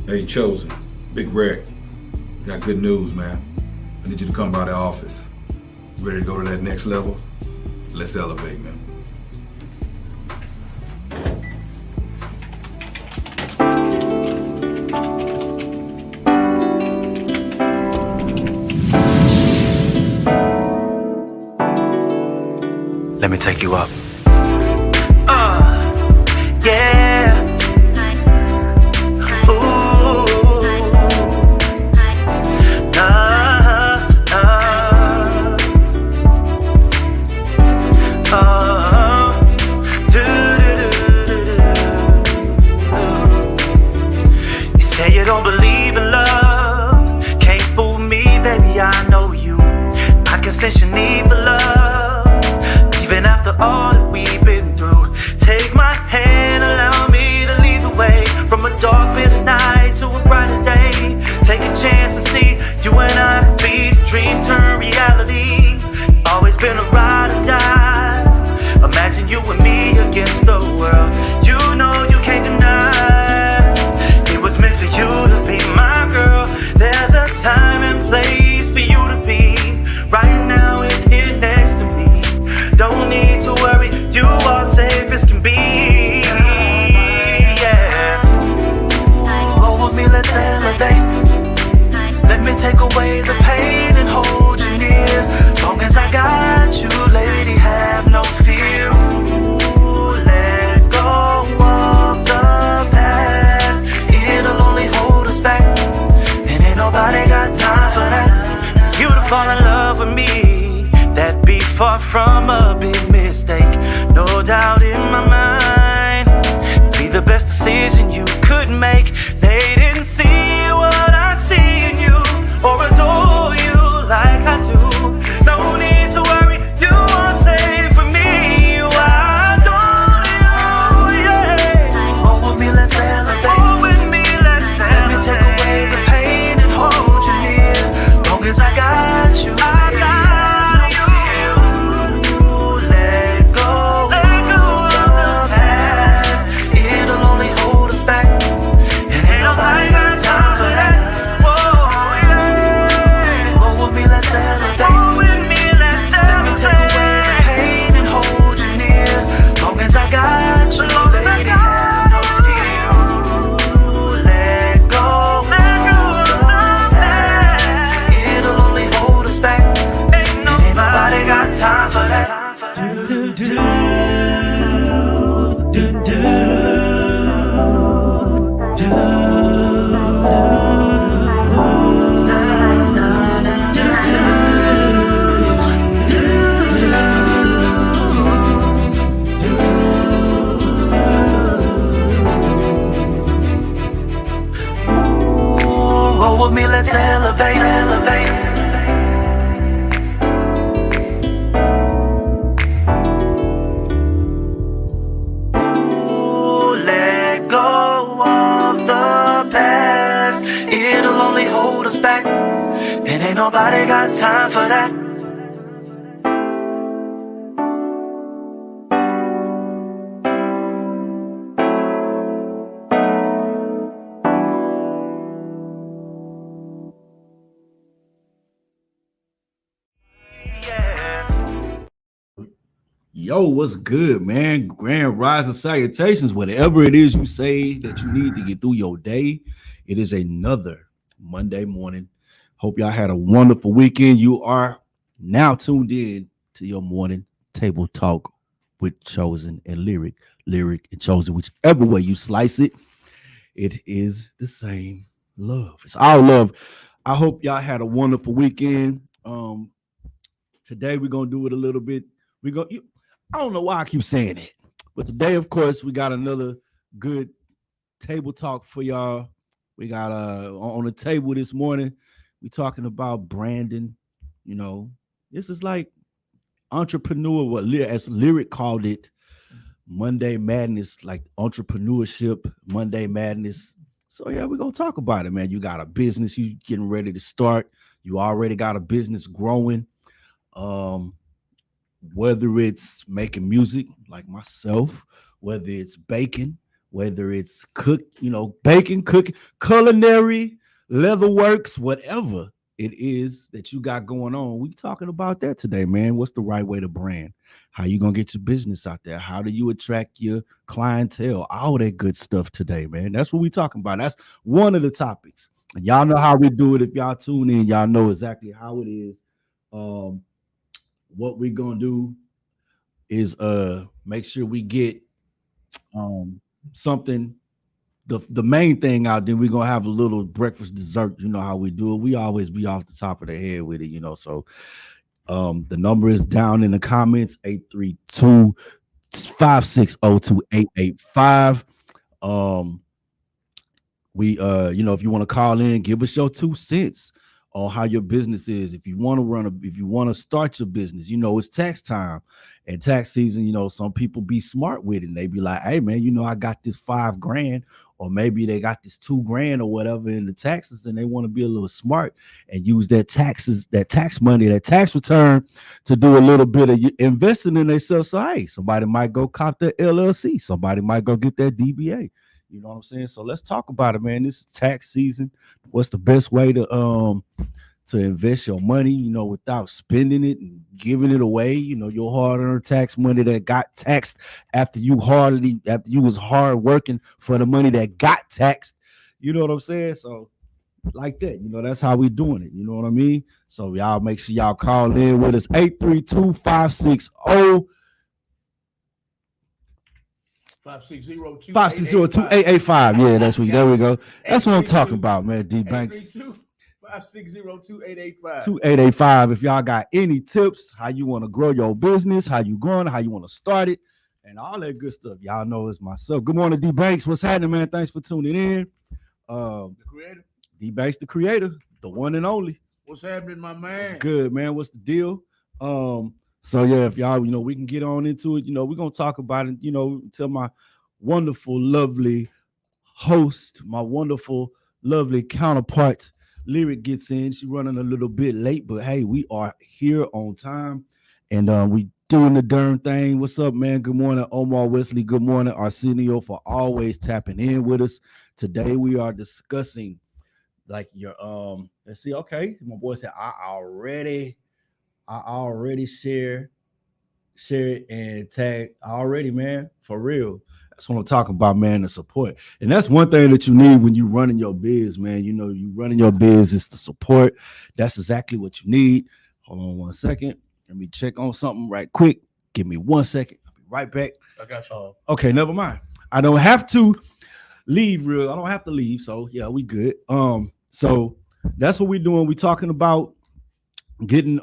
Hey, Chosen, Big Reg, got good news, man. I need you to come by the office. Ready to go to that next level? Let's elevate, man. Let me take you up. Yeah. Ooh. You say you don't believe in love. Can't fool me, baby, I know you. I can sense your need for love. Even after all that we've been through, take my hand, allow me to lead the way. From a dark, bitter night to a brighter day. Take a chance to see you and I could be the dream turn reality. Always been a ride or die. Imagine you and me against the world. You know you can't deny it was meant for you to be my girl. There's a time and place for you to be. Right now it's here next to me. Don't need to worry, you are safe as can be. Yeah. Go with me, let's elevate. Let me take away the pain and hold you near. Long as I got you, lady, have no fear. Ooh, let go of the past. It'll only hold us back, and ain't nobody got time for that. You to fall in love with me, that'd be far from a big mistake. No doubt in my mind, be the best decision you could make. They didn't see what I see in you, or adore you like I do. No need to worry, you are safe for me. Why don't you, yeah. Roll with me, let's elevate. Roll with me, let's elevate. Let me take away the pain and hold you near. Long as I got you, I got you. Let go of the past. It'll only hold us back, and ain't nobody got time for that. Whoa, yeah. Roll with me, let's elevate. Roll with me, let's elevate. Let me take away the pain and hold you near. Long as I got you, lady, have no fear. Let go of the past. It'll only hold us back, and ain't nobody got time for that. Roll with me, let's elevate, elevate. Ooh, let go of the past. It'll only hold us back, and ain't nobody got time for that. Yo, what's good, man? Grand rising salutations. Whatever it is you say that you need to get through your day, it is another Monday morning. Hope y'all had a wonderful weekend. You are now tuned in to your morning table talk with Chosen and Lyric. Lyric and Chosen, whichever way you slice it, it is the same love. It's our love. I hope y'all had a wonderful weekend. Today we're gonna do it a little bit. I don't know why I keep saying it, but today, of course, we got another good table talk for y'all. We got on the table this morning. We talking about branding. You know, this is like entrepreneur, as Lyric called it, Monday Madness, like entrepreneurship, Monday Madness. So yeah, we're gonna talk about it, man. You got a business you getting ready to start. You already got a business growing. Whether it's making music like myself, whether it's baking, whether it's baking, cooking, culinary, leatherworks, whatever it is that you got going on. We talking about that today, man. What's the right way to brand? How you gonna get your business out there? How do you attract your clientele? All that good stuff today, man. That's what we talking about. That's one of the topics. And y'all know how we do it. If y'all tune in, y'all know exactly how it is. What we're gonna do is make sure we get something. The main thing out there, we're gonna have a little breakfast dessert. You know how we do it. We always be off the top of the head with it, so the number is down in the comments, 832-560-2885. We if you want to call in, give us your 2 cents on how your business is. If you want to start your business, it's tax time and tax season. Some people be smart with it and they be like, hey man, I got this $5,000, or maybe they got this $2,000 or whatever in the taxes, and they want to be a little smart and use that tax money, that tax return, to do a little bit of investing in themselves. So hey, somebody might go cop that LLC, somebody might go get that DBA. You know what I'm saying? So let's talk about it, man. This is tax season. What's the best way to invest your money, without spending it and giving it away? Your hard-earned tax money that got taxed after you was hard working for the money that got taxed. You know what I'm saying? So like that, that's how we doing it. You know what I mean? So y'all make sure y'all call in with us, 832-560. 560-2885. Yeah, that's what. There we go. That's what I'm talking about, man. D Banks. 560-2885. If y'all got any tips, how you want to grow your business, how you want to start it, and all that good stuff, y'all know it's myself. Good morning, D Banks. What's happening, man? Thanks for tuning in. The creator, D Banks, the creator, the one and only. what's happening, my man? It's good, man. What's the deal? So yeah, if y'all, we can get on into it. We're gonna talk about it. Tell my wonderful, lovely host, my wonderful, lovely counterpart, Lyric, gets in. She's running a little bit late, but hey, we are here on time, and we doing the darn thing. What's up, man? Good morning, Omar Wesley. Good morning, Arsenio, for always tapping in with us. Today we are discussing like your let's see. Okay, my boy said I already share it and tag already, man. For real. That's what I'm talking about, man, the support. And that's one thing that you need when you running your biz, man. You running your biz is the support. That's exactly what you need. Hold on 1 second. Let me check on something right quick. Give me 1 second. I'll be right back. I got you. Okay, never mind. I don't have to leave. So yeah, we good. So that's what we're doing. We're talking about getting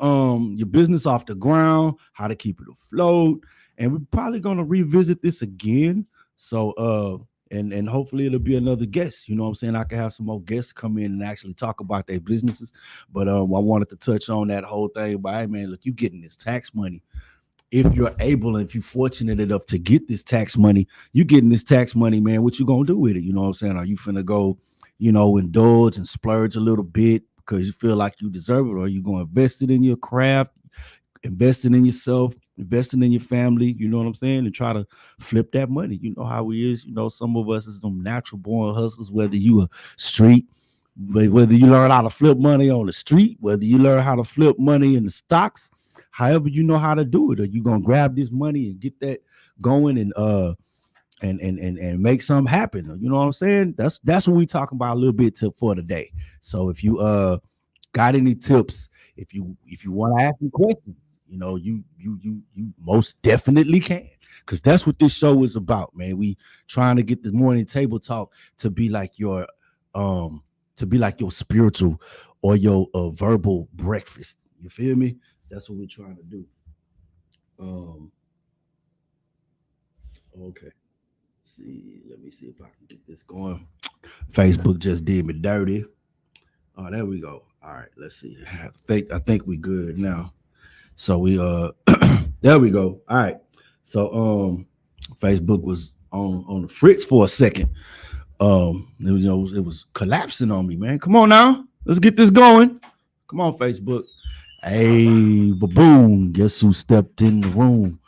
your business off the ground, how to keep it afloat, and we're probably gonna revisit this again. So and hopefully it'll be another guest. You know what I'm saying? I can have some more guests come in and actually talk about their businesses. But I wanted to touch on that whole thing about, hey man, look, you getting this tax money. If you're able and if you're fortunate enough to get this tax money, you getting this tax money, man. What you gonna do with it? You know what I'm saying? Are you finna go, indulge and splurge a little bit because you feel like you deserve it, or are you gonna invest it in your craft, investing in yourself, investing in your family, you know what I'm saying, and try to flip that money? You know how it is. Some of us is them natural born hustlers, whether you a street, whether you learn how to flip money on the street, whether you learn how to flip money in the stocks, however you know how to do it, or you gonna grab this money and get that going and make something happen. You know what I'm saying? That's what we talking about a little bit for today. So if you got any tips, if you want to ask me questions, you most definitely can, because that's what this show is about, man. We trying to get the morning table talk to be like your spiritual or your verbal breakfast. You feel me? That's what we're trying to do. Okay. Let me see if I can get this going. Facebook just did me dirty. Oh, there we go. All right, let's see. I think we good now. So we there we go. All right. So Facebook was on the fritz for a second. It was collapsing on me, man. Come on now. Let's get this going. Come on, Facebook. Hey, baboon. Guess who stepped in the room?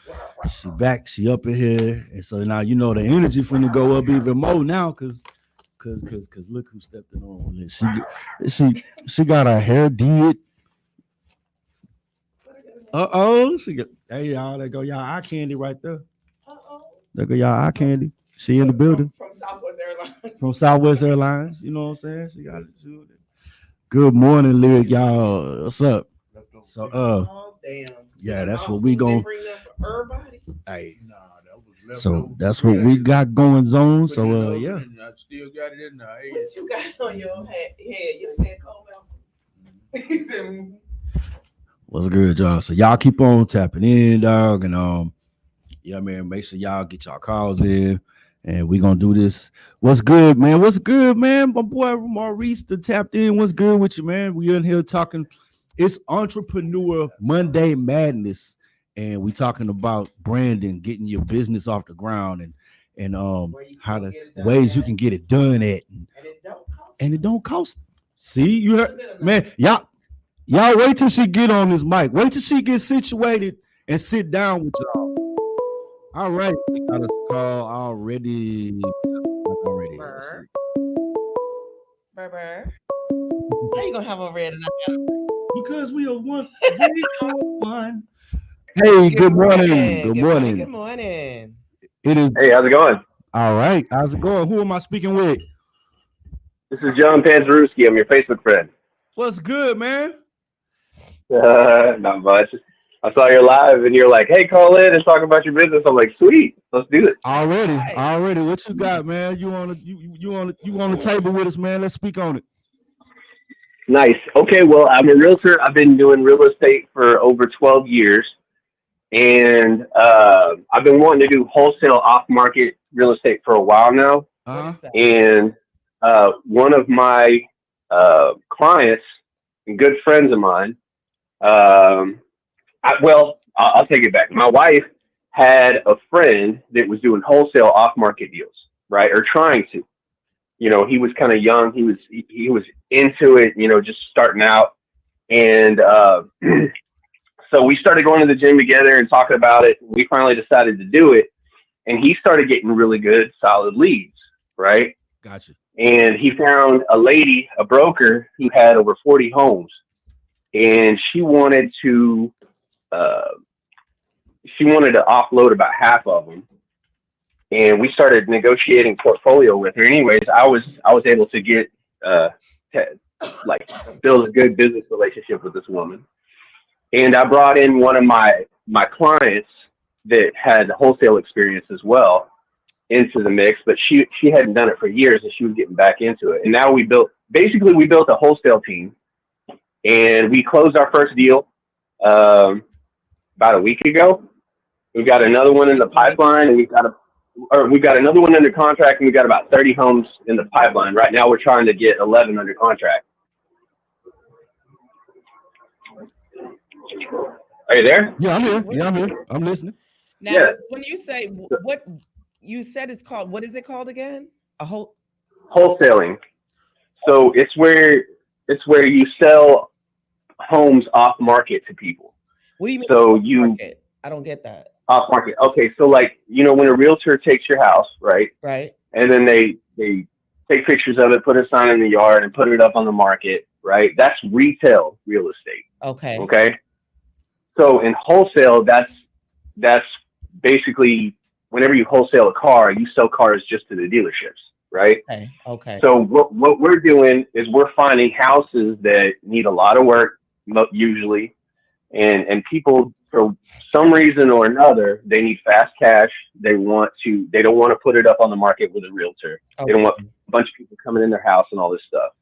She back, she up in here, and so now you know the energy finna go up even more now, cause look who stepped in on. She got her hair did. She got, hey y'all, there go y'all eye candy right there. There go y'all eye candy. She in the building From Southwest Airlines. from Southwest Airlines. You know what I'm saying? She got it. Good morning, Lyric, y'all. What's up? So Oh damn. yeah, that's what we gon' bring that for everybody. hey. Nah, that was left So over that's from what we Greg. got going on. Put it So over yeah. and I still got it in there. Hey, What you got on your head? Your head cold out. What's good, y'all? So y'all keep on tapping in, dog, and yeah, man. Make sure y'all get y'all calls in, and we gonna do this. What's good, man? What's good, man? My boy Maurice the tapped in. What's good with you, man? We in here talking. It's Entrepreneur Monday Madness, and we talking about branding, getting your business off the ground, and how the ways you can get it done at, and it don't cost. See, you heard, man, Y'all wait till she get on this mic. Wait till she get situated and sit down with y'all. All right. We got a call already. Burr. How you gonna have a red and I Because we are one. We are one. Hey, good morning. Good morning. Good morning. It is Hey, how's it going? all right. How's it going? Who am I speaking with? This is John Panzerowski. I'm your Facebook friend. What's good, man? Not much. I saw you live and you're like, hey, call in and talk about your business. I'm like, sweet, let's do it. Already. What you got, man? You on the table with us, man? Let's speak on it. Nice. Okay, well, I'm a realtor. I've been doing real estate for over 12 years. And I've been wanting to do wholesale off-market real estate for a while now. And one of my clients, good friends of mine, I'll take it back. My wife had a friend that was doing wholesale off-market deals, right? Or trying to. You know, he was kind of young. He was into it, you know, just starting out. And so we started going to the gym together and talking about it. We finally decided to do it. And he started getting really good, solid leads, right? Gotcha. And he found a lady, a broker, who had over 40 homes. And she wanted to offload about half of them, and we started negotiating portfolio with her. Anyways, I was able to get build a good business relationship with this woman, and I brought in one of my clients that had wholesale experience as well into the mix, but she hadn't done it for years, and she was getting back into it. And now we built a wholesale team. And we closed our first deal about a week ago. We've got another one in the pipeline, and we've got another one under contract, and we've got about 30 homes in the pipeline. Right now, we're trying to get 11 under contract. Are you there? Yeah, I'm here. I'm listening. Now, when you say what you said, it's called. What is it called again? Wholesaling. So it's where you sell homes off market to people. What do you mean? So market? I don't get that. Off market. Okay, so like, you know, when a realtor takes your house, right? Right. And then they take pictures of it, put a sign in the yard, and put it up on the market, right? That's retail real estate. Okay. Okay. So in wholesale, that's basically whenever you wholesale a car, you sell cars just to the dealerships, right? Okay. So what we're doing is we're finding houses that need a lot of work, usually, and people, for some reason or another, they need fast cash. They don't want to put it up on the market with a realtor. Okay. They don't want a bunch of people coming in their house and all this stuff.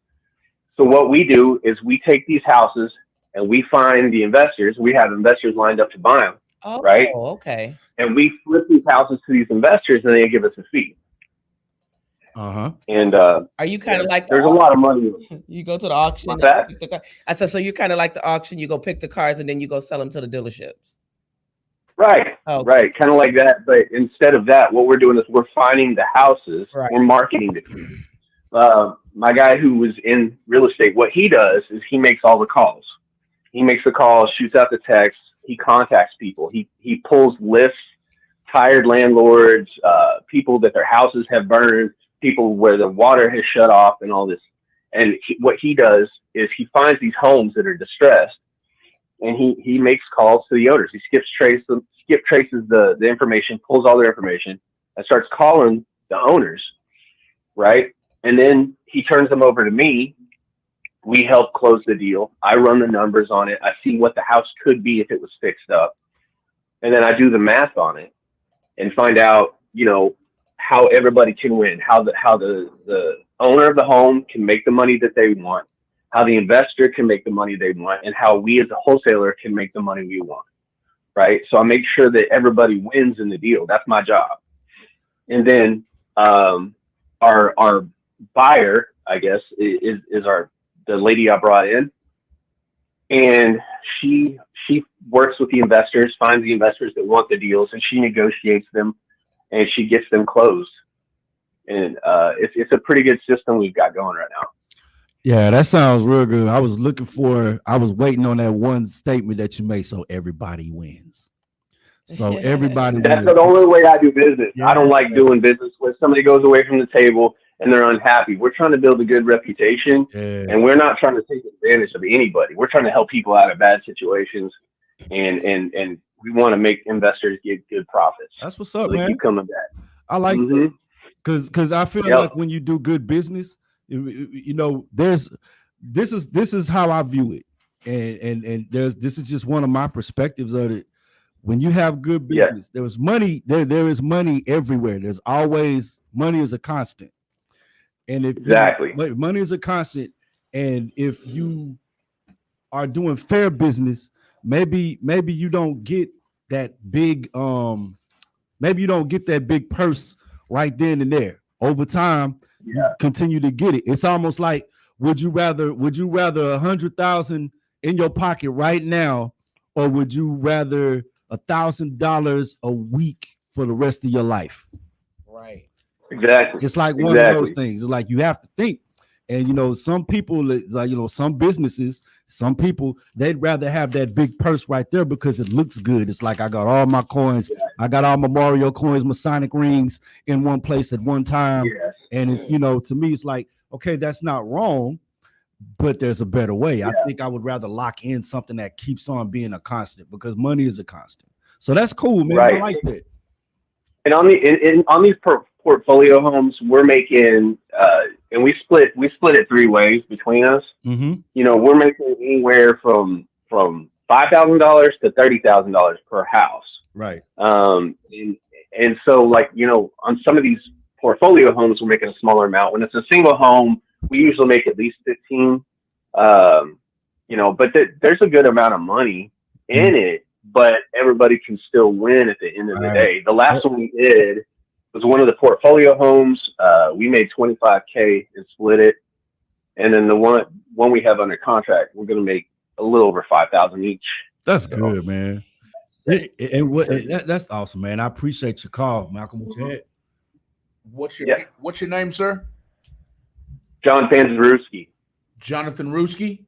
So what we do is we take these houses and we find the investors. We have investors lined up to buy them. Oh, right? Okay. And we flip these houses to these investors, and they give us a fee. And are you kind of like there's a lot of money. You go to the auction. What's that? I said, so you're kind of like the auction. You go pick the cars, and then you go sell them to the dealerships. Right. Oh. Right. Kind of like that. But instead of that, what we're doing is we're finding the houses. Right. We're marketing to people. My guy who was in real estate, what he does is he makes all the calls. He makes the calls, shoots out the text. He contacts people. He pulls lists tired landlords, people that their houses have burned, people where the water has shut off and all this. And what he does is he finds these homes that are distressed, and he makes calls to the owners. He skip traces the information, pulls all their information, and starts calling the owners, right? And then he turns them over to me. We help close the deal. I run the numbers on it. I see what the house could be if it was fixed up. And then I do the math on it and find out, how everybody can win, how the owner of the home can make the money that they want, how the investor can make the money they want, and how we as a wholesaler can make the money we want, right? So I make sure that everybody wins in the deal. That's my job. And then our buyer, I guess, is the lady I brought in, and she works with the investors, finds the investors that want the deals, and she negotiates them, and she gets them closed. And it's a pretty good system we've got going right now. Yeah, that sounds real good. I was waiting on that one statement that you made. So everybody wins. So everybody That's wins. the only way I do business. Yeah. I don't like doing business where somebody goes away from the table and they're unhappy. We're trying to build a good reputation, and we're not trying to take advantage of anybody. We're trying to help people out of bad situations, and we want to make investors get good profits. That's what's So up, they man. keep coming back. I like that. Because I feel Yep. like when you do good business, this is how I view it, and this is just one of my perspectives of it. When you have good business, there's money. There is money everywhere. There's always money is a constant, and if money is a constant, and if you are doing fair business, maybe you don't get that big maybe you don't get that big purse right then and there. Over time, you continue to get it. It's almost like, would you rather 100,000 in your pocket right now, or would you rather $1,000 a week for the rest of your life? Right. Exactly. It's like one of those things. It's like you have to think. And some people, like some businesses, some people, they'd rather have that big purse right there because it looks good. It's like I got all my coins, I got all my Mario coins, my Sonic rings in one place at one time. And it's, to me, it's like, okay, that's not wrong, but there's a better way. I think I would rather lock in something that keeps on being a constant, because money is a constant. So that's cool, man. I like that. And on these portfolio homes, we're making and we split it three ways between us. We're making anywhere from $5,000 to $30,000 per house. Right. And so, like, on some of these portfolio homes, we're making a smaller amount. When it's a single home, we usually make at least 15. But there's a good amount of money in it, but everybody can still win at the end of the day. The last one we did was one of the portfolio homes. We made $25K and split it. And then the one we have under contract, we're going to make a little over $5,000 each. That's good, man. That's awesome, man. I appreciate your call, Malcolm. What you had? What's your name, sir? John Panzerowski. Jonathan Ruski?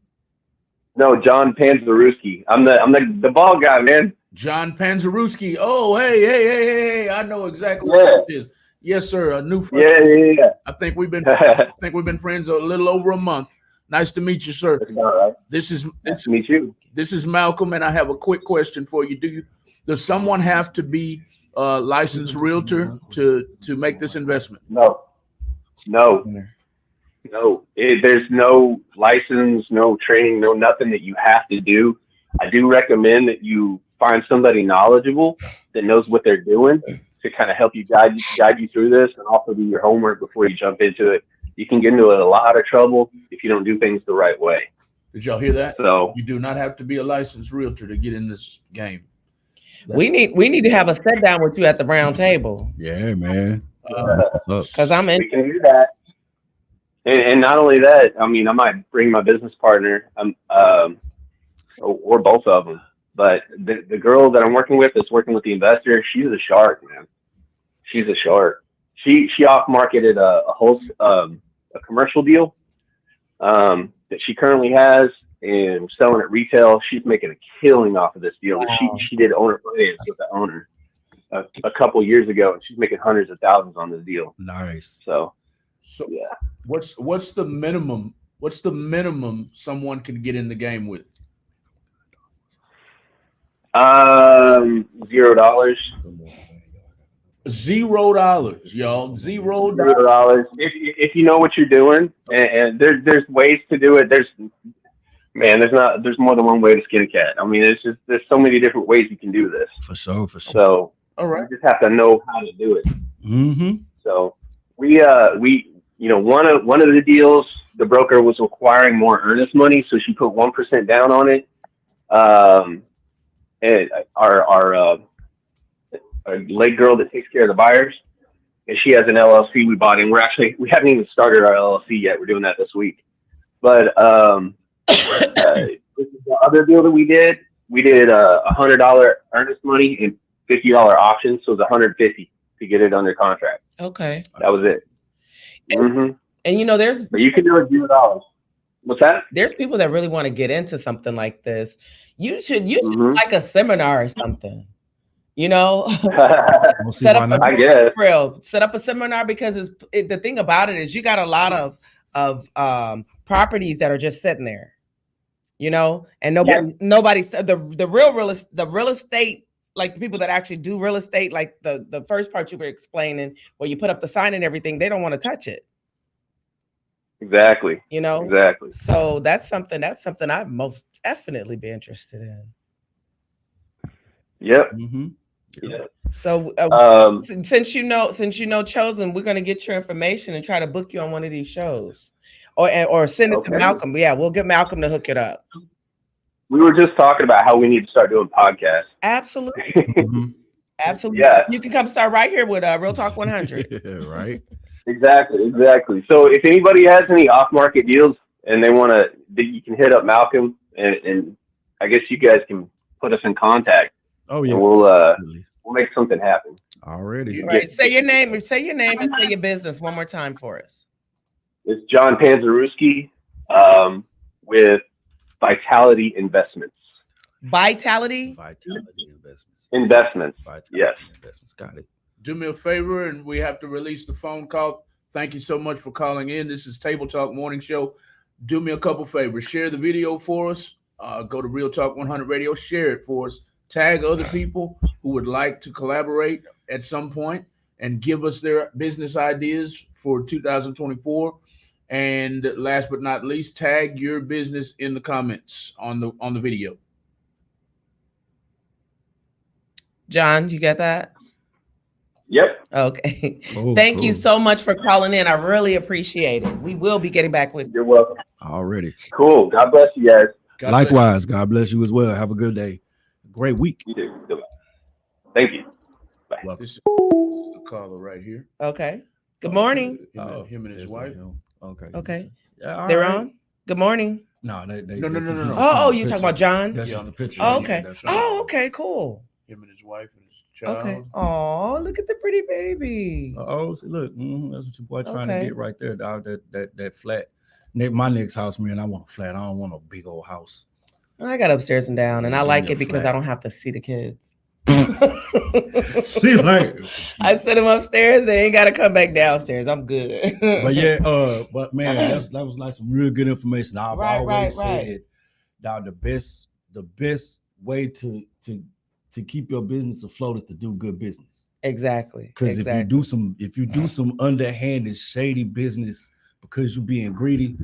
No, John Panzerowski. I'm the ball guy, man. John Panzerowski. Oh, hey! I know exactly what it is. Yes, sir. A new friend. Yeah. I think we've been friends a little over a month. Nice to meet you, sir. All right. Nice to meet you. This is Malcolm, and I have a quick question for you. Does someone have to be a licensed realtor to make this investment? No. There's no license, no training, no nothing that you have to do. I do recommend that you find somebody knowledgeable that knows what they're doing to kind of help you guide you through this, and also do your homework before you jump into it. You can get into a lot of trouble if you don't do things the right way. Did y'all hear that? So you do not have to be a licensed realtor to get in this game. We need to have a sit down with you at the round table. Yeah, man. Because I'm in. We can do that. And not only that, I mean, I might bring my business partner, or both of them. But the girl that I'm working with that's working with the investor, she's a shark, man. She's a shark. She off-marketed a commercial deal that she currently has, and selling it retail. She's making a killing off of this deal. Wow. She did owner finance with the owner. a couple years ago, and she's making hundreds of thousands on this deal. Nice. So So yeah. what's the minimum? What's the minimum someone can get in the game with? $0. $0, y'all. $0. $0. If you know what you're doing, and there's ways to do it. There's more than one way to skin a cat. I mean, there's so many different ways you can do this. For sure. So All right. you just have to know how to do it. Mm-hmm. So we one of the deals, the broker was requiring more earnest money, so she put 1% down on it. And our leg girl that takes care of the buyers, and she has an LLC we bought in. We haven't even started our LLC yet. We're doing that this week. But this is the other deal that we did. We did $100 earnest money and $50 options, so it was $150 to get it under contract. Okay. That was it. Mm-hmm. And you know, there's But you can do it $0. What's that? there's people that really want to get into something like this. You should Mhm. like a seminar or something. You know, We'll see Set why up not. I guess. set up a seminar because the thing about it is you got a lot of properties that are just sitting there, you know, and nobody's the real estate, like the people that actually do real estate, like the first part you were explaining where you put up the sign and everything, they don't want to touch it, Exactly. you know. Exactly. So that's something I'd most definitely be interested in. Yep. Mm-hmm. Yeah. So since you know Chosen, we're gonna get your information and try to book you on one of these shows, or send it to Okay. Malcolm. Yeah, we'll get Malcolm to hook it up. We were just talking about how we need to start doing podcasts. Absolutely, Mm-hmm. absolutely. Yeah. You can come start right here with Real Talk 100. Yeah, right. Exactly. So if anybody has any off-market deals and they want to, you can hit up Malcolm, and I guess you guys can put us in contact, Oh yeah. and we'll Definitely. make something happen. Already. All right, say your name and say your business one more time for us. It's John Panzerowski with Vitality Investments. Vitality. Vitality investments. Investments. Vitality Yes. investments. Got it. Do me a favor, and we have to release the phone call. Thank you so much for calling in. This is Table Talk Morning Show. Do me a couple favors. Share the video for us. Go to Real Talk 100 Radio. Share it for us. Tag other people who would like to collaborate at some point and give us their business ideas for 2024. And last but not least, tag your business in the comments on the video. John, you got that? Yep. Okay. Cool, Thank you cool. so much for calling in. I really appreciate it. We will be getting back with you. You're welcome. Already. Cool. God bless you guys. God bless Likewise. God bless you as well. Have a good day. Great week. You too. Goodbye. Thank you. you. Welcome. This is the caller right here. Okay. Good morning. Him and his there's wife. him. Okay. Okay. Yeah, all They're right. on. Good morning. No, they No. Oh, you talking about John? That's Yeah. just the picture. Oh, okay. That's right. Oh, okay, cool. Him and his wife and his child. Okay. Oh, look at the pretty baby. Oh, see, look, that's what your boy trying Okay. to get right there, dog. That flat. My next house, man, I want a flat. I don't want a big old house. I got upstairs and down, and I Give like me a it because flat. I don't have to see the kids. See, like, I send them upstairs. They ain't got to come back downstairs. I'm good. but yeah, but man, that was like some real good information. I've always said, dog, the best way to keep your business afloat is to do good business. Exactly. Because if you do some underhanded, shady business because you're being greedy,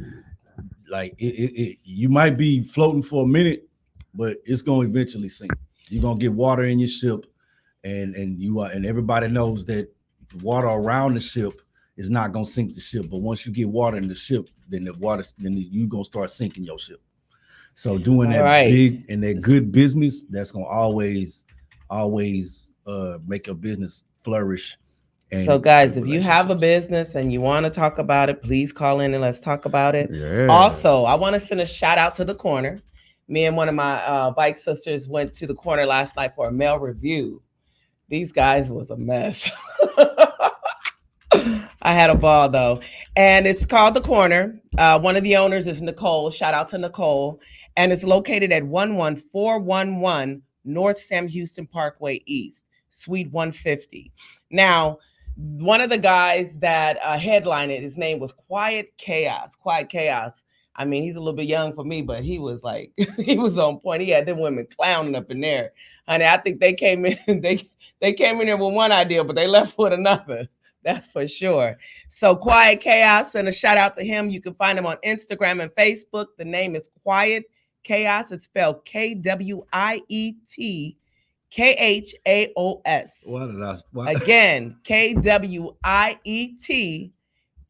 like you might be floating for a minute, but it's gonna eventually sink. You're gonna get water in your ship, and everybody knows that water around the ship is not gonna sink the ship. But once you get water in the ship, then you're gonna start sinking your ship. So doing that big and that good business, that's gonna always make your business flourish. So guys, if you have a business and you want to talk about it, please call in and let's talk about it. Yeah. Also, I want to send a shout out to The Corner. Me and one of my bike sisters went to The Corner last night for a male review. These guys was a mess. I had a ball though. And it's called The Corner. One of the owners is Nicole. Shout out to Nicole. And it's located at 11411 North Sam Houston Parkway East. Suite 150. Now, one of the guys that headlined it, his name was Quiet Chaos. Quiet Chaos. I mean, he's a little bit young for me, but he was like, he was on point. He had them women clowning up in there. Honey, I think they came in, they came in there with one idea, but they left with another. That's for sure. So Quiet Chaos, and a shout out to him. You can find him on Instagram and Facebook. The name is Quiet Chaos. It's spelled KWIET KHAOS. What did I? Again, KWIET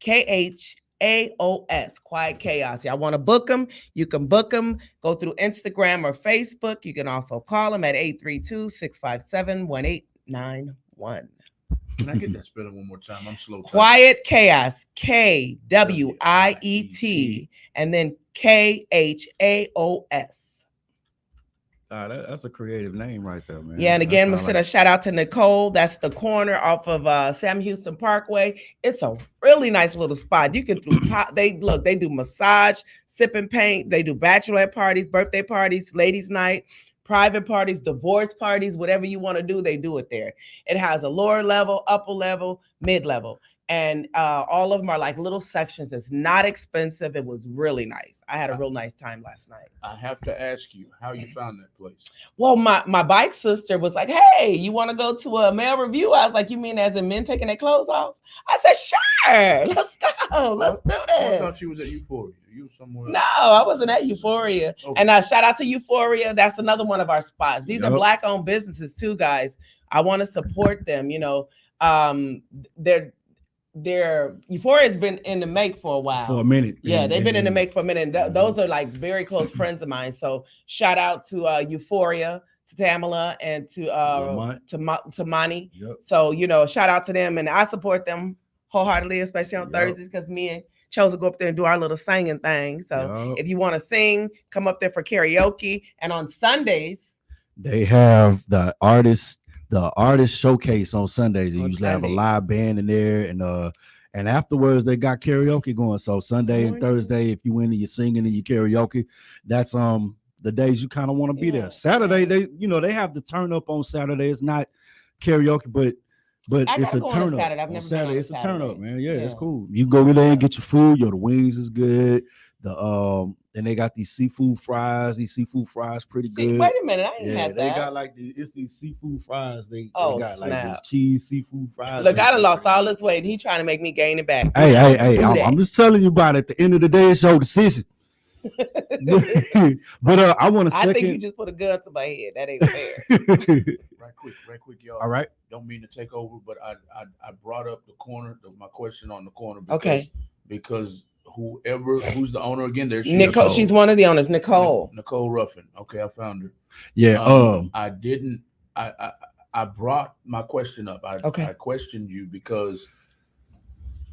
KHAOS. Quiet Chaos. Y'all want to book them? You can book them. Go through Instagram or Facebook. You can also call them at 832-657-1891. Can I get that spelling one more time? I'm slow. Quiet Chaos. KWIET and then KHAOS. That's a creative name right there, man. Yeah, and again, I'm gonna send a shout out to Nicole. That's the corner off of Sam Houston Parkway. It's a really nice little spot. You can they do massage, sip and paint. They do bachelorette parties, birthday parties, ladies' night, private parties, divorce parties, whatever you want to do, they do it there. It has a lower level, upper level, mid level. And all of them are like little sections. It's not expensive. It was really nice. I had a real nice time last night. I have to ask you how you found that place. Well, my bike sister was like, hey, you want to go to a male review? I was like, you mean as in men taking their clothes off? I said, sure, let's go. Let's do I this. thought she was at Euphoria. You were somewhere else. No, I wasn't at Euphoria. Okay. And shout out to Euphoria. That's another one of our spots. These are Black-owned businesses too, guys. I want to support them. You know, Euphoria has been in the make for a while. For a minute. Yeah, they've been in the make for a minute. Those are like very close friends of mine. So shout out to Euphoria, to Tamala, and to Monty. Yep. So, you know, shout out to them. And I support them wholeheartedly, especially on Thursdays, because me and Chose will go up there and do our little singing thing. So if you want to sing, come up there for karaoke. And on Sundays, they have the artist showcase on Sundays. They usually have a live band in there, and afterwards they got karaoke going. So Sunday and Thursday, if you in and you're singing and you karaoke, that's the days you kind of want to be there. Saturday, they have the turn up on Saturday. It's not karaoke, but it's a turn up. I've never been on It's a turn up, man. Yeah, it's Yeah. cool. You go in there and get your food. The wings is good. And they got these seafood fries. These seafood fries pretty good. Wait a minute, I ain't had that. They got like it's these seafood fries. They got like snap. these cheese seafood fries. Look, I done lost all this weight. He trying to make me gain it back. Hey, I'm just telling you about it. At the end of the day, it's your decision. But I want to. I think you just put a gun to my head. That ain't fair. Right quick, y'all. All right. Don't mean to take over, but I brought up my question on the corner. Because who's the owner again? There's Nicole. She's one of the owners, Nicole. Nicole Ruffin. Okay, I found her. Yeah. I didn't. I brought my question up. I questioned you because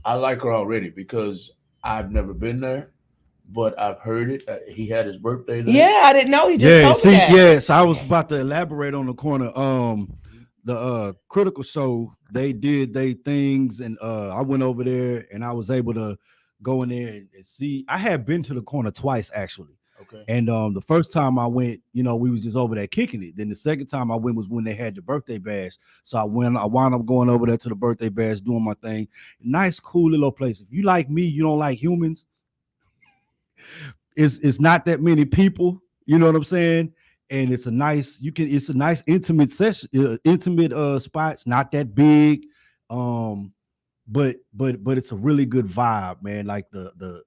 I like her already because I've never been there, but I've heard it. He had his birthday there. Yeah, I didn't know. He just told me that. Yes, I was about to elaborate on the corner. The Critical Show, they did their things, and I went over there and I was able to go in there and see. I had been to the corner twice actually. Okay. And the first time I went, we was just over there kicking it. Then the second time I went was when they had the birthday bash. So I wound up going over there to the birthday bash, doing my thing. Nice, cool little place. If you like me, you don't like humans. It's not that many people. You know what I'm saying? And it's a nice intimate session, intimate spots, not that big. But it's a really good vibe, man. Like the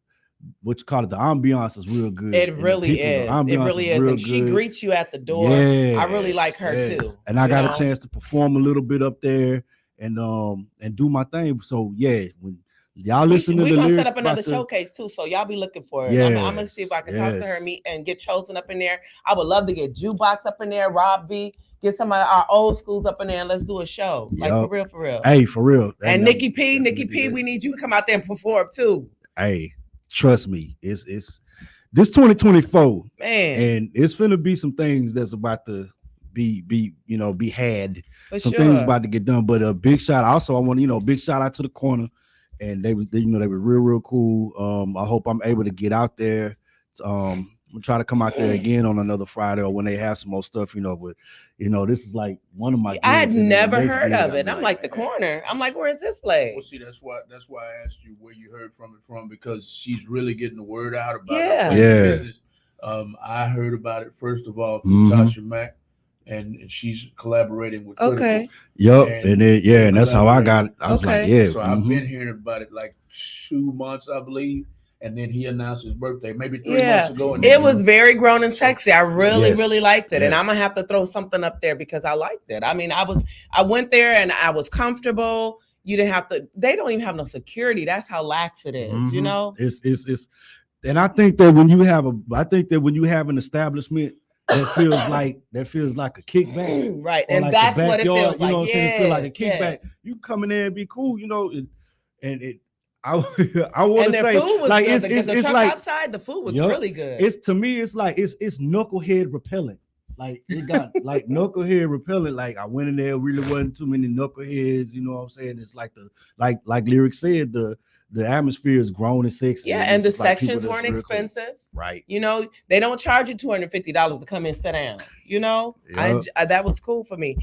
what you call it, the ambiance is real good. It really is. It really is. And she greets you at the door. I really like her too. And I got a chance to perform a little bit up there and do my thing. So yeah, when y'all listen to the lyrics, we're gonna set up another showcase too. So y'all be looking for it. I'm gonna see if I can talk to her and get Chosen up in there. I would love to get Jukebox up in there, Rob V. Get some of our old schools up in there and let's do a show. Like for real. Hey, for real. And Nikki P, we need you to come out there and perform too. Hey, trust me, it's this 2024, man, and it's finna be some things that's about to be had. For some sure. things about to get done. But a big shout. Also, I want big shout out to the corner, and they were real cool. I hope I'm able to get out there. I'm gonna try to come out there again on another Friday or when they have some more stuff, but This is like one of my. I had gigs, and then the never next heard gig, of I'll it. be I'm like, like, the corner. I'm like, where is this place? Well, see, that's why I asked you where you heard from it from, because she's really getting the word out about Yeah. her Yeah. business. I heard about it first of all through Mhm. Tasha Mack, and she's collaborating with Critical. Okay. Yup, And and then and that's how I got it. I was like, Okay. yeah. So I've mhm. been hearing about it like 2 months, I believe, and then he announced his birthday maybe 3 Yeah. months ago. And It was very grown and sexy. I really, Yes. really liked it. And Yes. I'm gonna have to throw something up there because I liked it. I mean, I went there and I was comfortable. You didn't have to, they don't even have no security. That's how lax it is, you Mhm. know? It's and I think that when you have an establishment that feels like a kickback. Right. Or And like that's the what it backyard, feels you know like. what I'm saying? It feel like a Yes, kickback. yes. You come in there and be cool, and it I want And to their say food was like good. it's The truck like outside, the food was Yup. really good. it's to me it's like it's knucklehead repellent. Like it got like knucklehead repellent. Like I went in there, really wasn't too many knuckleheads. You know what I'm saying? It's like like Lyric said, the atmosphere is grown and sexy. Yeah, and the it's like people sections that's weren't real close. expensive. Right. You know, they don't charge you $250 to come and sit down. You know, Yup. that was cool for me.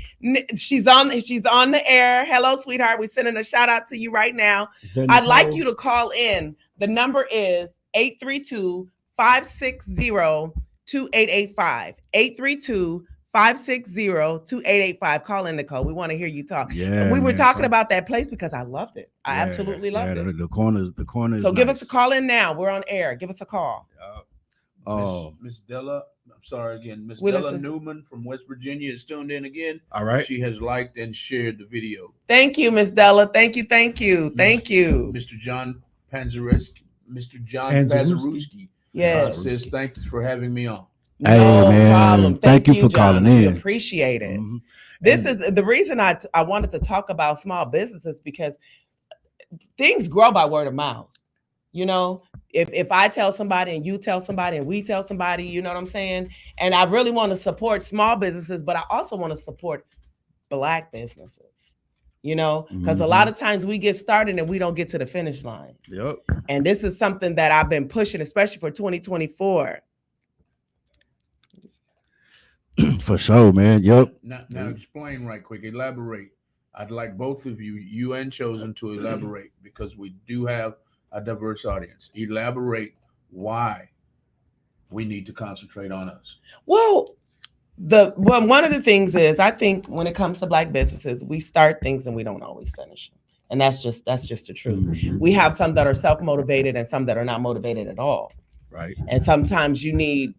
She's on the air. Hello, sweetheart. We're sending a shout out to you right now. Is that I'd like Nicole? you to call in. The number is 832-560-2885. 832-560-2885. Call in, Nicole. We want to hear you talk. Yeah, We were man, talking so- about that place because I loved it. I Yeah, absolutely loved it. The corner is So give nice. us a call in now. We're on air. Give us a call. Oh, Miss Della. I'm sorry again. Miss We Della listen. Newman from West Virginia is tuned in again. all right. She has liked and shared the video. Thank you, Miss Della. Thank you. Thank you. Thank you. Mr. John Panzerewski. Mr. John Panzerewski. Panzerewski Yes. says, thank you for having me on. Hey, No man. problem. Thank you for John. calling We in. appreciate it. Mhm. This And- is the reason I wanted to talk about small businesses, because things grow by word of mouth. You know, if I tell somebody and you tell somebody and we tell somebody, you know what I'm saying? And I really want to support small businesses, but I also want to support Black businesses, you know, because a lot of times we get started and we don't get to the finish line. Yep. And this is something that I've been pushing, especially for 2024. For sure, man. Yep. Now explain right quick. Elaborate. I'd like both of you and Chosen, to elaborate, because we do have a diverse audience. Elaborate why we need to concentrate on us. Well, one of the things is, I think when it comes to Black businesses, we start things and we don't always finish them. And that's just the truth. Mhm. We have some that are self-motivated and some that are not motivated at all. Right. And sometimes you need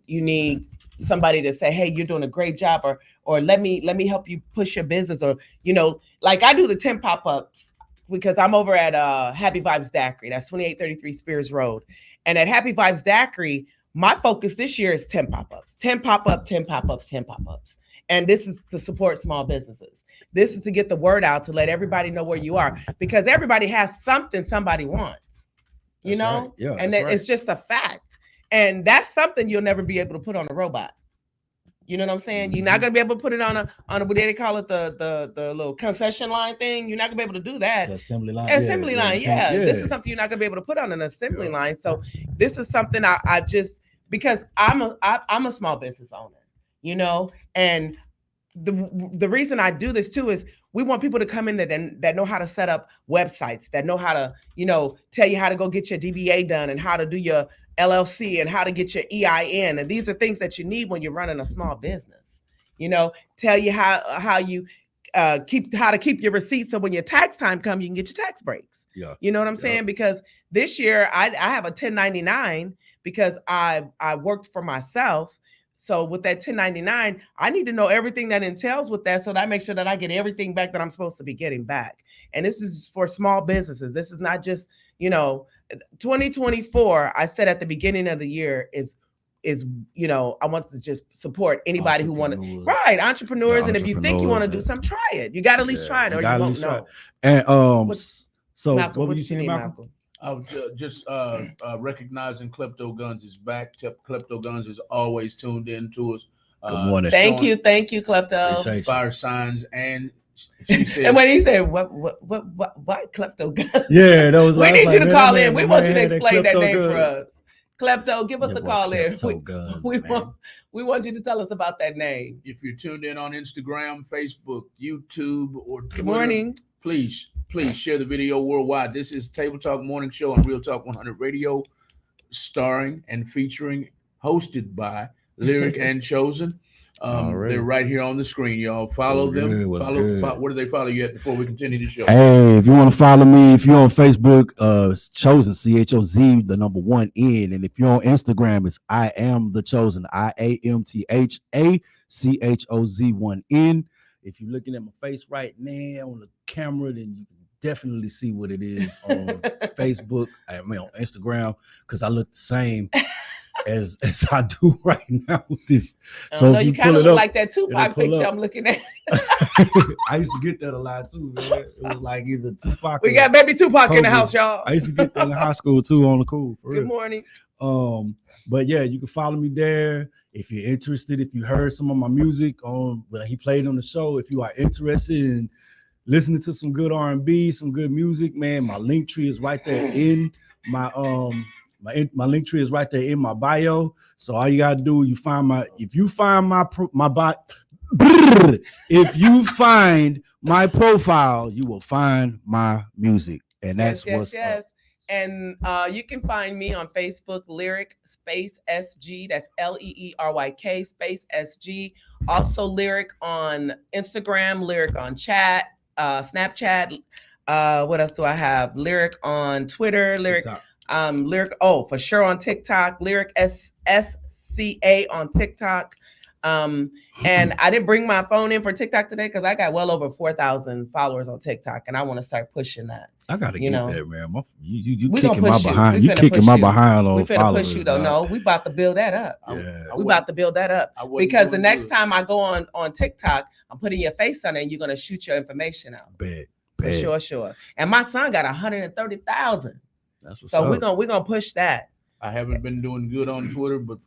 somebody to say, hey, you're doing a great job, or let me help you push your business, or, you know, like I do the 10 pop-ups because I'm over at Happy Vibes Daiquiri. That's 2833 Spears Road. And at Happy Vibes Daiquiri, my focus this year is 10 pop-ups, 10 pop-ups, 10 pop-ups, 10 pop-ups. And this is to support small businesses. This is to get the word out, to let everybody know where you are, because everybody has something somebody wants, you That's know? right. Yeah, and that's right. it's just a fact. And that's something you'll never be able to put on a robot. You know what I'm saying? You're not gonna be able to put it on a what do they call it, the little concession line thing. You're not gonna be able to do that. The assembly line. Assembly line, yeah. Yeah. This is something you're not gonna be able to put on an assembly Yeah. line. So this is something I just, because I'm a small business owner, you know, and the reason I do this too is we want people to come in that know how to set up websites, that know how to, you know, tell you how to go get your DBA done and how to do your LLC and how to get your EIN. And these are things that you need when you're running a small business, you know, tell you how you keep your receipts, so when your tax time comes, you can get your tax breaks. Yeah. You know what I'm saying? Because this year I have a 1099 because I worked for myself. So with that 1099, I need to know everything that entails with that, so that I make sure that I get everything back that I'm supposed to be getting back. And this is for small businesses. This is not just, you know, 2024, I said at the beginning of the year is, you know, I want to just support anybody who want to, right, entrepreneurs. And if you think you want to do something, try it. You got to at least try it, or you won't know. And so Malcolm, what were what you you saying, need, Malcolm? I was just recognizing Klepto Guns is back. Klepto Guns is always tuned in to us. Good morning. Thank you, Klepto. Appreciate you. Fire signs, and she says, And when he said, what Klepto Gun? Yeah, that was. We I was need like, you to man, call that in. man- We that want man you to had that explain that Klepto name for Guns. us. Klepto, give us Yeah, a boy, call in. Klepto guns, We man. want you to tell us about that name. If you're tuned in on Instagram, Facebook, YouTube, or Twitter, Good morning. please share the video worldwide. This is Table Talk Morning Show on Real Talk 100 Radio, starring and featuring, hosted by Lyric and Chosen. Already. They're right here on the screen, y'all. Follow What's them. good? What's good? Where do they follow you at before we continue the show? Hey, if you want to follow me, if you're on Facebook, Chosen, CHOZ, the number 1 N. And if you're on Instagram, it's I Am The Chosen, IAMTHACHOZ 1 N. If you're looking at my face right now on the camera, then you can definitely see what it is on Facebook. I mean, on Instagram, because I look the same as I do right now with this. So if you pull kind of it look up, like that Tupac pull picture up. I'm looking at. I used to get that a lot too, man. It was like either Tupac. We or got baby Tupac in the Kobe. house, y'all. I used to get that in high school too on the cool. For Good real. morning. But yeah, you can follow me there if you're interested. If you heard some of my music on what he played on the show, if you are interested in listening to some good R&B, some good music, man, my link tree is right there in my my link tree is right there in my bio. So all you gotta do, if you find my profile, you will find my music, and that's what's up. And you can find me on Facebook, Lyric Space SG. That's LEERYK Space SG. Also Lyric on Instagram, Lyric on chat, Snapchat. What else do I have? Lyric on Twitter, Lyric. TikTok. Lyric, for sure on TikTok, Lyric SCA on TikTok. And I didn't bring my phone in for TikTok today because I got well over 4,000 followers on TikTok, and I want to start pushing that. I gotta get there, man. You We kicking gonna my push you. behind. We You finna kicking push my you. behind We on finna followers. push you though. No, we about to build that up. Yeah. We about to build that up I wasn't because the doing next good. time I go on TikTok, I'm putting your face on it, and you're gonna shoot your information out. Bet. Sure. And my son got 130,000. That's what's So up. we're gonna push that. I haven't been doing good on Twitter, but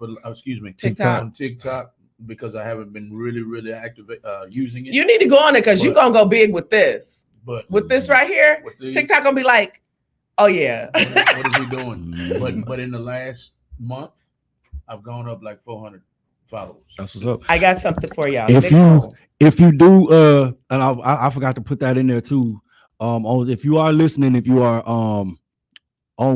TikTok. on TikTok, because I haven't been really active using it. You need to go on it because you're gonna go big with this. But With this right here, with these, TikTok gonna be like, oh yeah. what is we doing? But in the last month, I've gone up like 400 followers. That's what's up. I got something for y'all. If you do, and I forgot to put that in there too. If you are listening, if you are on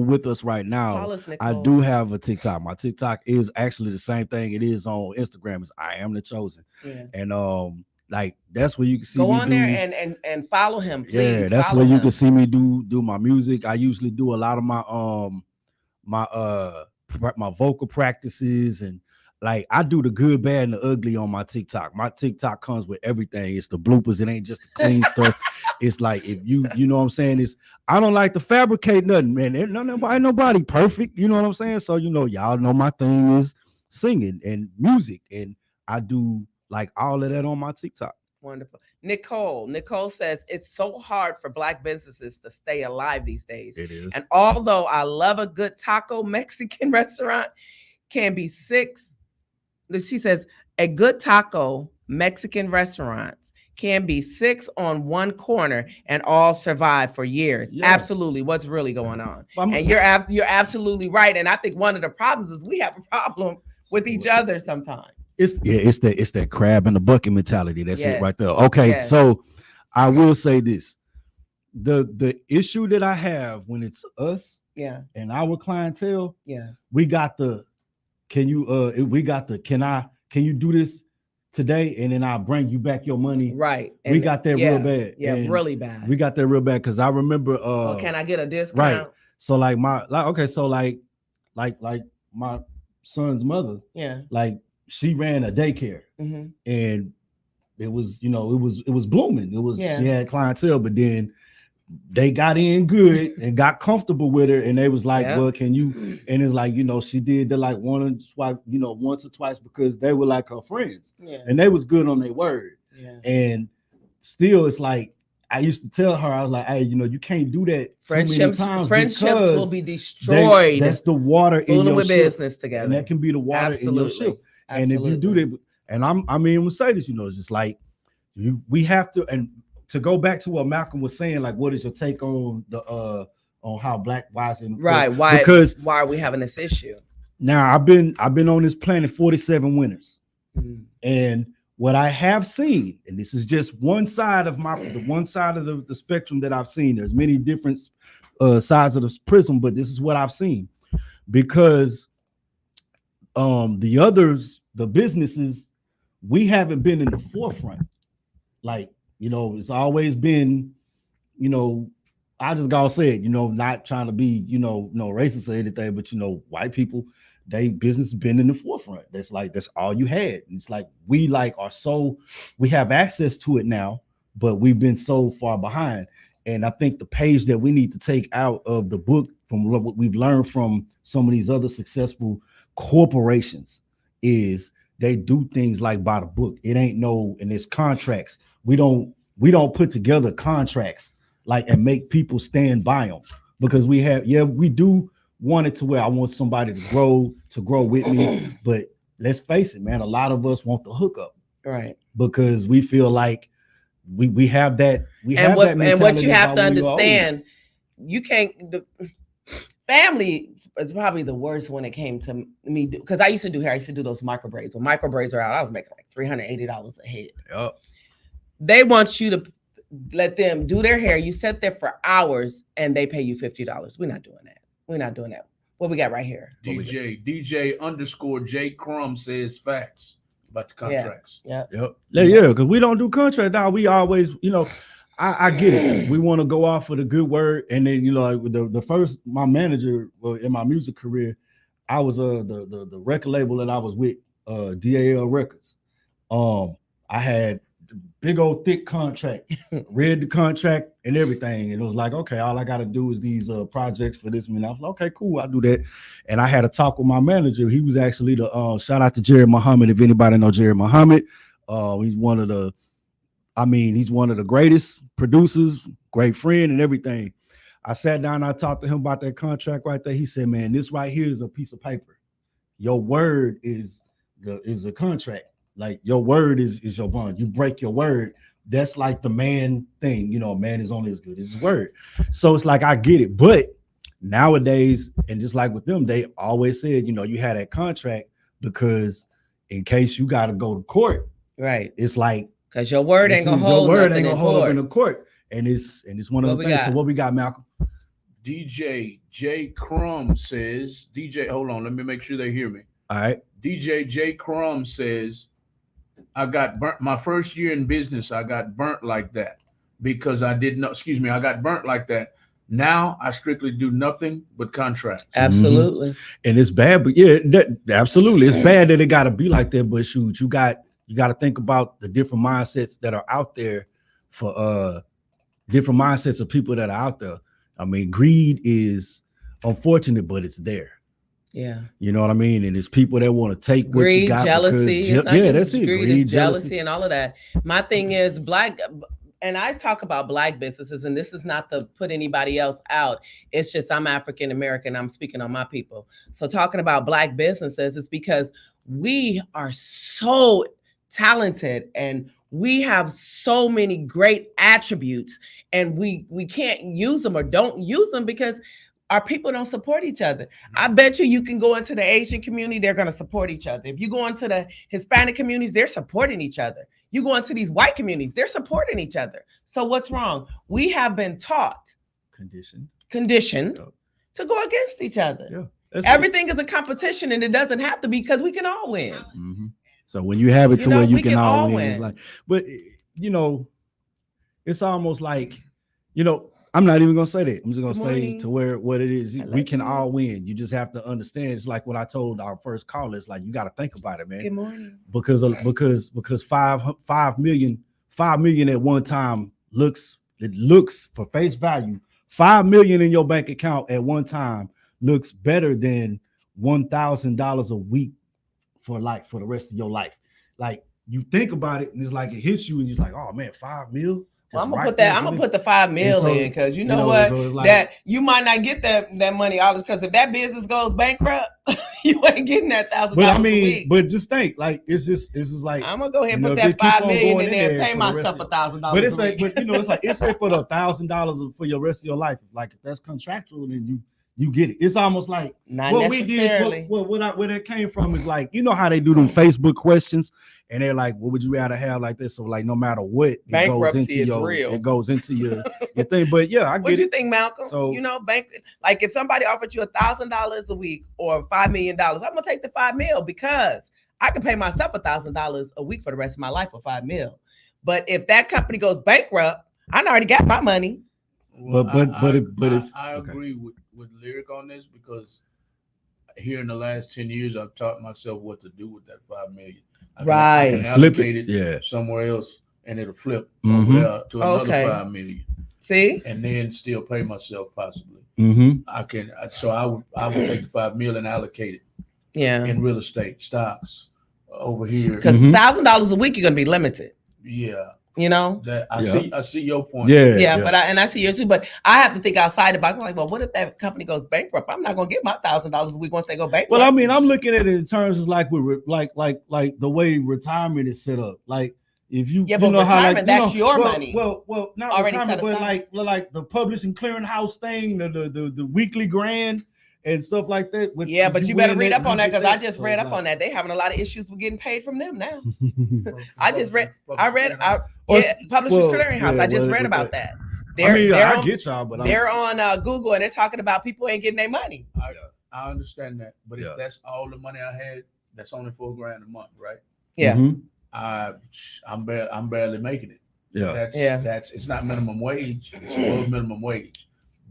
with us right now, Call us, I Nicole. do have a TikTok. My TikTok is actually the same thing it is on Instagram. It's I Am The Chosen, Yeah. and like that's where you can see Go me on do, there and follow him, please. yeah, that's follow where you him. can see me do my music. I usually do a lot of my my vocal practices, and like I do the good, bad, and the ugly on my TikTok. My TikTok comes with everything. It's the bloopers. It ain't just the clean stuff. It's like if you know what I'm saying. It's I don't like to fabricate nothing, man. Ain't nobody perfect. You know what I'm saying. So y'all know my thing is singing and music, and I do like all of that on my TikTok. Wonderful. Nicole says it's so hard for Black businesses to stay alive these days. It is. And although I love a good taco Mexican restaurant, can be six. She says a good taco Mexican restaurants can be six on one corner and all survive for years. Yeah. Absolutely. What's really going on? I'm- And you're absolutely right. And I think one of the problems is we have a problem with each other sometimes. It's that crab in the bucket mentality. That's Yes. it right there. Okay, Yes. so I will say this: the issue that I have when it's us Yeah. and our clientele, Yeah. we got the can you do this today, and then I'll bring you back your money. Right. We got that real bad. Yeah, and really bad. We got that real bad because I remember Can I get a discount? right. So like like my son's mother, Yeah. like she ran a daycare. Mm-hmm. And it was blooming. Yeah. She had clientele, but then they got in good and got comfortable with her, and they was like, Yeah. well, can you? And it's like, she did the like once or twice because they were like her friends, Yeah. and they was good on their word. Yeah. And still, it's like I used to tell her, I was like, hey, you can't do that too many times. Friendships because will be destroyed. that's the water in Fooling your with ship, business together. and that can be the water in your Absolutely. ship. And if you do that, and I'm gonna say this, it's just like we have to, and to go back to what Malcolm was saying, like, what is your take on the on how Black why right? Why? Because why are we having this issue? Now I've been on this planet 47 winters, and what I have seen, and this is just one side of the one side of the spectrum that I've seen. There's many different sides of the prism, but this is what I've seen. Because the others, the businesses, we haven't been in the forefront. Like, you know, it's always been, you know, I just gotta say it, you know, not trying to be, you know, no racist or anything, but you know, white people, they business been in the forefront. That's all you had. And it's like we we have access to it now, but we've been so far behind. And I think the page that we need to take out of the book from what we've learned from some of these other successful corporations is they do things like by the book. It ain't and it's contracts. We don't put together contracts like and make people stand by them, because we do want it to where I want somebody to grow with me. But let's face it, man, a lot of us want the hookup, right? Because we feel like we have that. And what you have to understand, you can't. Family is probably the worst when it came to me, because I used to do hair. I used to do those micro braids. When micro braids are out, I was making like $380 a head. Yep. They want you to let them do their hair. You sit there for hours and they pay you $50. We're not doing that. We're not doing that. What we got right here? DJ_J Crumb says facts about the contracts. Yeah. Yeah, because we don't do contract now. We always, you know, I get it. We want to go off with a good word. And then, you know, like the first, my manager in my music career, I was the record label that I was with, DAL Records. I had big old thick contract, read the contract and everything. And it was like, okay, all I got to do is these projects for this. And I was like, okay, cool, I'll do that. And I had a talk with my manager. He was actually the shout out to Jerry Muhammad. If anybody know Jerry Muhammad, he's one of the greatest producers, great friend and everything. I sat down and I talked to him about that contract right there. He said, man, this right here is a piece of paper. Your word is a contract. Like your word is your bond. You break your word. That's like the man thing. You know, a man is only as good as his word. So it's like, I get it. But nowadays, and just like with them, they always said, you know, you had that contract because in case you got to go to court. Right. It's like, because your word ain't gonna hold up in the court. And it's one of the things. So what we got, Malcolm? DJ J Crumb says, hold on, let me make sure they hear me. All right. DJ J Crumb says, I got burnt my first year in business. I got burnt like that because I got burnt like that. Now I strictly do nothing but contract. Absolutely. Mm-hmm. And it's bad, but yeah, absolutely. It's bad that it got to be like that. But shoot, you got to think about the different mindsets that are out there for different mindsets of people that are out there. I mean, greed is unfortunate, but it's there. Yeah. You know what I mean? And it's people that want to take what greed, you got. jealousy. That's it. Greed, jealousy, and all of that. My thing is and I talk about Black businesses, and this is not to put anybody else out. It's just I'm African American. I'm speaking on my people. So talking about Black businesses is because we are so talented and we have so many great attributes, and we can't use them or don't use them because our people don't support each other. I bet you can go into the Asian community, they're going to support each other. If you go into the Hispanic communities, they're supporting each other. You go into these white communities, they're supporting each other. So what's wrong? We have been taught, conditioned to go against each other. Yeah, everything is a competition, and it doesn't have to be, because we can all win. Mm-hmm. So when you have it to where you can all win, it's like, but you know, it's almost like, you know, I'm not even gonna say that. I'm just gonna say to where what it is. We can all win. You just have to understand. It's like what I told our first caller. It's like you got to think about it, man. Good morning. Because 5 million at one time looks for face value. 5 million in your bank account at one time looks better than $1,000 a week for the rest of your life. Like you think about it, and it's like it hits you, and you're like, oh man, 5 mil. Well, I'm gonna put the 5 mil in, because you know what, so like, that you might not get that money all, because if that business goes bankrupt, you ain't getting that $1,000. But I mean, but just think, like it's just like I'm gonna go ahead and put that 5 million in there and pay myself $1,000. But it's like, but you know, it's like it's like for the $1,000 for your rest of your life. Like if that's contractual, then you get it. It's almost like Not what we necessarily. did. Where that came from is like, you know how they do them Facebook questions, and they're like, "What would you rather have?" Like this. So like, no matter what, it goes Bankruptcy into is your, real. it goes into your thing. But yeah, I What get do you it. think, Malcolm? So- you know, like if somebody offered you $1,000 a week or $5 million, I'm gonna take the $5 million because I can pay myself $1,000 a week for the rest of my life for $5 million. But if that company goes bankrupt, I already got my money. Well, But if I okay. agree with Lyric on this because here in the last 10 years, I've taught myself what to do with that $5 million. I Right. can Flip allocate it. it Yeah. somewhere else, and it'll flip Mhm. over there to another Okay. $5 million, See? and then still pay myself possibly. Mm-hmm. I would take the $5 million and allocate it Yeah. in real estate stocks over here. Because Mhm. $1,000 a week, you're gonna be limited. Yeah, You know? that Yeah. I see your point. Yeah. Yeah, but I see yours too. But I have to think outside the box. I'm like, well, what if that company goes bankrupt? I'm not gonna get my $1,000 a week once they go bankrupt. Well, I mean, I'm looking at it in terms of like like the way retirement is set up. Like if you, Yeah, you but know how like retirement, that's your well, money. Well, not Already retirement, set but aside. like the publishing clearinghouse thing, the weekly grand and stuff like that. With, Yeah, but you better read up on that you get because I just So read it's up on that. They having a lot of issues with getting paid from them now. like- I just read. Or Yeah, Publishers well, Clearinghouse. yeah, I just well, read with about that- that. I mean, They're I on, get y'all, but they're on Google and they're talking about people ain't getting their money. I understand that, but Yeah. if that's all the money I had, that's only $4,000 a month, right? Yeah. Mhm. I'm barely making it. Yeah. That's it's not minimum wage, it's below minimum wage,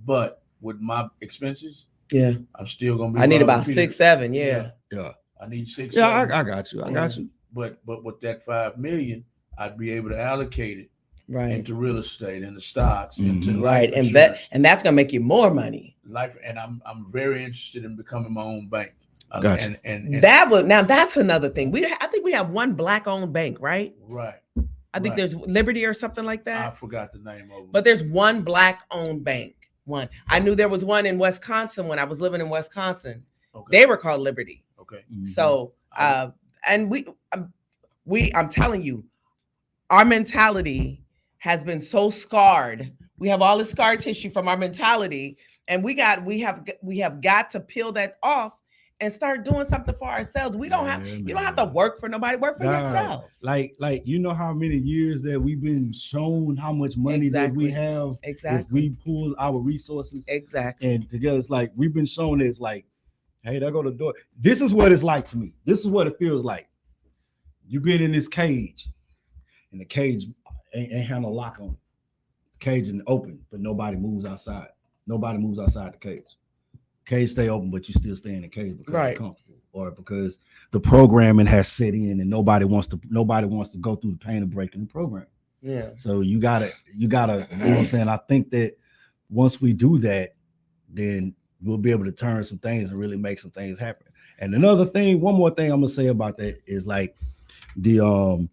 but with my expenses, Yeah. I'm still gonna be. I need well about repeated. 6, 7. Yeah. Yeah. I need 6. Yeah, 7. I got you. I got you. But with that $5 million, I'd be able to allocate it Right. into real estate, into stocks, into Mhm. life Right. And insurance, that's gonna make you more money. life. And I'm very interested in becoming my own bank. Gotcha. And That would now that's another thing. I think we have one black owned bank, right? right. I think Right. there's Liberty or something like I that. forgot the name of it. But there's one black owned bank. One. I knew there was one in Wisconsin when I was living in Wisconsin. okay. They were called Liberty. Okay. So and I'm telling you, our mentality has been so scarred. We have all the scar tissue from our mentality, and we have got to peel that off and start doing something for ourselves. We don't have Yeah, you don't have to man. work for nobody. Work for Nah, yourself. like you know how many years that we've been shown how much money that we Exactly. have if Exactly. we pull our resources Exactly. and together. It's like we've been shown it's like, hey, there go the door. This is what it's like to me. This is what it feels like. You get in this cage, and the cage ain't had no lock on it. The cage is open, but nobody moves outside. Nobody moves outside the cage. Cage stay open, but you still stay in the cage because Right. it's comfortable, or because the programming has set in, and nobody wants to go through the pain of breaking the program. Yeah. So you gotta, you know what I'm saying? I think that once we do that, then we'll be able to turn some things and really make some things happen. And another thing, one more thing I'm gonna say about that is like the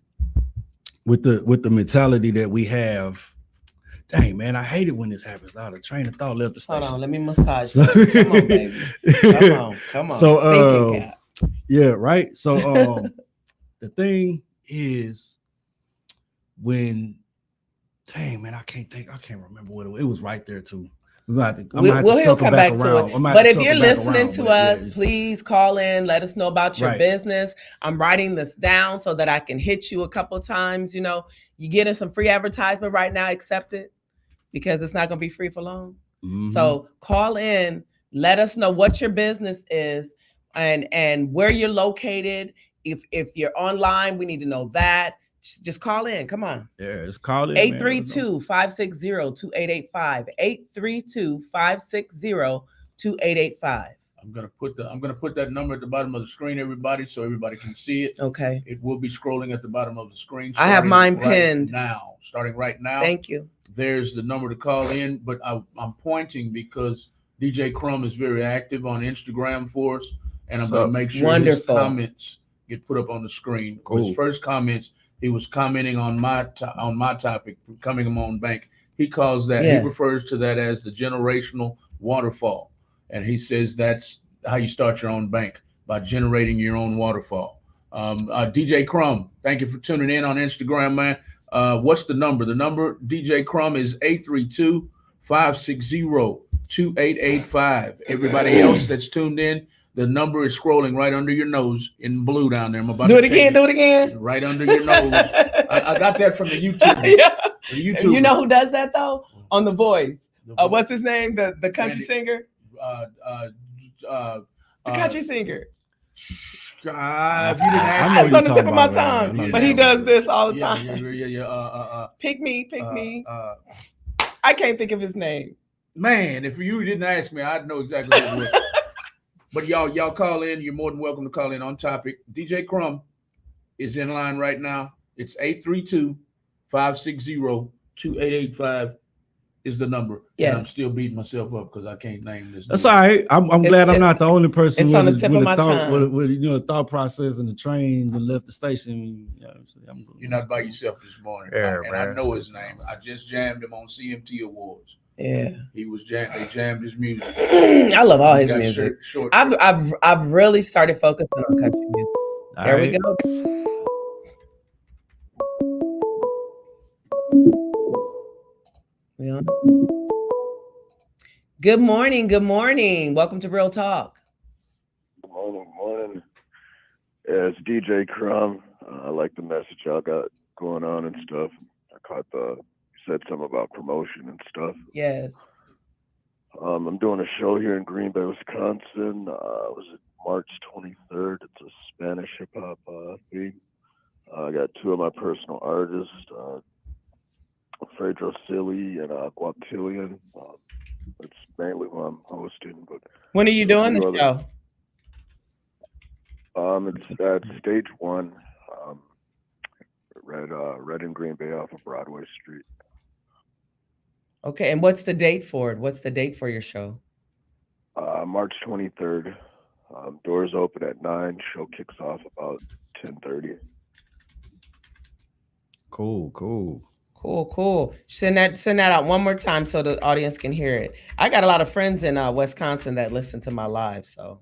with the mentality that we have. Dang man, I hate it when this happens. The train of thought left the Hold station. on, let me massage. So- you. Come on, baby. Come on. So, Thinking cap. Yeah, right. So the thing is when dang man, I can't remember what it was right there too. I'm gonna have to He'll circle come back back to around. it. I'm gonna have But to if you're circle back listening around, to but yeah, us, it's- please call in. Let us know about your Right. business. I'm writing this down so that I can hit you a couple of times. You know, you getting some free advertisement right now. Accept it because it's not going to be free for long. Mhm. So call in. Let us know what your business is and where you're located. If you're online, we need to know that. Just call in. Come on. yeah, just call it. man. Let us know. 832-560-2885. 832-560-2885. I'm gonna put that number at the bottom of the screen, everybody, so everybody can see it. Okay. It will be scrolling at the bottom of the screen. I have starting mine right pinned. now. Starting right now. Thank you. There's the number to call in, but I'm pointing because DJ Crumb is very active on Instagram for us, and I'm So, going to make sure his wonderful. comments get put up on the screen. Cool. His first comments, he was commenting on my topic, becoming a own bank. He calls that, Yeah. he refers to that as the generational waterfall, and he says that's how you start your own bank, by generating your own waterfall. DJ Crumb, thank you for tuning in on Instagram, man. What's the number? The number, DJ Crumb, is 832-560-2885. 2885. Everybody else that's tuned in, the number is scrolling right under your nose in blue down there. I'm about Do to it again. change Do it again. right under your nose. I got that from the YouTube. Yeah. The YouTube. You know who does that though? On The Voice. The What's his name? The country Randy- singer. The The country singer. If you didn't ask I know It's you're on the tip talking of my about, man. I tongue, know but you're he talking does about. this all the yeah, time. yeah. Pick me. I can't think of his name. Man, if you didn't ask me, I'd know exactly what it was. But y'all call in. You're more than welcome to call in on topic. DJ Crumb is in line right now. It's 832-560-2885 is the number. Yeah. And I'm still beating myself up because I can't name this. That's dude. all right. I'm glad I'm it's- not the only person it's on the tip of my tongue. with the thought process and the train and left the station. You know, You're not by yourself this morning. Yeah, and man. I know his name. I just jammed him on CMT Awards. Yeah. He was they jammed his music. I love all He his got music. short. I've really started focusing on country music. All There right. we go. We on? Good morning. Good morning. Welcome to Real Talk. Morning. Yeah, it's DJ Crumb. I like the message y'all got going on and stuff. I caught you said something about promotion and stuff. Yes. I'm doing a show here in Green Bay, Wisconsin. Was it March 23rd? It's a Spanish hip hop theme. I got two of my personal artists, Fredro Silly and Guaptillion. That's mainly who I'm hosting. But When are you doing the show? It's at Stage 1, right in Green Bay off of Broadway Street. Okay, and what's the date for it? What's the date for your show? March 23rd. Doors open at 9. Show kicks off about 10:30. Cool. Send that out one more time so the audience can hear it. I got a lot of friends in Wisconsin that listen to my live, so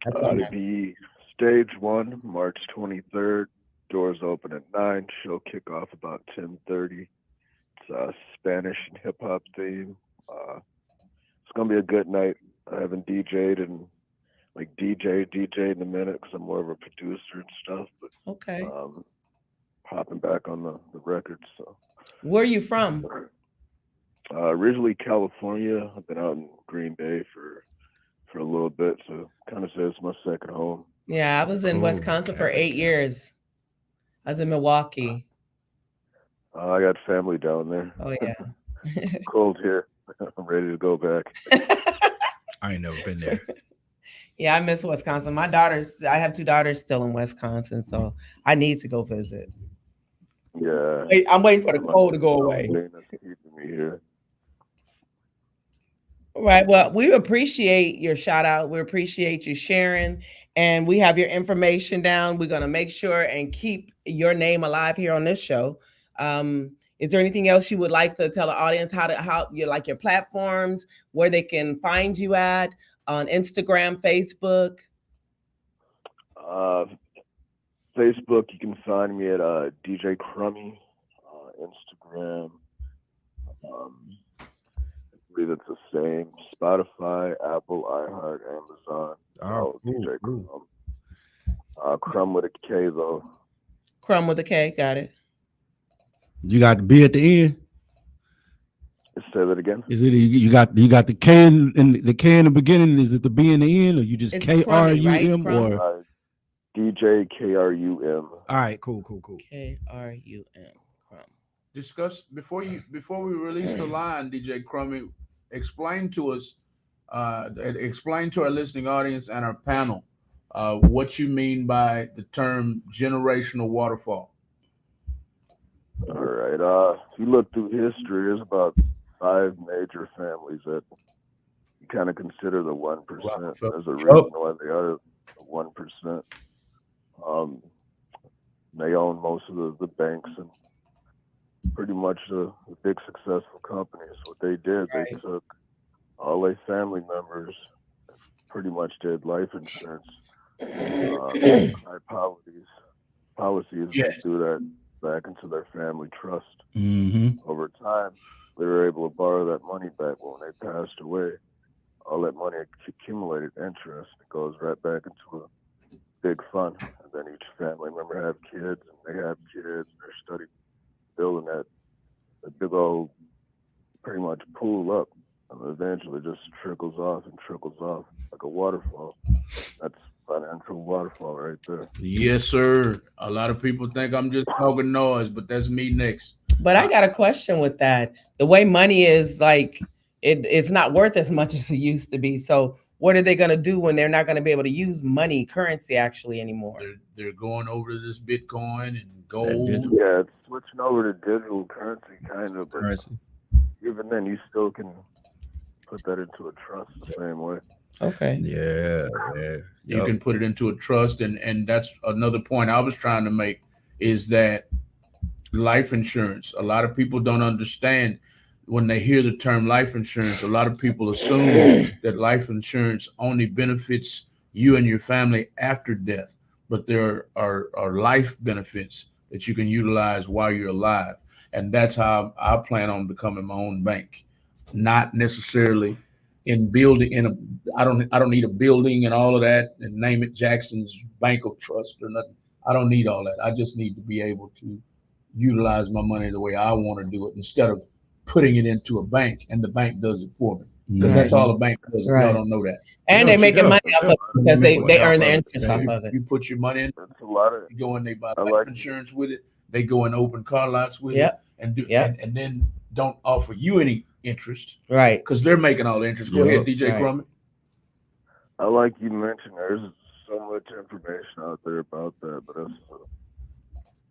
that's what It'll be Stage 1, March 23rd. Doors open at 9. Show kick off about 10:30. It's a Spanish and hip hop theme. It's gonna be a good night. I haven't DJ'd and DJ in a minute because I'm more of a producer and stuff. But Okay. hopping back on the records. So. Where are you from? Originally California. I've been out in Green Bay for a little bit, so kind of says it's my second home. Yeah, I was in Cool. Wisconsin for 8 years. I was in Milwaukee. I got family down there. Oh yeah. Cold here. I'm ready to go back. I ain't never been there. Yeah, I miss Wisconsin. I have 2 daughters still in Wisconsin, so I need to go visit. Yeah. I'm waiting for the cold to go away. That's keeping me here. All right. Well, we appreciate your shout out. We appreciate you sharing, and we have your information down. We're going to make sure and keep your name alive here on this show. Is there anything else you would like to tell the audience how you like your platforms, where they can find you at on Instagram, Facebook? Facebook, you can find me at DJ Crummy. Instagram, I believe it's the same. Spotify, Apple, iHeart, Amazon. Oh, DJ cool. Crumb. Crumb with a K though. Crumb with a K, got it. You got the B at the end. Say that again. Is it you got the K in the beginning? Is it the B in the end, or you just It's KRUM Crummy, right? Crumb. or? DJ KRUM. All right, cool. KRUM. Crumb. Discuss before we release the line, DJ Crummy. Explain to us, explain to our listening audience and our panel, what you mean by the term generational waterfall. All right. If you look through history, there's about 5 major families that you kind of consider the 1%. There's a reason why they are the 1%. They own most of the banks and pretty much the big successful companies. What they did, they took all their family members, pretty much did life insurance, high policies, Yes. do that back into their family trust. Mm-hmm. Over time, they were able to borrow that money back when they passed away. All that money accumulated interest. It goes right back into a big fund. And then each family member have kids, and they have kids, and they're studying, building that big old, pretty much pool up. And eventually just trickles off like a waterfall. That's financial waterfall right there. Yes, sir. A lot of people think I'm just talking noise, but that's me next. But I got a question with that. The way money is, like, it's not worth as much as it used to be. So what are they going to do when they're not going to be able to use money, currency actually anymore? They're going over to this Bitcoin and gold. Yeah, it's switching over to digital currency, kind of. But even then, you still can put that into a trust the same way. Okay. Yeah. You can put it into a trust, and that's another point I was trying to make, is that life insurance, a lot of people don't understand when they hear the term life insurance. A lot of people assume that life insurance only benefits you and your family after death, but there are life benefits that you can utilize while you're alive. And that's how I plan on becoming my own bank, not necessarily in building I don't need a building and all of that and name it Jackson's Bank of Trust or nothing. I don't need all that. I just need to be able to utilize my money the way I want to do it, instead of putting it into a bank and the bank does it for me. Because that's all a bank does. Right. Y'all don't know that. And they making money off of it because they earn the interest off of it. You put your money in, That's a lot of. you go in, they buy I life like insurance with it. They go and open car lots with Yep. it and do Yep. and then don't offer you any interest Right. because they're making all the interest. Go Yeah. ahead, DJ Right. Crummy. I like you mentioned, there's so much information out there about that, but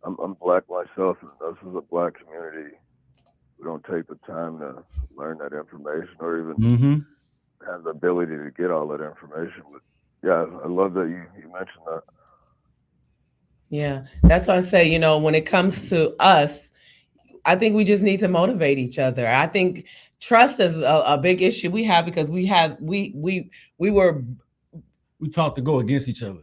I'm black myself, and this is a black community. We don't take the time to learn that information or even have the ability to get all that information. But yeah, I love that you mentioned that. Yeah. That's why I say, when it comes to us, I think we just need to motivate each other. I think trust is a big issue we have because we taught to go against each other.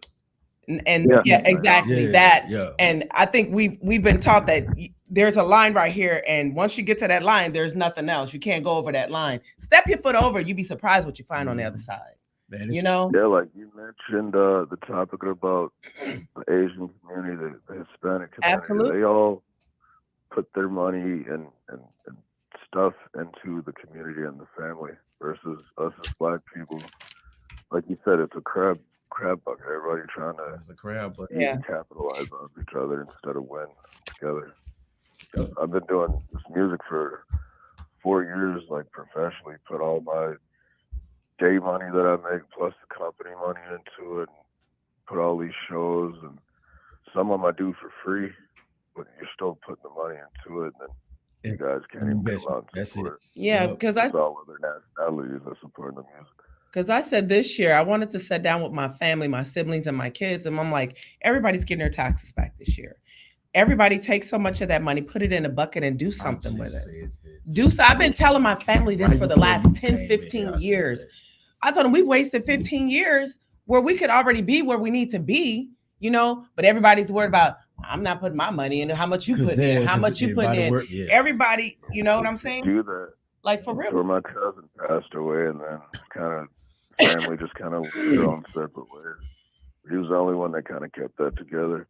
and exactly that. Yeah. And I think we've been taught that there's a line right here, and once you get to that line, there's nothing else. You can't go over that line. Step your foot over, you'd be surprised what you find on the other side. Man, You know? Yeah, like you mentioned the topic about the Asian community, the Hispanic community. Absolutely. They all put their money and stuff into the community and the family versus us as black people. Like you said, it's a crab bucket. Everybody trying to It's a crab, but Yeah. capitalize on each other instead of win together. I've been doing this music for 4 years, like professionally, put all my day money that I make plus the company money into it, and put all these shows, and some of them I do for free, but you're still putting the money into it, and then you guys can't even come out and That's support it. Yeah, Yep. because It's all other nationalities that support the music. I said this year I wanted to sit down with my family, my siblings, and my kids, and I'm like, everybody's getting their taxes back this year. Everybody take so much of that money, put it in a bucket, and do something with it. I've been telling my family this for the last 10, 15 years. I told them we've wasted 15 years where we could already be where we need to be, but everybody's worried about, I'm not putting my money in, how much you putting in, how much you putting in. Everybody, you know what I'm saying? Do that. Like for real. Where my cousin passed away, and then kind of family just kind of went their own separate ways. He was the only one that kind of kept that together.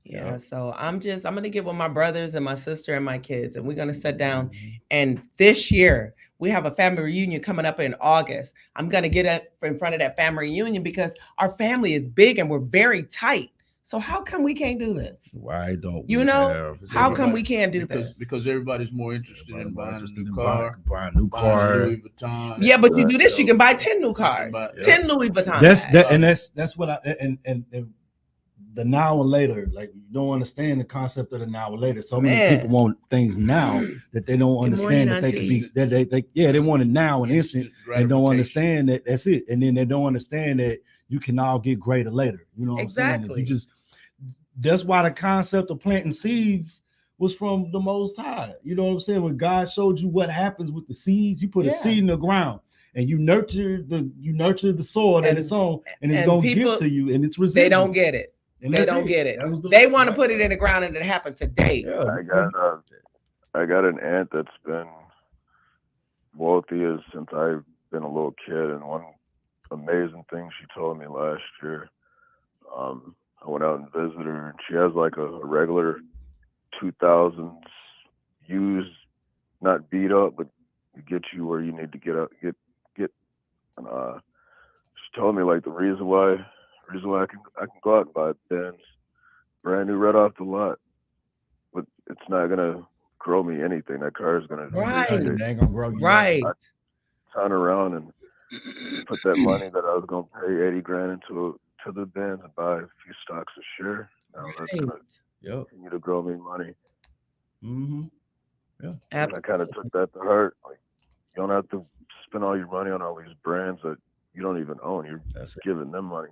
Yeah, so I'm gonna get with my brothers and my sister and my kids, and we're gonna sit down. And this year we have a family reunion coming up in August. I'm gonna get up in front of that family reunion because our family is big and we're very tight. So how come we can't do this? Why don't How come we can't do this? Because everybody's more interested in buying a new car, buying a new buying car. a Louis Vuitton. Yeah, but you do this, you can buy 10 new cars, Yeah. 10 Louis Vuitton. That's what I and the now and later, like you don't understand the concept of the now and later. So many people want things now that they don't understand that they could be they want it now and instant and don't understand that that's it. And then they don't understand that you can all get greater later. You know what I'm saying? That's why the concept of planting seeds was from the Most High. You know what I'm saying? When God showed you what happens with the seeds, you put a seed in the ground and you nurture the soil that it's on, and it's gonna give to you, and it's residual. They don't get it. They don't get it. They want to put it in the ground and it happened today. Yeah. I got an aunt that's been wealthy since I've been a little kid, and one amazing thing she told me last year, I went out and visited her, and she has like a regular 2000s used, not beat up, but get you where you need to get. And she told me like the reason why I can go out and buy a Benz, brand new, right off the lot, but it's not gonna grow me anything. That car is gonna Right. They ain't gonna grow you. Right. turn around and put that money that I was gonna pay 80 grand into the Benz and buy a few stocks a share. Now that's Right. gonna Yep. continue to grow me money. Mm-hmm. And I kind of took that to heart. Like, you don't have to spend all your money on all these brands that you don't even own. You're That's it. giving them money.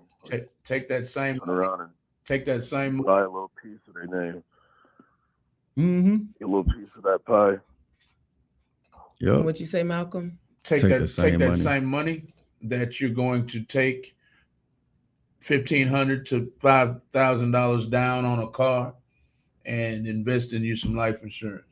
Take that same Turn around and take that same buy a little piece of their name. Mm-hmm. Get a little piece of that pie. Yep. What you say, Malcolm? take Take that the same money. same money that you're going to take $1,500 to $5,000 down on a car and invest in you some life insurance,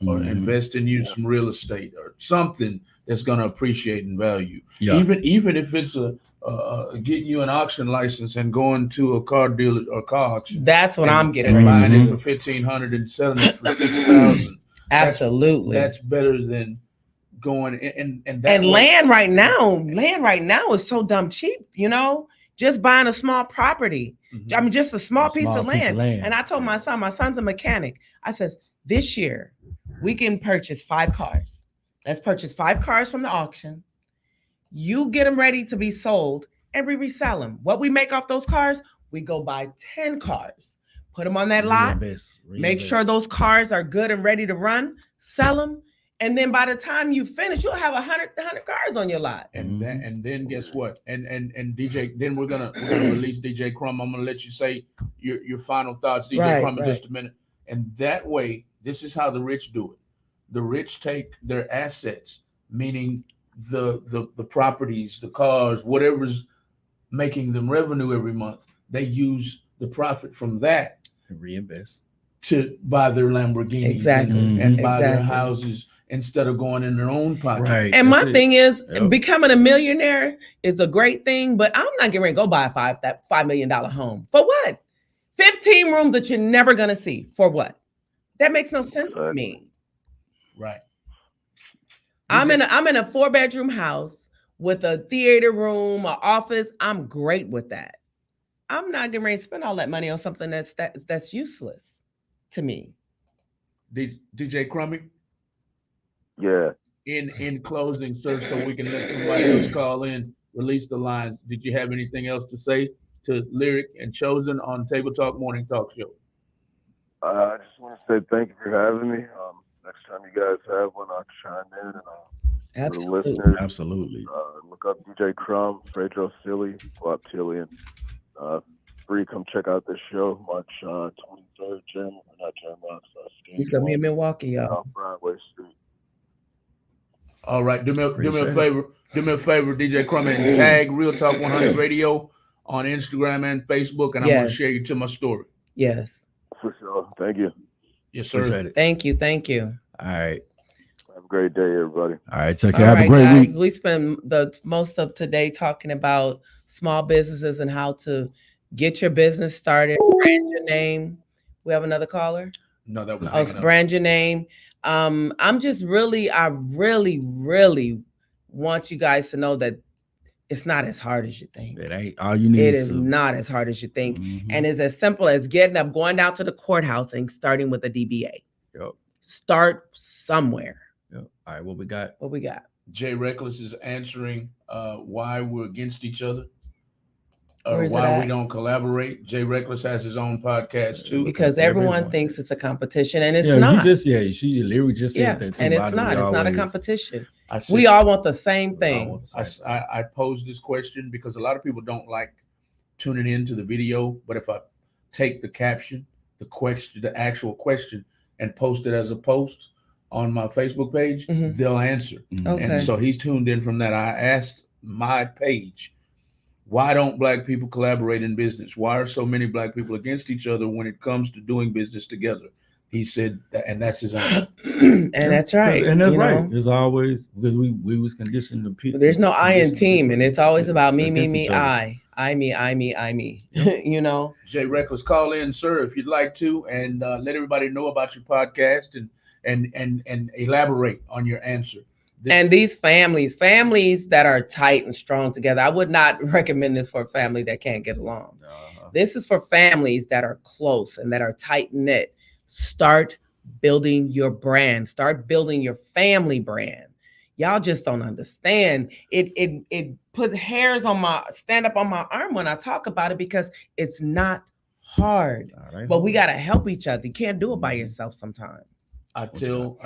or Mhm. invest in you some real estate, or something that's going to appreciate in value. Yeah. Even if it's getting you an auction license and going to a car dealer or car auction. That's what I'm getting and ready to buying it do. for $1,500 and selling it for $6,000. Absolutely. That's better than going and that And way- land right now is so dumb cheap, you know, just buying a small property. Mhm. I mean, just a small, piece, of piece of land. land. And I told my son's a mechanic. I says, this year we can purchase 5 cars. Let's purchase 5 cars from the auction. You get them ready to be sold and we resell them. What we make off those cars, we go buy 10 cars, put them on that lot, Reinvest. make sure those cars are good and ready to run, sell them. And then by the time you finish, you'll have 100 cars on your lot. And then guess what? And DJ, then we're gonna release DJ Crumb. I'm gonna let you say your final thoughts, DJ Right, Crumb, in right. just a minute. And that way, this is how the rich do it. The rich take their assets, meaning the properties, the cars, whatever's making them revenue every month. They use the profit from that Reinvest. to buy their Lamborghinis Exactly. and buy their Exactly. houses instead of going in their own pocket. Right. And my That's it. thing is, Yep. becoming a millionaire is a great thing, but I'm not getting ready to go buy that $5 million home. For what? 15 rooms that you're never gonna see. For what? That makes no sense to me. Right. I'm in a 4-bedroom house with a theater room, an office. I'm great with that. I'm not getting ready to spend all that money on something that's useless to me. DJ Crummy, Yeah. in closing, sir, so we can let somebody else call in, release the lines. Did you have anything else to say to Lyric and Chosen on Table Talk Morning Talk Show? I just want to say thank you for having me. Next time you guys have one, I'll chime in. And for the Absolutely. listeners, Absolutely. look up DJ Crumb, Fredro Silly, Bob Tilly, and free. Come check out this show, March 23rd, He's gonna be in Milwaukee, y'all. off Broadway Street. All right, do me a Appreciate it. favor, DJ Crumb, and tag Real Talk 100 Radio on Instagram and Facebook, and I'm gonna Yes. share you to my story. Yes. For sure. Thank you. Yes, sir. Appreciate it. Thank you. Thank you. All right. Have a great day, everybody. All right. Take All care. Have a right, great guys. week. We spend the most of today talking about small businesses and how to get your business started, brand your name. We have another caller. No, that was Oh, hanging up. brand your name. I really want you guys to know that it's not as hard as you think. It ain't all you need. It is not as hard as you think. Mhm. And it's as simple as getting up, going down to the courthouse and starting with a DBA. Yep. Start somewhere. Yep. All right. What we got? What we got? Jay Reckless is answering why we're against each other, Where or is it why we at? don't collaborate. Jay Reckless has his own podcast too. Because everyone thinks it's a competition and it's yeah, not. She literally just said Yeah, that too. and Why it's do not. we It's not a always- competition. I said- We all want the same we all thing. want the same thing. I posed this question because a lot of people don't like tuning into the video, but if I take the caption, the question, the actual question, and post it as a post on my Facebook page, Mhm. they'll answer. Okay. And so he's tuned in from that. I asked my page, why don't Black people collaborate in business? Why are so many Black people against each other when it comes to doing business together? He said, and that's his answer. And that's right. And that's you right. know? It's always because we was conditioned to people. There's no I in team, and it's always about me, against me, each me, other. I, me. You know? Jay Reckless, call in, sir, if you'd like to, and let everybody know about your podcast and elaborate on your answer. And these families that are tight and strong together, I would not recommend this for a family that can't get along. This is for families that are close and that are tight knit. Start building your brand. Start building your family brand. Y'all just don't understand. It put hairs on my stand up on my arm when I talk about it because it's not hard. But we gotta help each other. You can't do it by yourself sometimes. I tell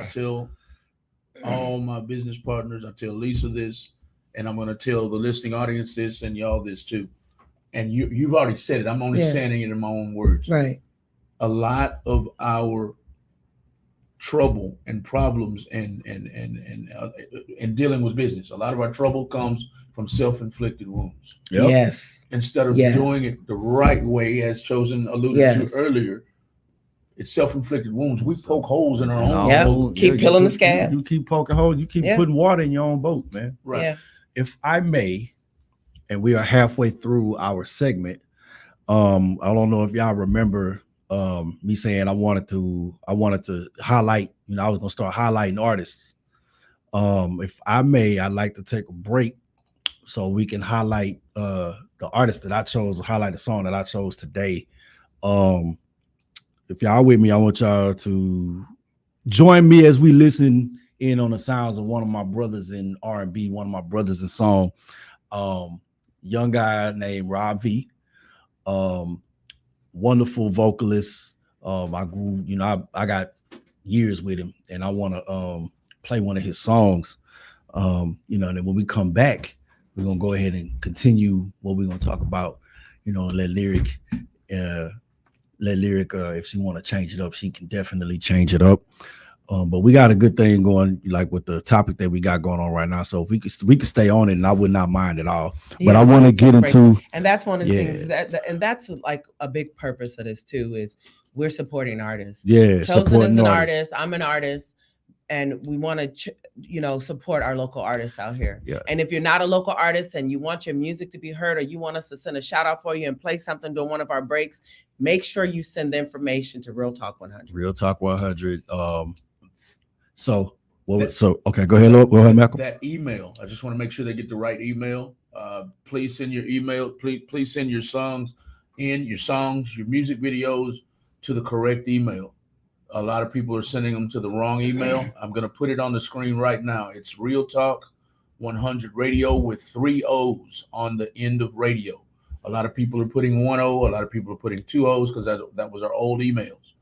all my business partners, I tell Lisa this, and I'm gonna tell the listening audience this and y'all this too. And you've already said it. I'm only saying it in my own words. Right. A lot of our trouble and problems and dealing with business, a lot of our trouble comes from self-inflicted wounds. Yep. Yes. Instead of doing it the right way, as Chosen alluded to earlier, it's self-inflicted wounds. We poke holes in our own boat. Keep peeling the scabs. You keep poking holes. You keep putting water in your own boat, man. Right. Yeah. If I may, and we are halfway through our segment. I don't know if y'all remember me saying I wanted to highlight, I was gonna start highlighting artists. If I may, I'd like to take a break so we can highlight the artist that I chose, highlight the song that I chose today. If y'all with me, I want y'all to join me as we listen in on the sounds of one of my brothers in R&B, one of my brothers in song. Young guy named Rob V. Wonderful vocalist. I grew, I got years with him, and I want to play one of his songs. And then when we come back, we're gonna go ahead and continue what we're gonna talk about. Let Lyric, if she want to change it up, she can definitely change it up. But we got a good thing going, like with the topic that we got going on right now. So if we could stay on it, and I would not mind at all. But I want to get into, and that's one of the things and that's like a big purpose of this too, is we're supporting artists. Yeah, Chosen is an artist. I'm an artist, and we want to, support our local artists out here. Yeah. And if you're not a local artist and you want your music to be heard, or you want us to send a shout out for you and play something during one of our breaks, make sure you send the information to Real Talk 100. Real Talk 100. Okay, go ahead, Malcolm. That email, I just want to make sure they get the right email. Please send your email. Please send your songs, your music videos to the correct email. A lot of people are sending them to the wrong email. I'm going to put it on the screen right now. It's Real Talk 100 Radio with 3 O's on the end of radio. A lot of people are putting 1 O. A lot of people are putting 2 O's because that was our old emails.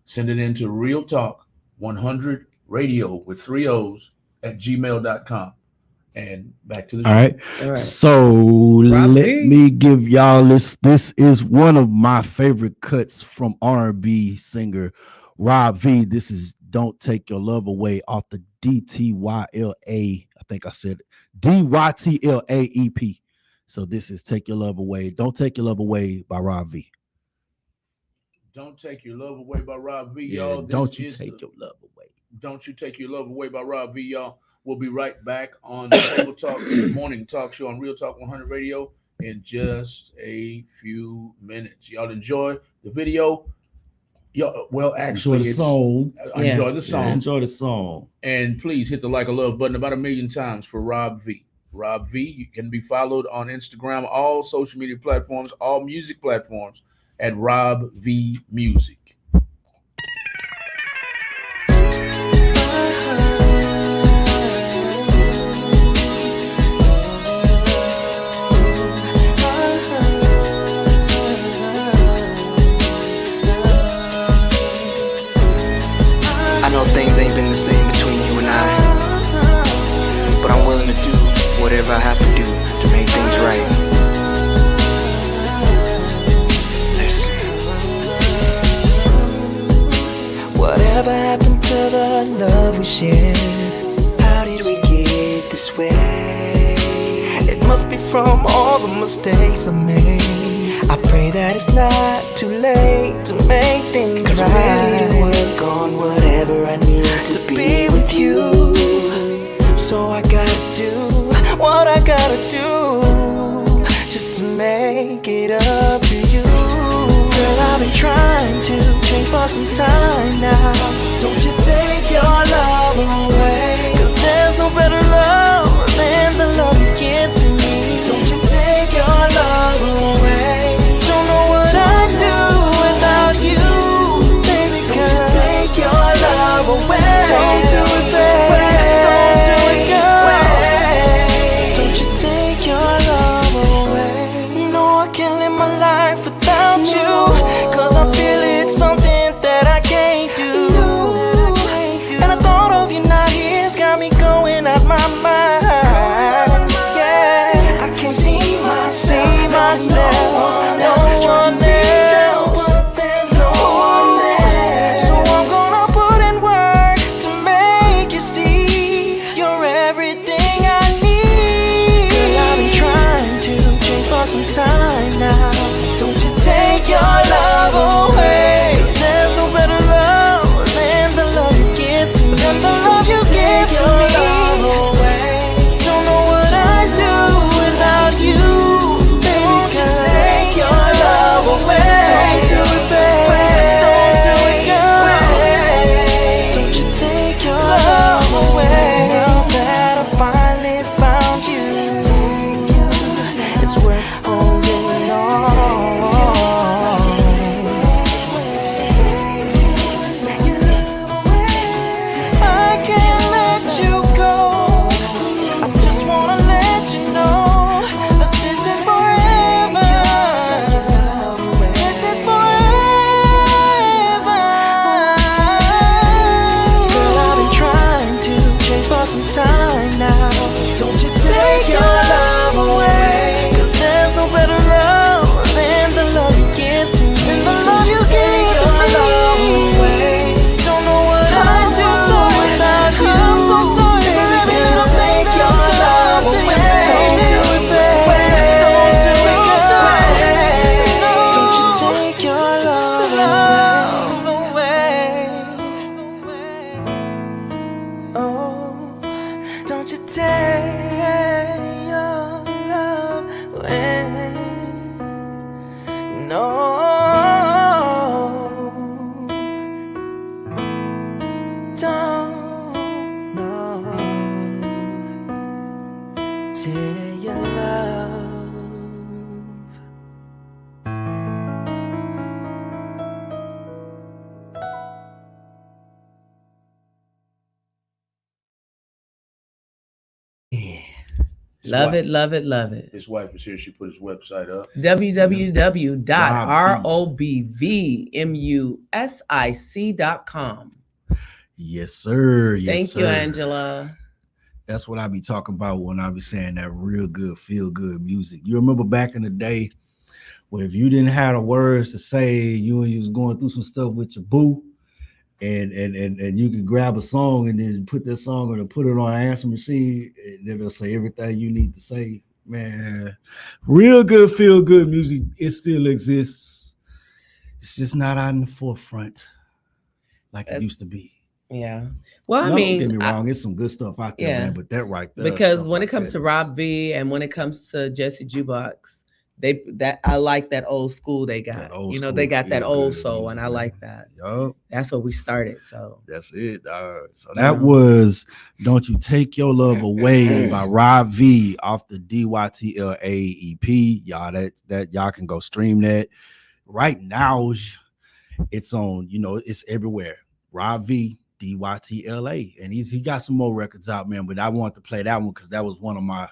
Send it into Real Talk 100 Radio with 3 O's at gmail.com. And back to the show. All right. So let me give y'all this. This is one of my favorite cuts from R&B singer Rob V. This is Don't Take Your Love Away off the DTYLA. I think I said DYTLA EP. So this is Take Your Love Away. Don't Take Your Love Away by Rob V. Don't Take Your Love Away by Rob V, yeah, y'all. Don't You Take Your Love Away. Don't You Take Your Love Away by Rob V, y'all. We'll be right back on the Table Talk morning talk show on Real Talk 100 Radio in just a few minutes. Y'all enjoy the video. Well, actually, enjoy the song. Enjoy the song. Yeah, enjoy the song. And please hit the like or love button about 1 million times for Rob V. Rob V, you can be followed on Instagram, all social media platforms, all music platforms at Rob V Music. I know things ain't been the same between you and I, but I'm willing to do whatever I have to do to make things right. Listen. Whatever happened to the love we shared? How did we get this way? It must be from all the mistakes I made. I pray that it's not too late to make things right. 'Cause we're ready to work on whatever I need to be with you. So I gotta do what I gotta do just to make it up to you. Girl, I've been trying to change for some time now. Don't you take your love away, 'cause there's no better love than the love you give to me. Don't you take your love away. Don't know what I'd do without you, baby girl. Don't you take your love away. Don't do it, baby. Don't do it, girl. Don't you take your love away. No, I can't live my life without you, 'cause I feel it's something that I can't do. And the thought of you not here's got me going out my mind. Yeah, I can't see myself, no one else. No one else. So I'm gonna put in work to make you see you're everything I need. Girl, I've been trying to change for some time now. Don't you take your love away, 'cause there's no better love than the love you give to me. Than the love you give to me. Don't know what I'd do without you, baby. Don't you take your love away. Don't do it, baby. Don't do it, girl. Don't you take your love away. Now that I finally found you, it's worth holding on. I can't let you go. I just wanna let you know that this is forever. This is forever. Girl, I've been trying to change for some time now. Don't you take your love away, 'cause there's no better love than the love you give to me. Than the love you give to me. Don't know what I'd do without you. I'm so sorry, baby. Don't you take your love away. Don't do it, baby. Don't do it, girl. Don't you take your love away. Oh, don't you take your love away. No. Don't, no. Take your love. His Love wife- it, love it, love it. His wife was here. She put his website up. www.robvmusic.com. Yes, sir. Yes, Thank you, sir. Angela. That's what I be talking about when I be saying that real good, feel good music. You remember back in the day where if you didn't have the words to say, you was going through some stuff with your boo, and you could grab a song and then put that song or put it on an answer machine, and it'll say everything you need to say. Man, real good, feel good music. It still exists. It's just not out in the forefront like it used to be. Yeah. Well, I No, mean, don't get me wrong, it's some good stuff out there, yeah. man. But that right there, because stuff when it like comes that to is- Rob V and when it comes to Jesse Jukebox, I like that old school they got. That old You know, they school got that feel old good soul, music, and I man. like that. Yup. That's what we started. So That's it. So You that know. was "Don't You Take Your Love Away" by Rob V off the DYTLA EP. Y'all, that y'all can go stream that right now. It's on, it's everywhere. Rob V, DYTLA, and he got some more records out, man. But I wanted to play that one because that was one of my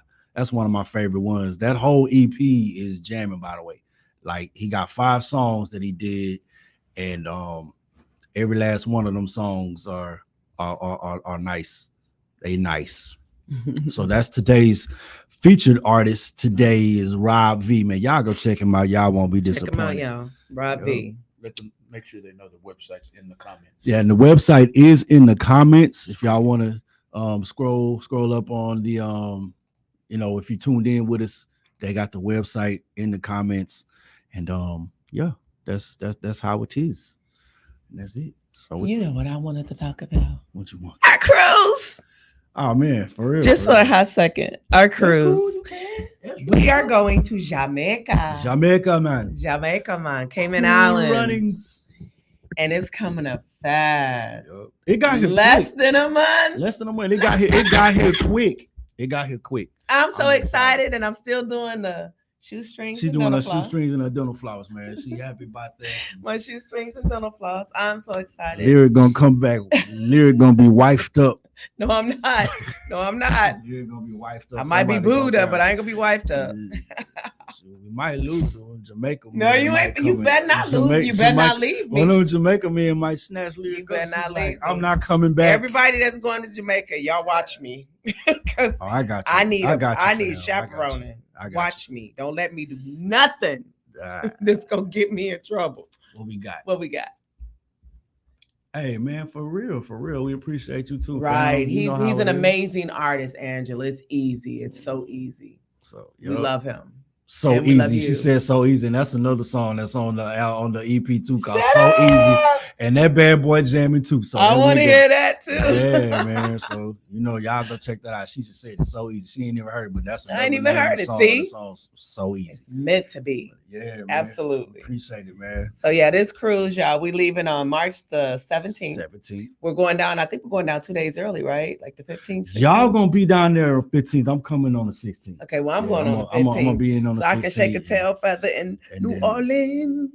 favorite ones. That whole EP is jamming, by the way. Like, he got 5 songs that he did, and every last one of them songs are nice. They nice. So that's today's featured artist. Today is Rob V. Man, y'all go check him out. Y'all won't be check disappointed. them out, y'all. Rob V. Let them make sure they know the website's in the comments. Yeah, and the website is in the comments. If y'all want to scroll up on the if you tuned in with us, they got the website in the comments. And yeah, that's how it is. And that's it. So You know what I wanted to talk about? what you want? Our cruise. Oh man, for real. Just for for a real. hot second. Our That's cruise. cool, you can. We are going to Jamaica. Jamaica, man. Jamaica, man. Cayman Cool Islands. runnings. And it's coming up fast. It got here Less quick. than a month. Less than a month. It got here. It got here quick. It got here quick. I'm so I'm excited, excited. and I'm still doing the shoestrings. She's and doing dental her floss. shoestrings and her dental flowers, man. She happy about that. My shoestrings and dental floss. I'm so excited. Lyric gonna come back. Lyric gonna be wifed up. No, I'm not. No, I'm not. Lyric gonna be wifed up. I might be Somebody gonna Buddha, die. but I ain't gonna be wiped up. So we might lose her in Jamaica. No, man you might ain't. come You in. better not lose. You better not leave me. Well, no, Jamaica man might snatch Lyric. You better up. She's not like, leave me. I'm not coming back. Everybody that's going to Jamaica, y'all watch me, because Oh, I got you. I need got you, I need fam. chaperoning. I got Watch me. Don't let me do nothing you. that's gonna get me in trouble. What we got? What we got? Hey man, for real, we appreciate you too. fam. Right. You know He's how an it is. amazing artist, Angela. It's easy. It's so easy. So We love him. so and we love easy. She you. said so easy, and that's another song that's on the EP too called So Easy, and that bad boy jamming too. So I there we want to go. hear that too. Yeah, man. So y'all go check that out. She just said it's so easy. She ain't never heard it, but that's I ain't another even name of heard the it. song. See? The song's so easy. It's meant to be. Yeah, man. Absolutely. Appreciate it, man. So yeah, this cruise, y'all. We leaving on March the 17th. 17th. We're going down. I think we're going down 2 days early, right? Like the 15th. 16th? Y'all gonna be down there on 15th. I'm coming on the 16th. Okay, well I'm Yeah, going on the 15th. I'm gonna be in on the so 16th. I can shake a tail feather in And New then- Orleans.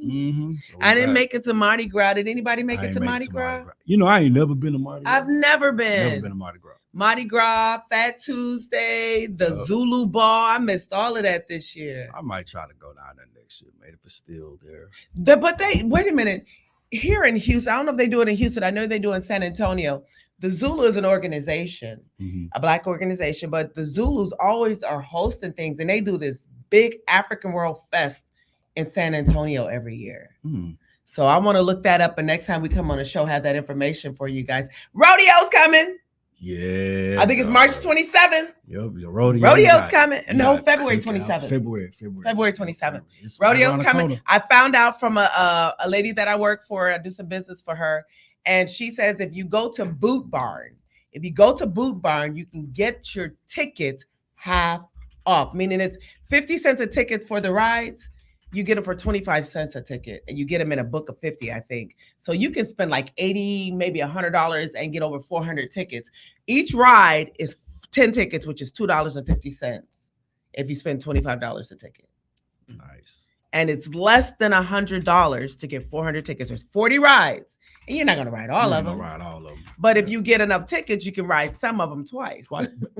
So I didn't we make it to Mardi Gras. Did anybody make I it ain't to make it Mardi Gras? You know, I ain't never been to Mardi Gras. I've never been. Never been to Mardi Gras. Mardi Gras, Fat Tuesday, the Zulu Ball. I missed all of that this year. I might try to go down there next year, man, if it's still there. But they wait a minute. Here in Houston, I don't know if they do it in Houston. I know they do in San Antonio. The Zulu is an organization, a Black organization, but the Zulus always are hosting things, and they do this big African World Fest in San Antonio every year. So I want to look that up, and next time we come on the show, have that information for you guys. Rodeo's coming. Yeah. I think it's March 27th. Yep, your rodeo. Rodeo's coming. No, February 27th. February 27th. It's right Rodeo's around the coming. corner. I found out from a lady that I work for. I do some business for her, and she says if you go to Boot Barn, you can get your tickets half off. Meaning it's 50 cents a ticket for the rides. You get them for 25 cents a ticket, and you get them in a book of 50, I think. So you can spend like $80, maybe $100 and get over 400 tickets. Each ride is 10 tickets, which is $2.50 if you spend $25 a ticket. Nice. And it's less than $100 to get 400 tickets. There's 40 rides, and you're not going to ride all You of ain't them. gonna ride all of them. But if you get enough tickets, you can ride some of them twice.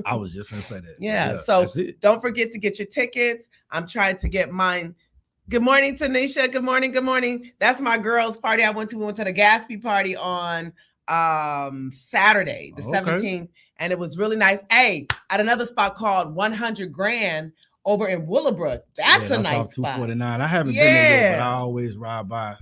I was just gonna say that. Yeah, so that's it. don't forget to get your tickets. I'm trying to get mine. Good morning, Tanisha. Good morning. Good morning. That's my girls' party I went to. We went to the Gatsby party on Saturday, the 17th, and it was really nice. Hey, at another spot called 100 Grand over in Willowbrook. That's a nice off spot. 249. I haven't been there yet, but I always ride by.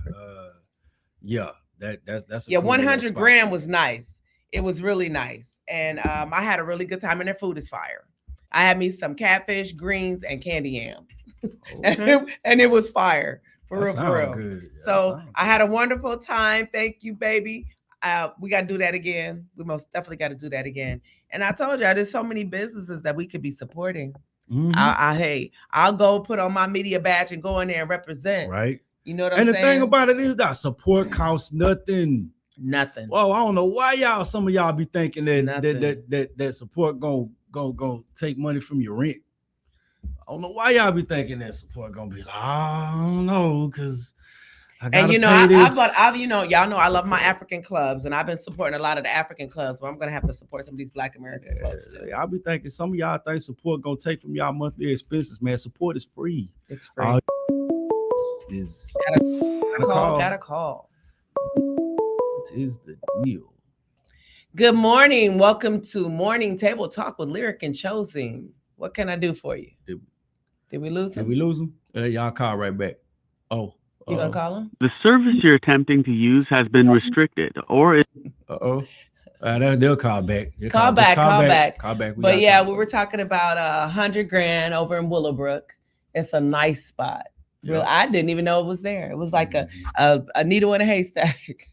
That's a Yeah, cool 100 little spot. Grand was nice. It was really nice, and I had a really good time. And their food is fire. I had me some catfish, greens, and candy yam. and it was fire for real, for real. Good. So I had a wonderful time. Thank you, baby. We got to do that again. We most definitely got to do that again. And I told you, there's so many businesses that we could be supporting. Hey, I'll go put on my media badge and go in there and represent. Right. You know what I'm and saying? the thing about it is that support costs nothing. Nothing. Well, I don't know why some of y'all be thinking that support gonna take money from your rent. I don't know why y'all be thinking that support gonna be like, I don't know, because and you know, y'all know I love my African clubs, and I've been supporting a lot of the African clubs. But I'm gonna have to support some of these Black American clubs too. I'll be thinking some of y'all think support gonna take from y'all monthly expenses, man. Support is free. It's free. Gotta call. What is the deal? Good morning. Welcome to Morning Table Talk with Lyric and Chosen. What can I do for you? Did we lose him? Did we lose him? Y'all call right back. Oh. You gonna call him? The service you're attempting to use has been restricted, or they'll call back. Call back. Call back. But yeah, we were talking about 100 Grand over in Willowbrook. It's a nice spot. Yeah. I didn't even know it was there. It was like a needle in a haystack.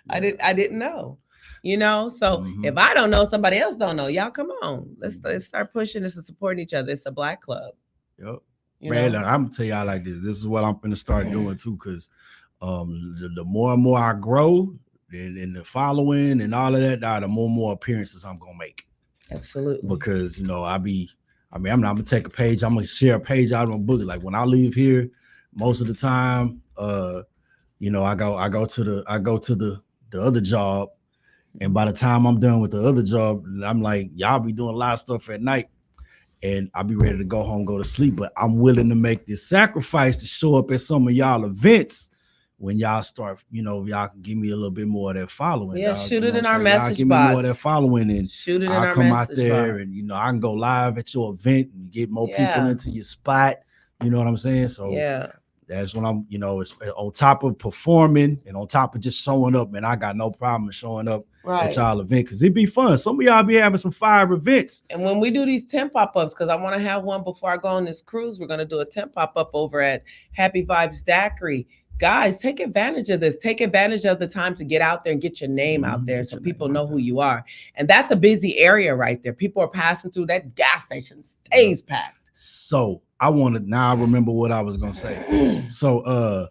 I didn't know. You know, so Mhm. if I don't know, somebody else don't know. Y'all come on. Let's start pushing this and supporting each other. It's a black club. Yep. You Man, know? look, I'm gonna tell y'all like this. This is what I'm gonna start doing too, because the more and more I grow and the following and all of that, the more and more appearances I'm gonna make. Absolutely. Because I'm gonna take a page, I'm gonna share a page out of my book. Like when I leave here, most of the time, I go to the other job, and by the time I'm done with the other job, I'm like, y'all be doing a lot of stuff at night, and I'll be ready to go home, go to sleep. But I'm willing to make this sacrifice to show up at some of y'all events when y'all start, y'all can give me a little bit more of that following. Yeah, dog. shoot You it know in what I'm our saying? Y'all message give me more of that box. following, and Shoot it in I'll our come out message there box. and I can go live at your event and get more people Yeah. into your spot. You know what I'm saying? So Yeah. that's when I'm, it's on top of performing and on top of just showing up, man. I got no problem showing up Right. at y'all event because it'd be fun. Some of y'all be having some fire events. And when we do these 10 pop-ups, because I want to have one before I go on this cruise, we're going to do a 10 pop-up over at Happy Vibes Daiquiri. Guys, take advantage of this. Take advantage of the time to get out there and get your name out there so people know who you are. And that's a busy area right there. People are passing through. That gas station stays packed. So I remember what I was gonna say. So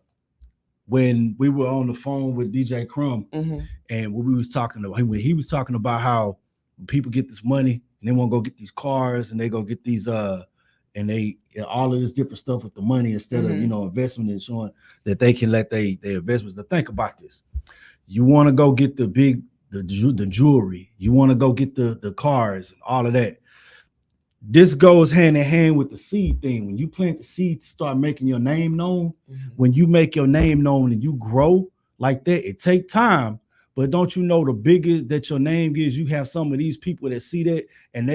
when we were on the phone with DJ Crumb, and when we was talking about when he was talking about how people get this money and they want to go get these cars and they go get these and they all of this different stuff with the money instead of investment and showing that they can let their investments. To think about this, you want to go get the jewelry, you want to go get the cars and all of that. This goes hand in hand with the seed thing. When you plant the seed to start making your name known, when you make your name known and you grow like that, it take time. But don't you know the bigger that your name gives, you have some of these people that see that and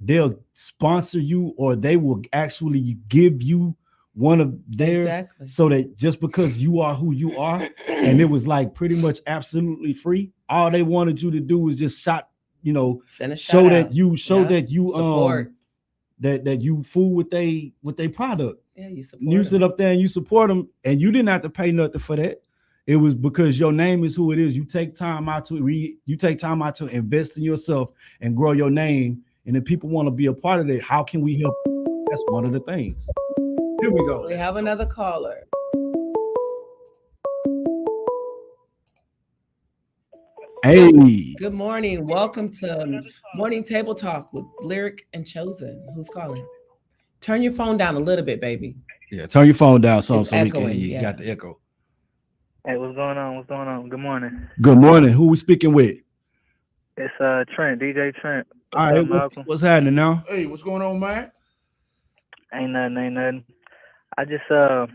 they'll sponsor you, or they will actually give you one of theirs, so that just because you are who you are, and it was like pretty much absolutely free. All they wanted you to do was just show that you support. that you fool with they product. Yeah, you support You sit up there and you support them, and you didn't have to pay nothing for that. It was because your name is who it is. You take time out to invest in yourself and grow your name. And if people want to be a part of it, how can we help? That's one of the things. Here we go. We have another caller. Hey. Good morning. Welcome to Morning Table Talk with Lyric and Chosen. Who's calling? Turn your phone down a little bit, baby. Yeah, turn your phone down some so echoing, we can you got the echo. Hey, what's going on? What's going on? Good morning. Good morning. Who we speaking with? It's Trent, DJ Trent. All right, what's happening now? Hey, what's going on, man? Ain't nothing. I just I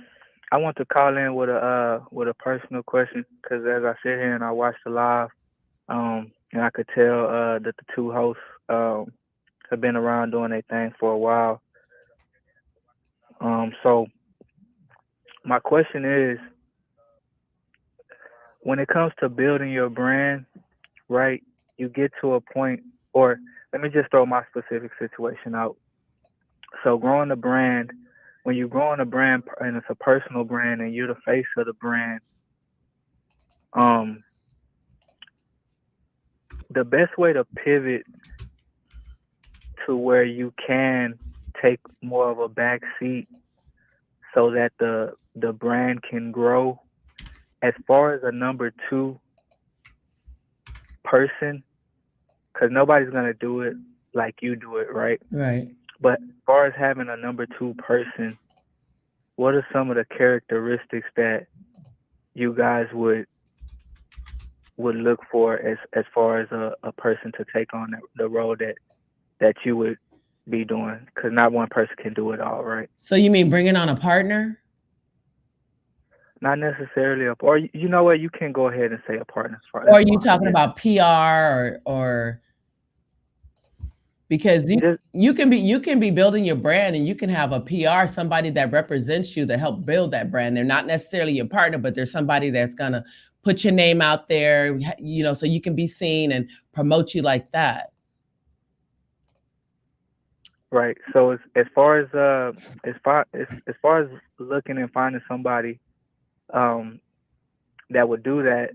want to call in with a personal question, because as I sit here and I watch the live, and I could tell that the two hosts have been around doing their thing for a while. So my question is, when it comes to building your brand, right, you get to a point, or let me just throw my specific situation out. So growing a brand, when you're growing a brand and it's a personal brand and you're the face of the brand, the best way to pivot to where you can take more of a back seat so that the brand can grow, as far as a number two person, because nobody's going to do it like you do it, right? Right. But as far as having a number two person, what are some of the characteristics that you guys would look for as far as a person to take on the role that you would be doing? Because not one person can do it all, right? So you mean bringing on a partner? Not necessarily or you know what, you can go ahead and say a partner. Or are you talking about PR or because you can be building your brand and you can have a PR, somebody that represents you to help build that brand. They're not necessarily your partner, but there's somebody that's gonna put your name out there, so you can be seen and promote you like that. Right. So as far as looking and finding somebody that would do that,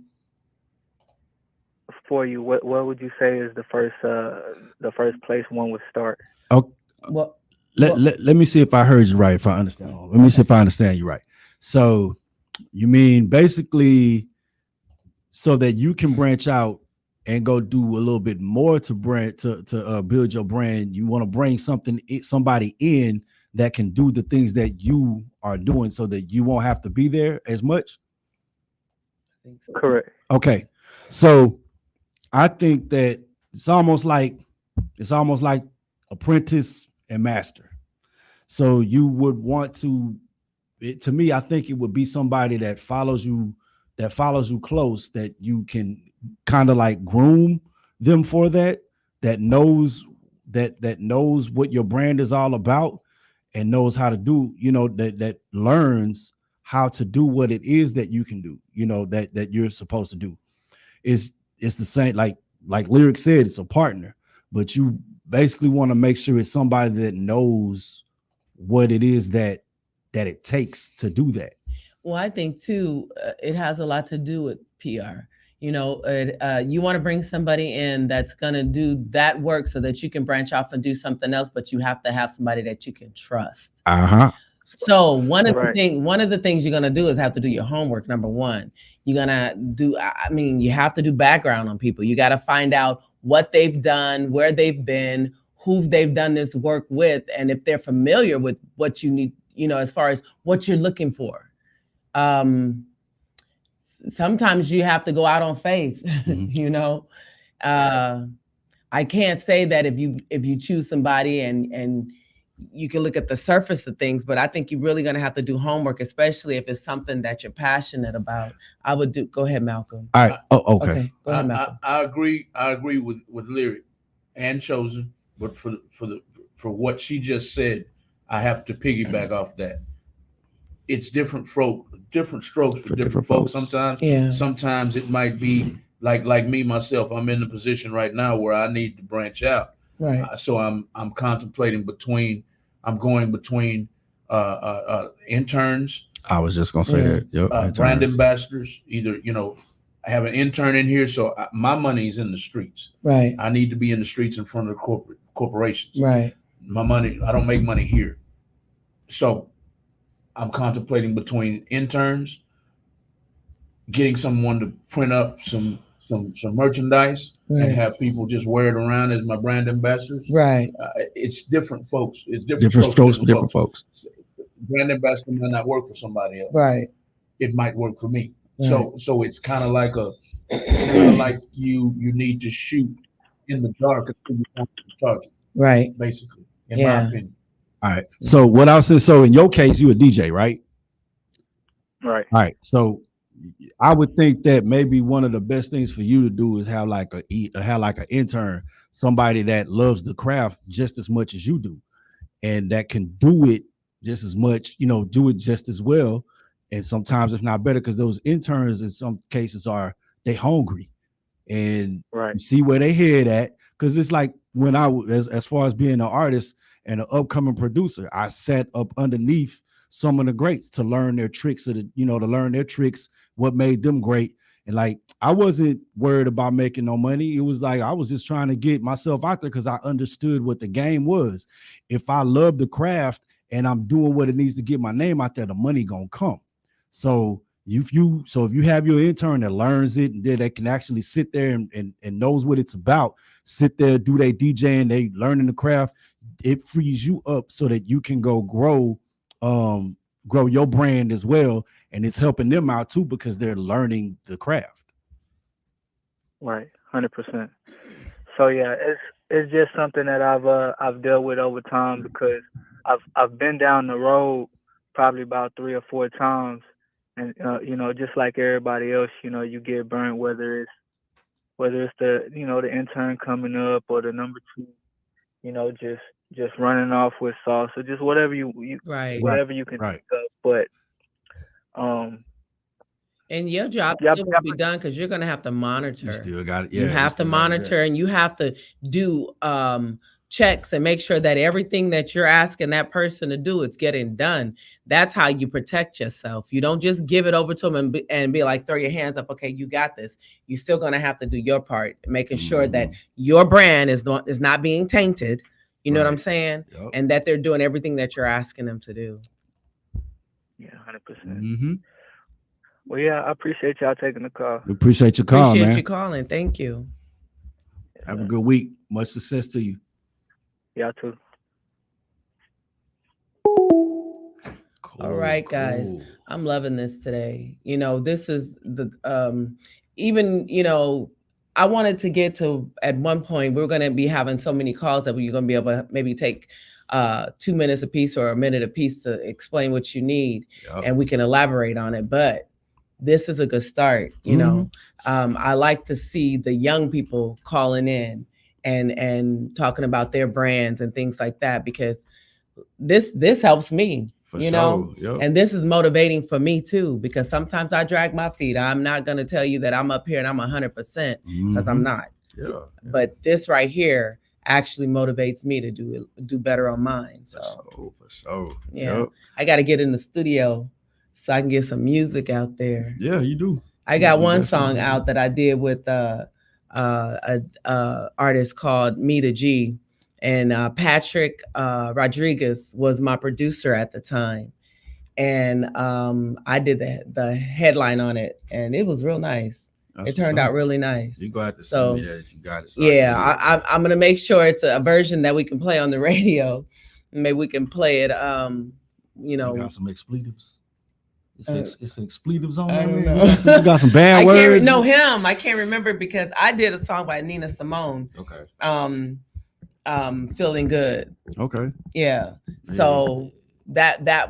for you, what would you say is the first place one would start? Okay. Well, Let me see if I heard you right. If I understand, let me see if I understand you right. So you mean basically so that you can branch out and go do a little bit more to build your brand. You want to bring somebody in that can do the things that you are doing, so that you won't have to be there as much. Correct. Okay, so I think that it's almost like apprentice and master. So you would want to me, I think it would be somebody that follows you close, that you can kind of like groom them for that knows what your brand is all about, and knows how to do, that learns how to do what it is that you can do, that you're supposed to do. It's the same, like Lyric said, it's a partner, but you basically want to make sure it's somebody that knows what it is that it takes to do that. Well, I think too, it has a lot to do with PR. You want to bring somebody in that's going to do that work so that you can branch off and do something else, but you have to have somebody that you can trust. So one of the things you're going to do is have to do your homework. Number one, you have to do background on people. You got to find out what they've done, where they've been, who they've done this work with, and if they're familiar with what you need, as far as what you're looking for. Sometimes you have to go out on faith. I can't say that if you choose somebody and you can look at the surface of things, but I think you're really going to have to do homework, especially if it's something that you're passionate about. Go ahead, Malcolm. All right. Okay. Go ahead, Malcolm. I agree with Lyric and Chosen, but for what she just said, I have to piggyback off that. It's different strokes for different folks. Sometimes it might be like me myself. I'm in the position right now where I need to branch out. Right. So I'm contemplating going between interns. I was just gonna say that. Yep. Brand ambassadors. Either I have an intern in here, so my money's in the streets. Right. I need to be in the streets in front of corporations. Right. My money. I don't make money here, so I'm contemplating between interns, getting someone to print up some merchandise and have people just wear it around as my brand ambassadors. Right. It's different folks. It's different strokes for different folks. Brand ambassador might not work for somebody else. Right. It might work for me. Right. So it's kind of like you need to shoot in the dark until you find the target. Right. Basically, in my opinion. All right. So what I was saying, so in your case, you a DJ, right? Right. All right. So I would think that maybe one of the best things for you to do is have like an intern, somebody that loves the craft just as much as you do, and that can do it just as much, do it just as well, and sometimes if not better, because those interns in some cases they hungry, and you see where they head at. Because it's like when as far as being an artist and an upcoming producer, I sat up underneath some of the greats to learn their tricks, what made them great. And like, I wasn't worried about making no money. It was like, I was just trying to get myself out there because I understood what the game was. If I love the craft and I'm doing what it needs to get my name out there, the money gonna come. So if you have your intern that learns it and they can actually sit there and knows what it's about, sit there, do their DJing, they learning the craft, it frees you up so that you can go grow your brand as well, and it's helping them out too because they're learning the craft. Right, 100%. So yeah, it's just something that I've dealt with over time, because I've been down the road probably about 3 or 4 times, and just like everybody else, you get burnt, whether it's the the intern coming up or the number 2, just running off with sauce, or just whatever you whatever you can think of. But and your job still will be done because you're going to have to monitor. You still got it. You have to monitor, and you have to do checks and make sure that everything that you're asking that person to do, it's getting done. That's how you protect yourself. You don't just give it over to them and be like, throw your hands up. Okay, you got this. You're still going to have to do your part, making sure that your brand is not being tainted. You know what I'm saying? Yep. And that they're doing everything that you're asking them to do. Yeah, 100%. Mm-hmm. Well, yeah, I appreciate y'all taking the call. We appreciate your call, Appreciate man. you calling. Thank you. Have a good week. Much success to you. Y'all too. All right, guys. Cool. I'm loving this today. You know, this is the even, you know, I wanted to get to, at one point, we're going to be having so many calls that you're going to be able to maybe take 2 minutes a piece or a minute a piece to explain what you need, and we can elaborate on it. But this is a good start. You know, I like to see the young people calling in and talking about their brands and things like that, because this helps me. You know, and this is motivating for me too, because sometimes I drag my feet. I'm not going to tell you that I'm up here and I'm 100%, because I'm not. Yeah. But this right here actually motivates me to do better on mine. So for sure. Yeah, Yep. I got to get in the studio so I can get some music out there. Yeah, you do. I got You one definitely song do. out that I did with a artist called Mita G. And Patrick Rodriguez was my producer at the time. And I did the headline on it, and it was real nice. It turned out really nice. You go have to So, send me that if you got it. So I'm going to make sure it's a version that we can play on the radio. Maybe we can play it, you know. You got some expletives. It's expletives on I there. don't know. You got some bad words. I can't remember, because I did a song by Nina Simone. Okay. Feeling Good. Okay. Yeah. So that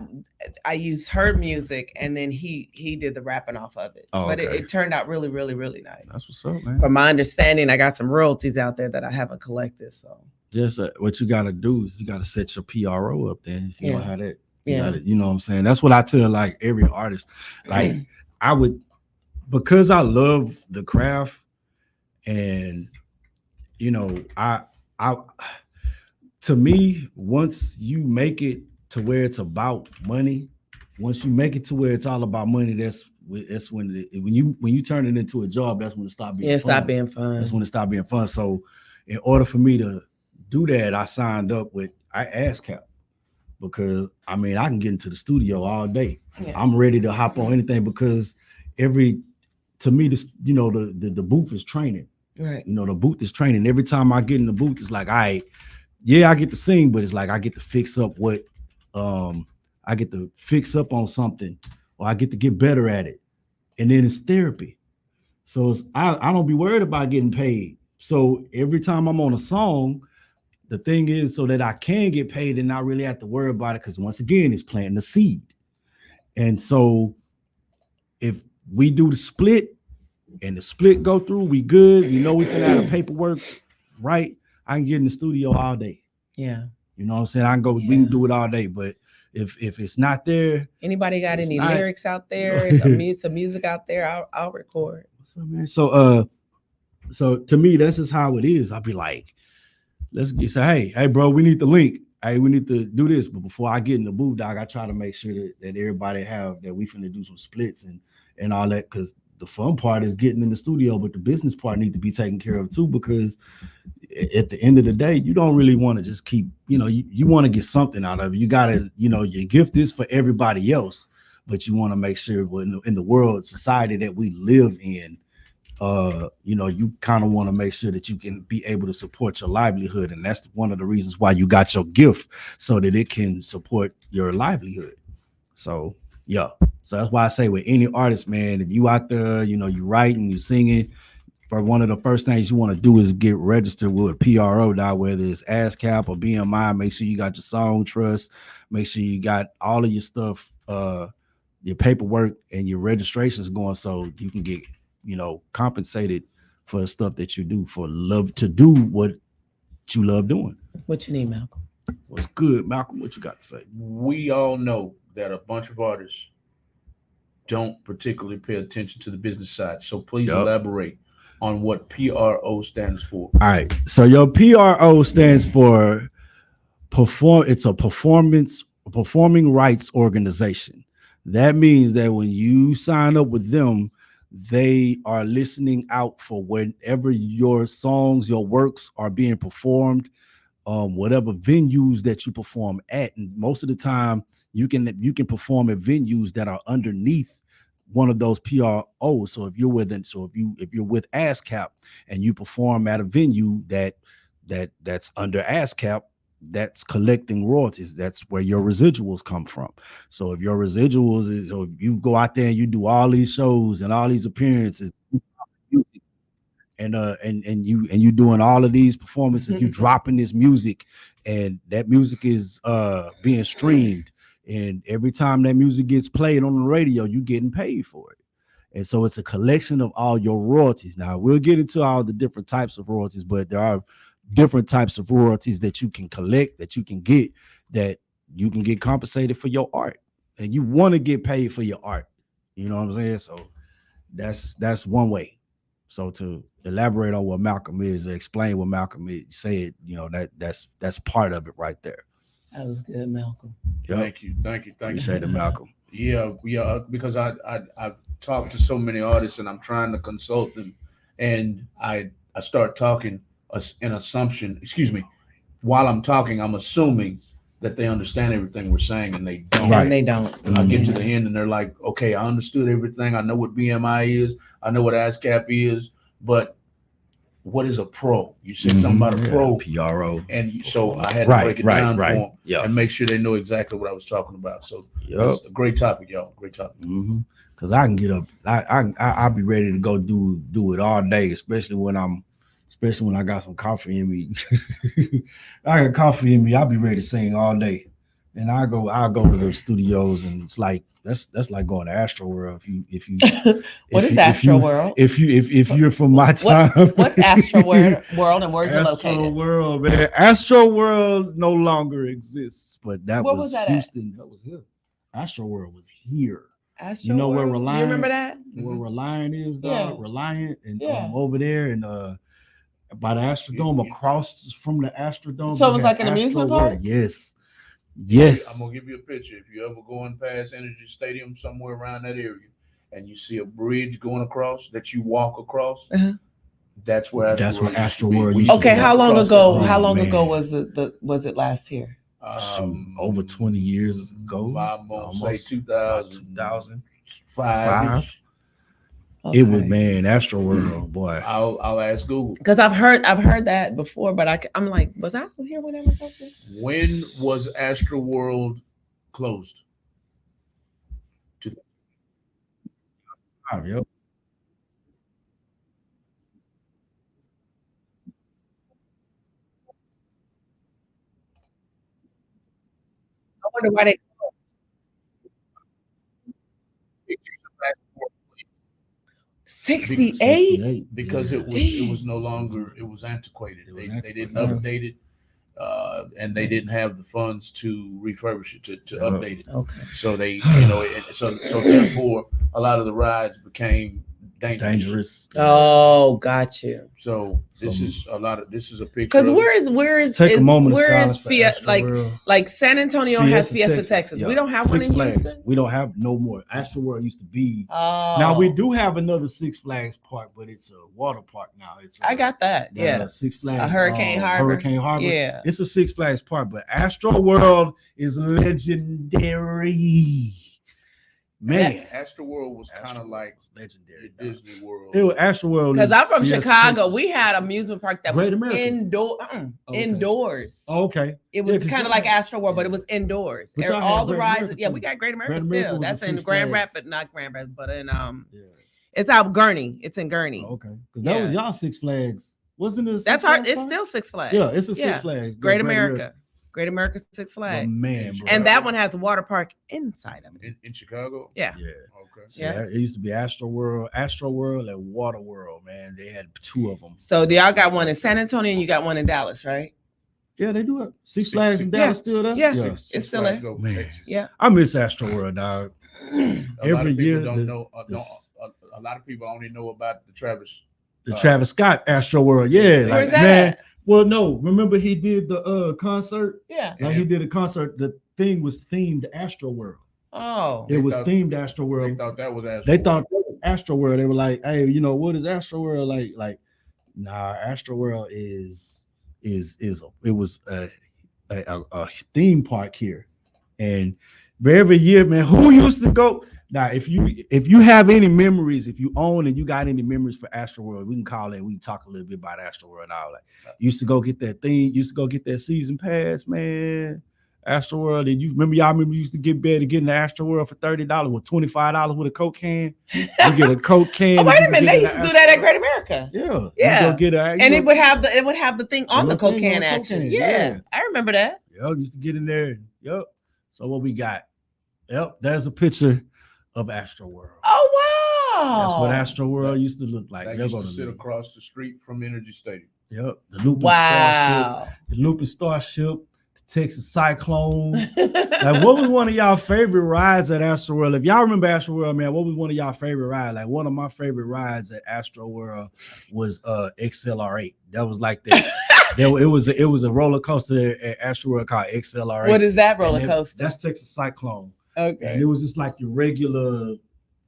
I used her music, and then he did the rapping off of it. Oh, but okay. it turned out really, really, really nice. That's what's up, man. From my understanding, I got some royalties out there that I haven't collected. So Just what you got to do is you got to set your PRO up there. If you don't have that. Yeah. You know what I'm saying? That's what I tell like every artist. Like I would, because I love the craft, and you know, I to me, once you make it to where it's about money, once you make it to where it's all about money, that's when when you turn it into a job, that's when it stops being fun. Stop being fun. That's when it stopped being fun. So in order for me to do that, I signed up with ASCAP, because I mean I can get into the studio all day. Yeah. I'm ready to hop on anything, because to me this, you know, the booth is training. Right. You know, the booth is training. Every time I get in the booth, it's like, I get to sing, but it's like I get to fix up I get to fix up on something, or I get to get better at it. And then it's therapy. So I don't be worried about getting paid. So every time I'm on a song, the thing is, so that I can get paid and not really have to worry about it, because once again, it's planting the seed. And so if we do the split and the split go through, we good. We know we can have the paperwork right. I can get in the studio all day. Yeah. You know what I'm saying? I can go, we can do it all day. But if it's not there, Anybody got any not- lyrics out there? some music out there? I'll record. so to me, that's just how it is. I'll be like, say, hey, bro, we need the link. Hey, we need to do this. But before I get in the booth, dog, I try to make sure that everybody have that we finna do some splits and all that, because the fun part is getting in the studio, but the business part need to be taken care of too, because at the end of the day, you don't really want to just keep, you know, you want to get something out of it. You gotta, you know, your gift is for everybody else, but you want to make sure in the world, society that we live in, you know, you kind of want to make sure that you can be able to support your livelihood. And that's one of the reasons why you got your gift, so that it can support your livelihood. So yeah. So that's why I say with any artist, man, if you out there, you know, you writing, you singing, for one of the first things you want to do is get registered with a PRO, whether it's ASCAP or BMI. Make sure you got your song trust. Make sure you got all of your stuff, your paperwork and your registrations going, so you can get, you know, compensated for the stuff that you do, for love to do what you love doing. What you need, Malcolm? What's good, Malcolm? What you got to say? We all know that a bunch of artists don't particularly pay attention to the business side. So please elaborate. on what PRO stands for. All right. So your PRO stands for it's a performing rights organization. That means that when you sign up with them, they are listening out for whenever your songs, your works are being performed, whatever venues that you perform at. And most of the time you can perform at venues that are underneath one of those PROs. So if you're with ASCAP and you perform at a venue that's under ASCAP, that's collecting royalties. That's where your residuals come from. So if your residuals is, or if you go out there and you do all these shows and all these appearances, and you doing all of these performances, you dropping this music, and that music is being streamed, and every time that music gets played on the radio, you getting paid for it. And so it's a collection of all your royalties. Now we'll get into all the different types of royalties, but there are different types of royalties that you can collect, that you can get compensated for your art, and you want to get paid for your art. You know what I'm saying? So that's one way. So to elaborate on what Malcolm is, explain what Malcolm is said, you know, that's part of it right there. That was good, Malcolm. Yep. Thank you. Appreciate it, Malcolm. Yeah, because I've talked to so many artists and I'm trying to consult them, and I start talking an assumption. Excuse me. While I'm talking, I'm assuming that they understand everything we're saying, and they don't. Right. And they don't. And I get to the end, and they're like, "Okay, I understood everything. I know what BMI is. I know what ASCAP is, but what is a pro?" You said something about a pro, PRO, and so I had to break it down for them, yeah, and make sure they know exactly what I was talking about. So that's a great topic, y'all. Great topic. Because I can get up, I'll be ready to go do it all day, especially when I got some coffee in me. I got coffee in me. I'll be ready to sing all day, and I'll go to the studios, and it's like that's like going to Astro World. If you what is Astro World? If you're from my time, what's Astro World and where's it located? Astro World, man. Astro World no longer exists, but that Where was that Houston. That was here. Astro World was here. Astro you know World? where Reliant? You remember that? Where Reliant is, Yeah. Reliant, and Yeah. over there, and by the Astrodome, across from the Astrodome. So it you was had like an amusement Astro World. park? Yes. I'm gonna give you a picture. If you ever going past Energy Stadium somewhere around that area, and you see a bridge going across that you walk across, that's where Astro World. Okay, how long ago? How long ago was it last year? Over 20 years ago. I'm gonna say 2005. Okay. It was, man, Astro World, boy. I'll ask Google, because I've heard that before, but I'm like, was I here when that was open? When was Astro World closed? Yep. I wonder why they. 68? Because it was no longer, it was antiquated. They didn't update it, and they didn't have the funds to refurbish it, to update it. Okay. So they, so therefore a lot of the rides became dangerous. Oh, got you. So this is a picture. Because where is Take a moment where of is silence for Fiesta? Astro World. Like San Antonio has Fiesta, Texas. Yeah. We don't have Six one in Flags. Houston. We don't have no more. Astro World used to be. Oh. Now we do have another Six Flags park, but it's a water park now. I got that. Yeah. Six Flags. A Hurricane Harbor. Hurricane Harbor. Yeah. It's a Six Flags park, but Astro World is legendary. Man, Astro World was kind of like legendary. Disney World. It was Astro World. Because I'm from Fiesta, Chicago. Texas. We had an amusement park that Great was America. indoors. Oh, okay. It was 'cause kind of like Astro World, but it was indoors. But y'all All had the Great rides. America, Yeah, too. we got Great America Great America still. was That's a in Six Grand Flags. Rapids, not Grand Rapids, but in it's out Gurney. It's in Gurney. Okay. Because that was y'all Six Flags. Wasn't it? That's hard. It's still Six Flags. Yeah, it's a Six Flags. Great America. Great America Six Flags. Man, bro. And that one has a water park inside of it. In Chicago? Yeah. Yeah. Okay. Yeah. It used to be Astro World and Water World, man. They had two of them. So do y'all got one in San Antonio and you got one in Dallas, right? Yeah, they do it. Six Flags in Dallas still there? Yeah. It's still there. Man. Yeah. I miss Astro World, dog. A lot Every of year. people don't know. A lot of people only know about the Travis The Travis Scott Astro World. Yeah, like Where's that man. at? Well, no, remember he did the concert? Yeah. Like he did a concert. The thing was themed Astro World. Oh. It was themed Astro They World. thought that was Astro They World. thought that was Astro World. They were like, hey, you know, what is Astro World like? Like, nah, Astro World is it was a theme park here. And every year, man, who used to go? Now, if you have any memories, if you own and you got any memories for Astro World, we can call it. We can talk a little bit about Astro World and all that. Used to go get that thing. Used to go get that season pass, man. Astro World, and you remember you used to get better getting the Astro World for $30 with $25 with a Coke can. You get a Coke can. Oh, wait a minute, they used to do that at Great America. Yeah, Yeah. You go get And it would have the thing on the Coke can action. can, Yeah, I remember that. Yep, used to get in there. Yep. So what we got? Yep, there's a picture of Astro World. Oh wow. That's what Astro World used to look like. That They're used to gonna sit be- across the street from Energy Stadium. Yep, the Lupin Wow. Starship, the Lupin Starship, the Texas Cyclone. Like, what was one of y'all favorite rides at Astro World? If y'all remember Astro World, man, what was one of y'all favorite rides? Like, one of my favorite rides at Astro World was XLR8. That was like that. It was a roller coaster at Astro World called XLR8. What is that roller And coaster? That's Texas Cyclone. Okay. And it was just like your regular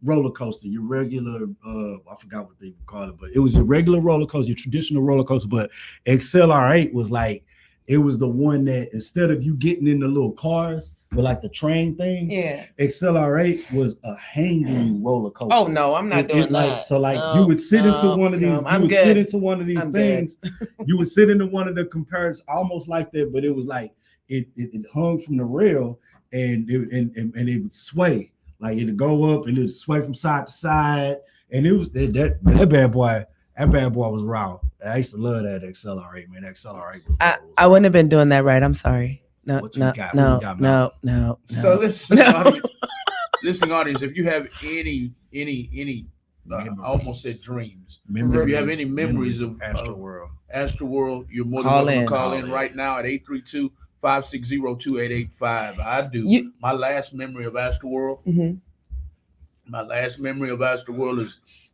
roller coaster, your regular I forgot what they call it, but it was your regular roller coaster, your traditional roller coaster. But XLR8 was like, it was the one that instead of you getting in the little cars with like the train thing, Yeah. XLR8 was a hanging roller coaster. Oh no, I'm not doing like, that. So like No, you would sit into no, one of these, no, you I'm would good. sit into one of these I'm good. things. You would sit into one of the compares almost like that, but it was like it hung from the rail and it would sway. Like it'd go up and it would sway from side to side. And it was that bad boy. That bad boy was raw. I used to love that XLR8, man. That XLR8 was I wouldn't have been doing that right. I'm sorry. No, What you no, got? no, What you got, no, no, So no. listen, audience, if you have any I almost said dreams. If you have any memories of Astro World, Astro World, you're more than Call welcome in. to call in right now at 832-560-2885. I do. My last memory of Astro World. Mhm. My last memory of Astro World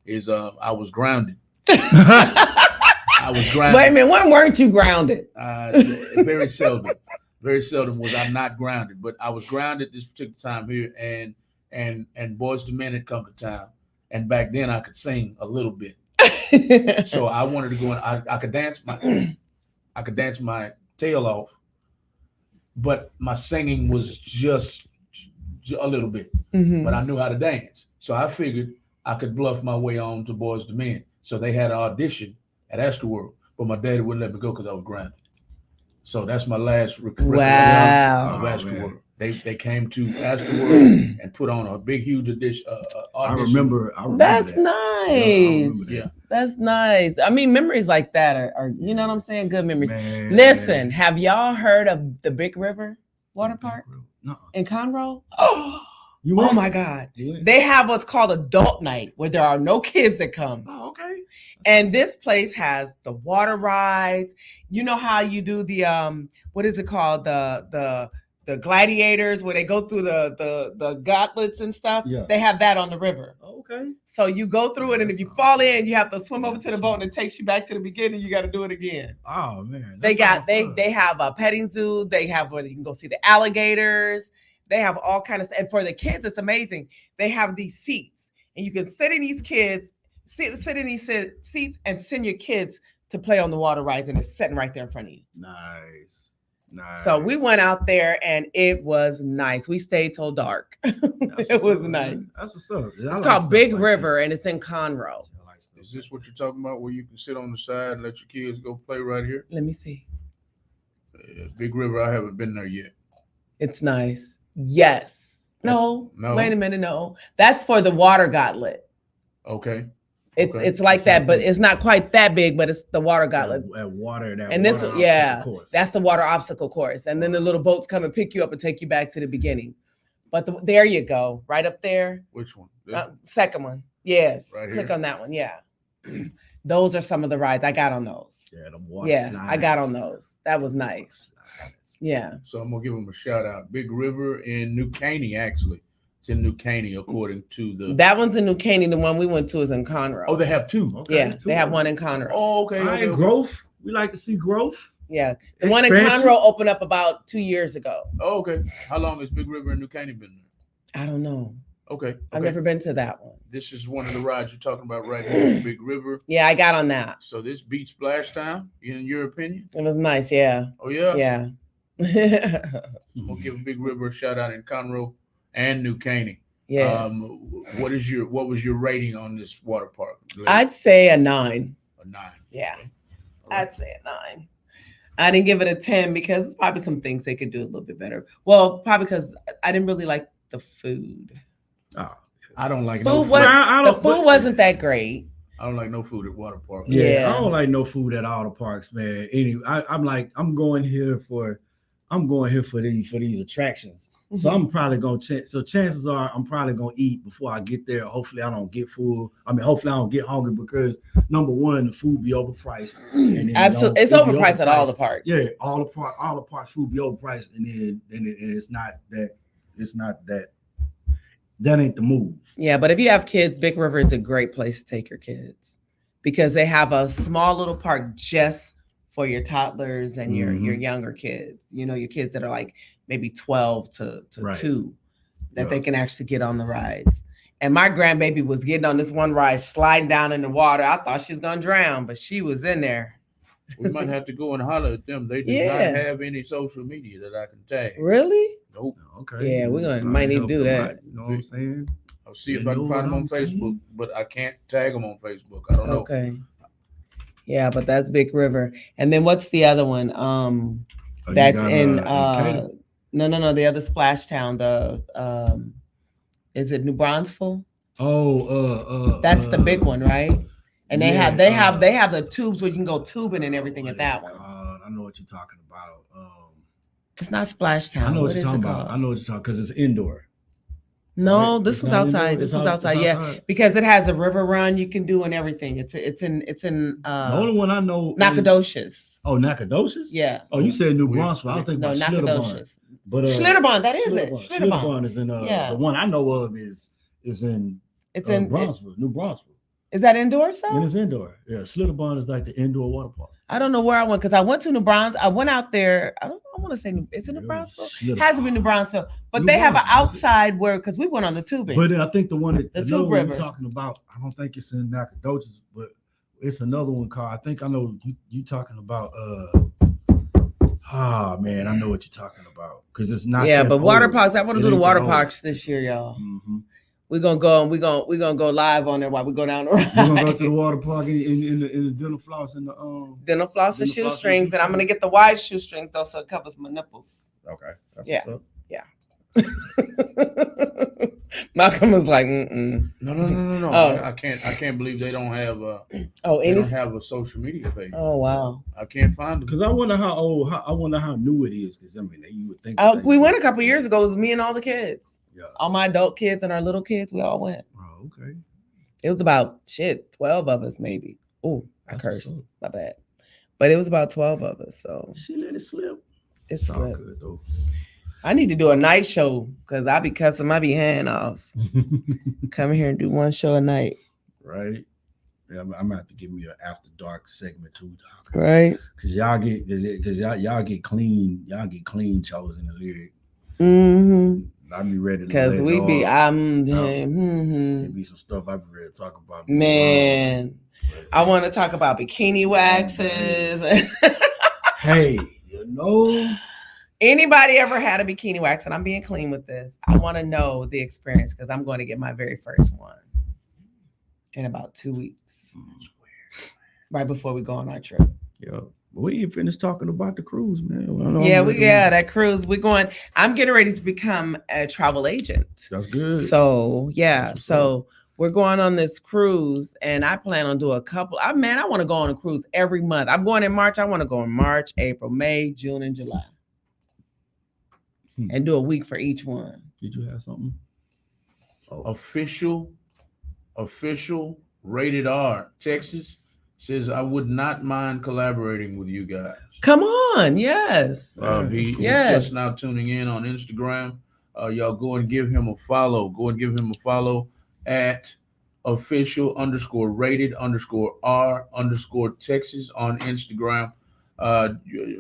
is I was grounded. I was grounded. Wait a minute, when weren't you grounded? Very seldom. Very seldom was I not grounded, but I was grounded this particular time here, and Boyz II Men had come to town, and back then I could sing a little bit, so I wanted to go and I could dance my tail off, but my singing was just a little bit, Mhm. but I knew how to dance, so I figured I could bluff my way on to Boyz II Men. So they had an audition at Astro World, but my daddy wouldn't let me go because I was grounded. So that's my last recollection Wow. of Astro man. World. They came to Astro World and put on a big, huge audition. I remember That's that. nice. Yeah. That's nice. I mean, memories like that are you know what I'm saying? Good memories. Man. Listen, have y'all heard of the Big River Water Park No. in Conroe? Oh, You oh went? my God. You went? They have what's called adult night where there are no kids that come. Oh, okay. And this place has the water rides. You know how you do the what is it called? The gladiators where they go through the gauntlets and stuff. Yeah. They have that on the river. Okay. So you go through it, and if you fall in, you have to swim over to the boat, and it takes you back to the beginning. You got to do it again. Oh man. They That got sounds fun. they have a petting zoo. They have where you can go see the alligators. They have all kind of, and for the kids, it's amazing. They have these seats, and you can sit in these sit in these seats, and send your kids to play on the water rides, and it's sitting right there in front of you. Nice. Nice. So we went out there, and it was nice. We stayed till dark. It was nice. That's what's up. It's called Big River, and it's in Conroe. Is this what you're talking about, where you can sit on the side and let your kids go play right here? Let me see. Big River, I haven't been there yet. It's nice. Yes. No. No. Wait a minute. No. That's for the water gauntlet. Okay. It's Okay. it's like that, but it's not quite that big. But it's the water gauntlet. At water. That And this, water yeah, obstacle course. that's the water obstacle course. And then the little boats come and pick you up and take you back to the beginning. But there you go, right up there. Which one? This Second one. Yes. Right Click here? on that one. Yeah. Those are some of the rides I got on those. Yeah, the water. Yeah, I got on those. That was nice. Yeah. So I'm gonna give them a shout out. Big River in New Caney, actually. It's in New Caney, according to the. That one's in New Caney. The one we went to is in Conroe. Oh, they have two. Okay, yeah, two they have of one them. in Conroe. Oh, okay. All right, okay. growth. We like to see growth. Yeah, the one in Expansion. Conroe opened up about 2 years ago. Oh, okay. How long has Big River and New Caney been there? I don't know. Okay. I've never been to that one. This is one of the rides you're talking about right here, Big River. Yeah, I got on that. So this beat Splash Town, in your opinion? It was nice. Yeah. Oh yeah. Yeah. We'll give Big River a shout out in Conroe and New Caney. Yes. What was your rating on this water park? I'd say a 9. A 9. Yeah. Okay. I'd say a 9. I didn't give it a 10 because there's probably some things they could do a little bit better. Well, probably because I didn't really like the food. Oh, I don't like Food no food. the food wasn't that great. I don't like no food at water park. Yeah, I don't like no food at all the parks, man. Anyway, I'm going here for these attractions. So I'm probably gonna so chances are I'm probably gonna eat before I get there. Hopefully I don't get full. I mean, hopefully I don't get hungry because number one, the food be overpriced. And then, Absolutely, it's overpriced at all the parks. Yeah, all the parks food be overpriced, and it's not that ain't the move. Yeah, but if you have kids, Big River is a great place to take your kids because they have a small little park just for your toddlers and your younger kids. You know, your kids that are like maybe 12 to Right. 2 that they can actually get on the rides. And my grandbaby was getting on this one ride, sliding down in the water. I thought she was gonna drown, but she was in there. We might have to go and holler at them. They do Yeah. not have any social media that I can tag. Really? Nope. Okay. Yeah, we're gonna might need to do that. You know what I'm saying? I'll see if You I can know find them what on I'm Facebook, saying? but I can't tag them on Facebook. I don't know. Okay. Yeah, but that's Big River. And then what's the other one? Oh, you That's got, in Decatur? no, the other splash town, the is it New Braunfels? That's the big one, right? And they have the tubes where you can go tubing and everything at that one. I know what you're talking about. It's not Splash Town. I know what What you're is talking it about. called? I know what you're talking because it's indoor. No, Right? this It's one's not outside. indoor? This It's one's out- outside. it's Yeah, outside? because it has a river run you can do and everything. It's in The only one I know. Nacogdoches. Oh, Nacogdoches? Yeah. Oh, you said New Braunfels. I don't think No, about Schlitterbahn. Nacogdoches. But Schlitterbahn, that is it. Schlitterbahn. Schlitterbahn. Schlitterbahn is in Yeah. the one I know of is in It's in Braunfels, New Braunfels. Is that indoor And stuff? it's indoor. Yeah, Schlitterbahn is like the indoor water park. I don't know where I went because I went to New Braunfels. I went out there. I want to say is it New Braunfels? Has to be New Braunfels. But New they have an Braunfels. outside where because we went on the tubing. But I think the one that The another Tube one River. you're talking about, I don't think it's in Nacogdoches, but it's another one called. I think I know you talking about. Man, I know what you're talking about because it's not. yeah, that but water old. parks. I want to It do the ain't water that old. parks this year, y'all. Mhm. We're gonna go and we're gonna go live on there while we go down the ride. We're gonna go to the water park in the dental floss and the Dental floss and Dental floss and shoestrings, and I'm gonna get the wide shoestrings though, so it covers my nipples. Okay. That's Yeah. what's up. Malcolm was like, mm-mm. No. Oh. I can't believe they don't have Oh, they any? don't have a social media page. Oh wow. I can't find them. Because I wonder how old. I wonder how new it is. Because I mean, you would think. We went a couple years ago. It was me and all the kids. Yeah. All my adult kids and our little kids. We all went. Oh, okay. It was about 12 of us maybe. Oh, I That's cursed. what's up. My bad. But it was about 12 of us. So She let it slip. it's It's all slipped. good though. I need to do a night show because I be cussing my behind off. Come here and do one show a night. Right. Yeah, I'm gonna have to give me an after dark segment too, dog. Right. Cause y'all get clean shows in the lyric. Mm-hmm. I be ready to Because let we it be, all. I'm, No. mhm. There be some stuff I be ready to talk about. Man, I want to talk about bikini waxes. Hey, you know, Anybody ever had a bikini wax? And I'm being clean with this. I want to know the experience because I'm going to get my very first one in about 2 weeks, right before we go on our trip. yeah. We ain't finished talking about the cruise, man. That cruise. We're going. I'm getting ready to become a travel agent. That's good. So yeah, That's what's so we're going on this cruise, and I plan on doing a couple. I want to go on a cruise every month. I'm going in March. I want to go in March, April, May, June, and July, and do a week for each one. Did you have something? Official rated R Texas says I would not mind collaborating with you guys. Come on, yes. He's Yes. just now tuning in on Instagram. Y'all go and give him a follow. Go and give him a follow at official_rated_R_Texas on Instagram.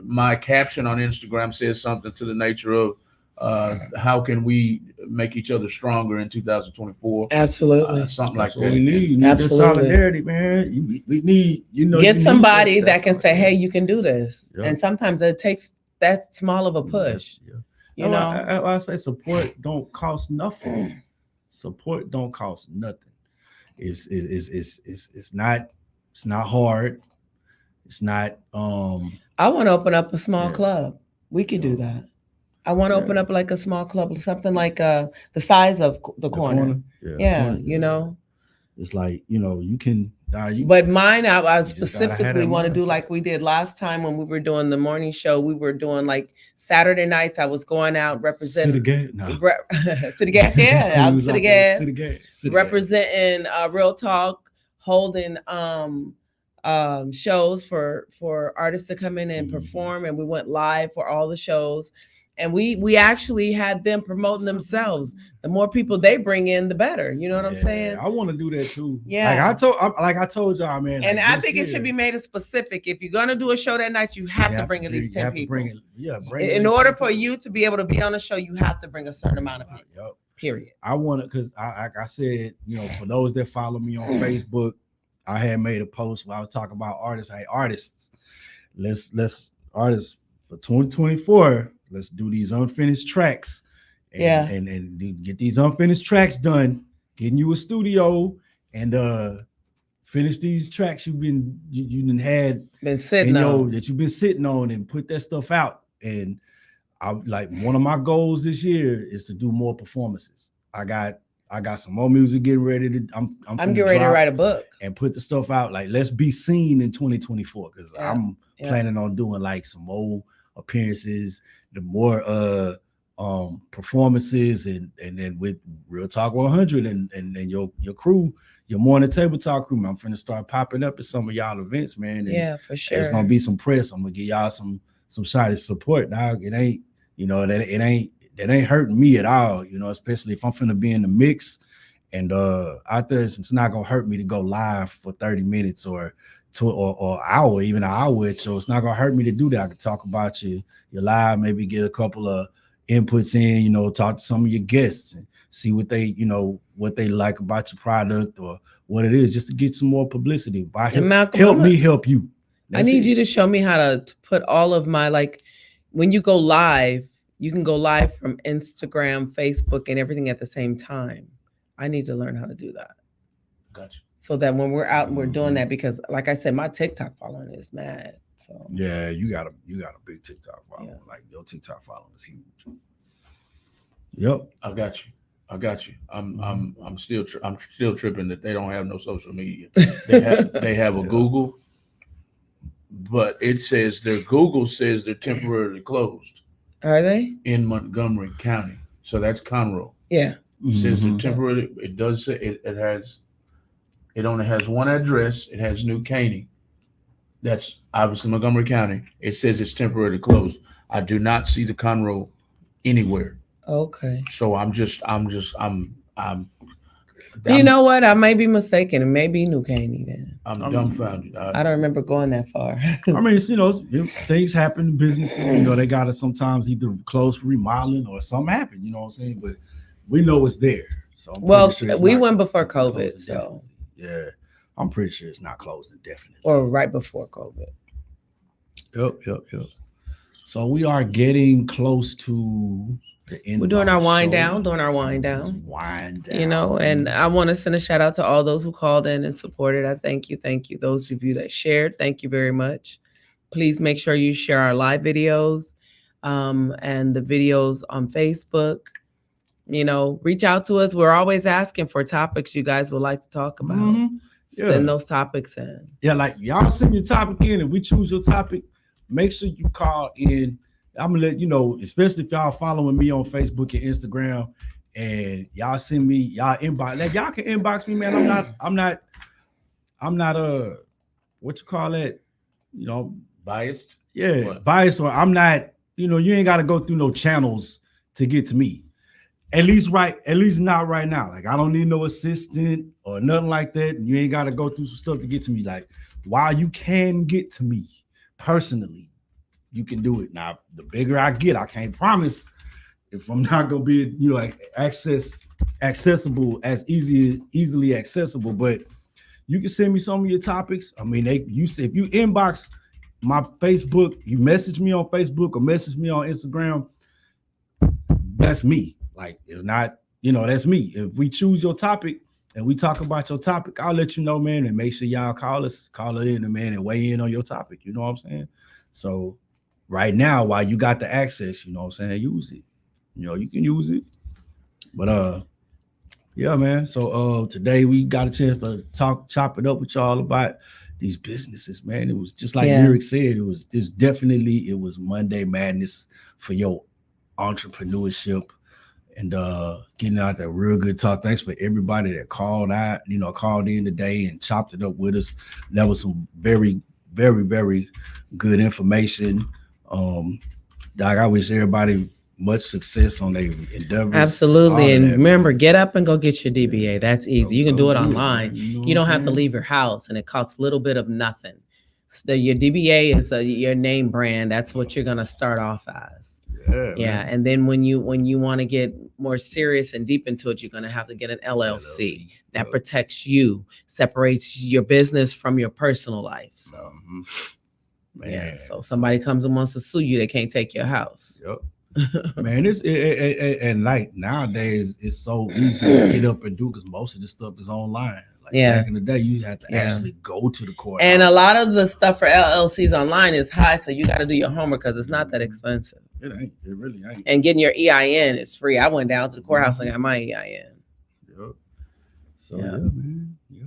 My caption on Instagram says something to the nature of how can we make each other stronger in 2024? Absolutely. Something like So that. we need that Absolutely. solidarity, man. We need, Get somebody that can say, hey, you can do this. Yeah. And sometimes it takes that small of a push. Yeah. You know, I say support don't cost nothing. Support don't cost nothing. It's not hard. It's not I want to open up a small club. We could do that. I want to open up like a small club, something like the size of the corner. Yeah, you know. It's like, you can But mine, I just gotta have specifically that want to do mindset. like we did last time when we were doing the morning show. We were doing like Saturday nights. I was going out representing City Gas. No. City Gas. Yeah, I'm City Gas. City Gas. Representing Real Talk, holding shows for artists to come in and perform, and we went live for all the shows. And we actually had them promoting themselves. The more people they bring in, the better. You know what I'm saying? I want to do that too. Yeah. Like I told y'all, man. And like I this think it should year, be made specific. If you're gonna do a show that night, you have to bring at least 10 people. Bring at In least order 10 for people. you to be able to be on the show, you have to bring a certain amount of people. Yep. Period. I want to, because like I said, for those that follow me on Facebook, I had made a post where I was talking about artists. Hey, artists, let's artists for 2024. Let's do these unfinished tracks, and get these unfinished tracks done. Getting you a studio and finish these tracks you've been sitting on that you've been sitting on, and put that stuff out. And I like, one of my goals this year is to do more performances. I got some more music getting ready to. I'm getting ready to write a book and put the stuff out. Like, let's be seen in 2024, because I'm planning on doing like some more appearances, the more performances, and then with Real Talk 100 and your crew, your morning table talk crew, man, I'm finna start popping up at some of y'all events, man. And for sure. It's gonna be some press. I'm gonna give y'all some shot of support. Now it ain't, that ain't hurting me at all, especially if I'm finna be in the mix and out there. It's not gonna hurt me to go live for 30 minutes or hour, even an hour. So it's not gonna hurt me to do that. I can talk about your live, maybe get a couple of inputs in, talk to some of your guests and see what they like about your product or what it is, just to get some more publicity. Help me help you. I need you to show me how to put all of my, like, when you go live, you can go live from Instagram, Facebook, and everything at the same time. I need to learn how to do that. Gotcha. So that when we're out and we're doing that, because like I said, my TikTok following is mad. So yeah, you got a big TikTok following. Yeah. Like, your TikTok following is huge. Yep. I got you. I'm still tripping that they don't have no social media. They have a Google, but it says their Google says they're temporarily closed. Are they? In Montgomery County. So that's Conroe. Yeah. It says they're temporarily. It does say it only has one address. It has New Caney. That's obviously Montgomery County. It says it's temporarily closed. I do not see the Conroe anywhere. Okay. So I'm. You know what? I may be mistaken. It may be New Caney then. I'm dumbfounded. I don't remember going that far. I mean, things happen. Businesses, they gotta sometimes either close for remodeling or something happen. You know what I'm saying? But we know it's there. So we went before COVID. So yeah, I'm pretty sure it's not closed indefinitely. Or right before COVID. Yep. So we are getting close to the end. We're doing our wind down. Wind down. And I want to send a shout out to all those who called in and supported. I thank you. Those of you that shared, thank you very much. Please make sure you share our live videos and the videos on Facebook. Reach out to us. We're always asking for topics you guys would like to talk about. Mm-hmm. Yeah. Send those topics in. Yeah, like, y'all send your topic in and we choose your topic. Make sure you call in. I'm gonna let you know, especially if y'all following me on Facebook and Instagram, and y'all send me y'all inbox. Like, y'all can inbox me, man. I'm not what you call it? Biased. Yeah, biased, or I'm not. You ain't got to go through no channels to get to me. At least not right now. Like I don't need no assistant or nothing like that. You ain't got to go through some stuff to get to me. Like while you can get to me personally, you can do it. Now, the bigger I get, I can't promise if I'm not gonna be, like accessible as easily accessible. But you can send me some of your topics. I mean, if you inbox my Facebook, you message me on Facebook or message me on Instagram, that's me. Like it's not, that's me. If we choose your topic and we talk about your topic, I'll let you know, man, and make sure y'all call in, man, and weigh in on your topic. You know what I'm saying? So right now, while you got the access, you know what I'm saying, use it. You can use it. But yeah, man. So today we got a chance to chop it up with y'all about these businesses, man. It was just like Lyric said, it was Monday Madness for your entrepreneurship and getting out that real good talk. Thanks for everybody that called in today and chopped it up with us. That was some very, very, very good information. Doc, I wish everybody much success on their endeavors. Absolutely. And remember, get up and go get your DBA. That's easy. You can do it online. You don't have to leave your house, and it costs a little bit of nothing. So your DBA is your name brand. That's what you're going to start off as. Yeah. And then when you want to get more serious and deep into it, you're going to have to get an LLC that protects you, separates your business from your personal life. So, so somebody comes and wants to sue you, they can't take your house. Yep. Man, and like nowadays it's so easy to get up and do because most of the stuff is online. Like back in the day, you had to actually go to the court. And a lot of the stuff for LLCs online is high, so you got to do your homework because it's not that expensive. It ain't. It really ain't. And getting your EIN is free. I went down to the courthouse and got my EIN. Yep. So man. Yep.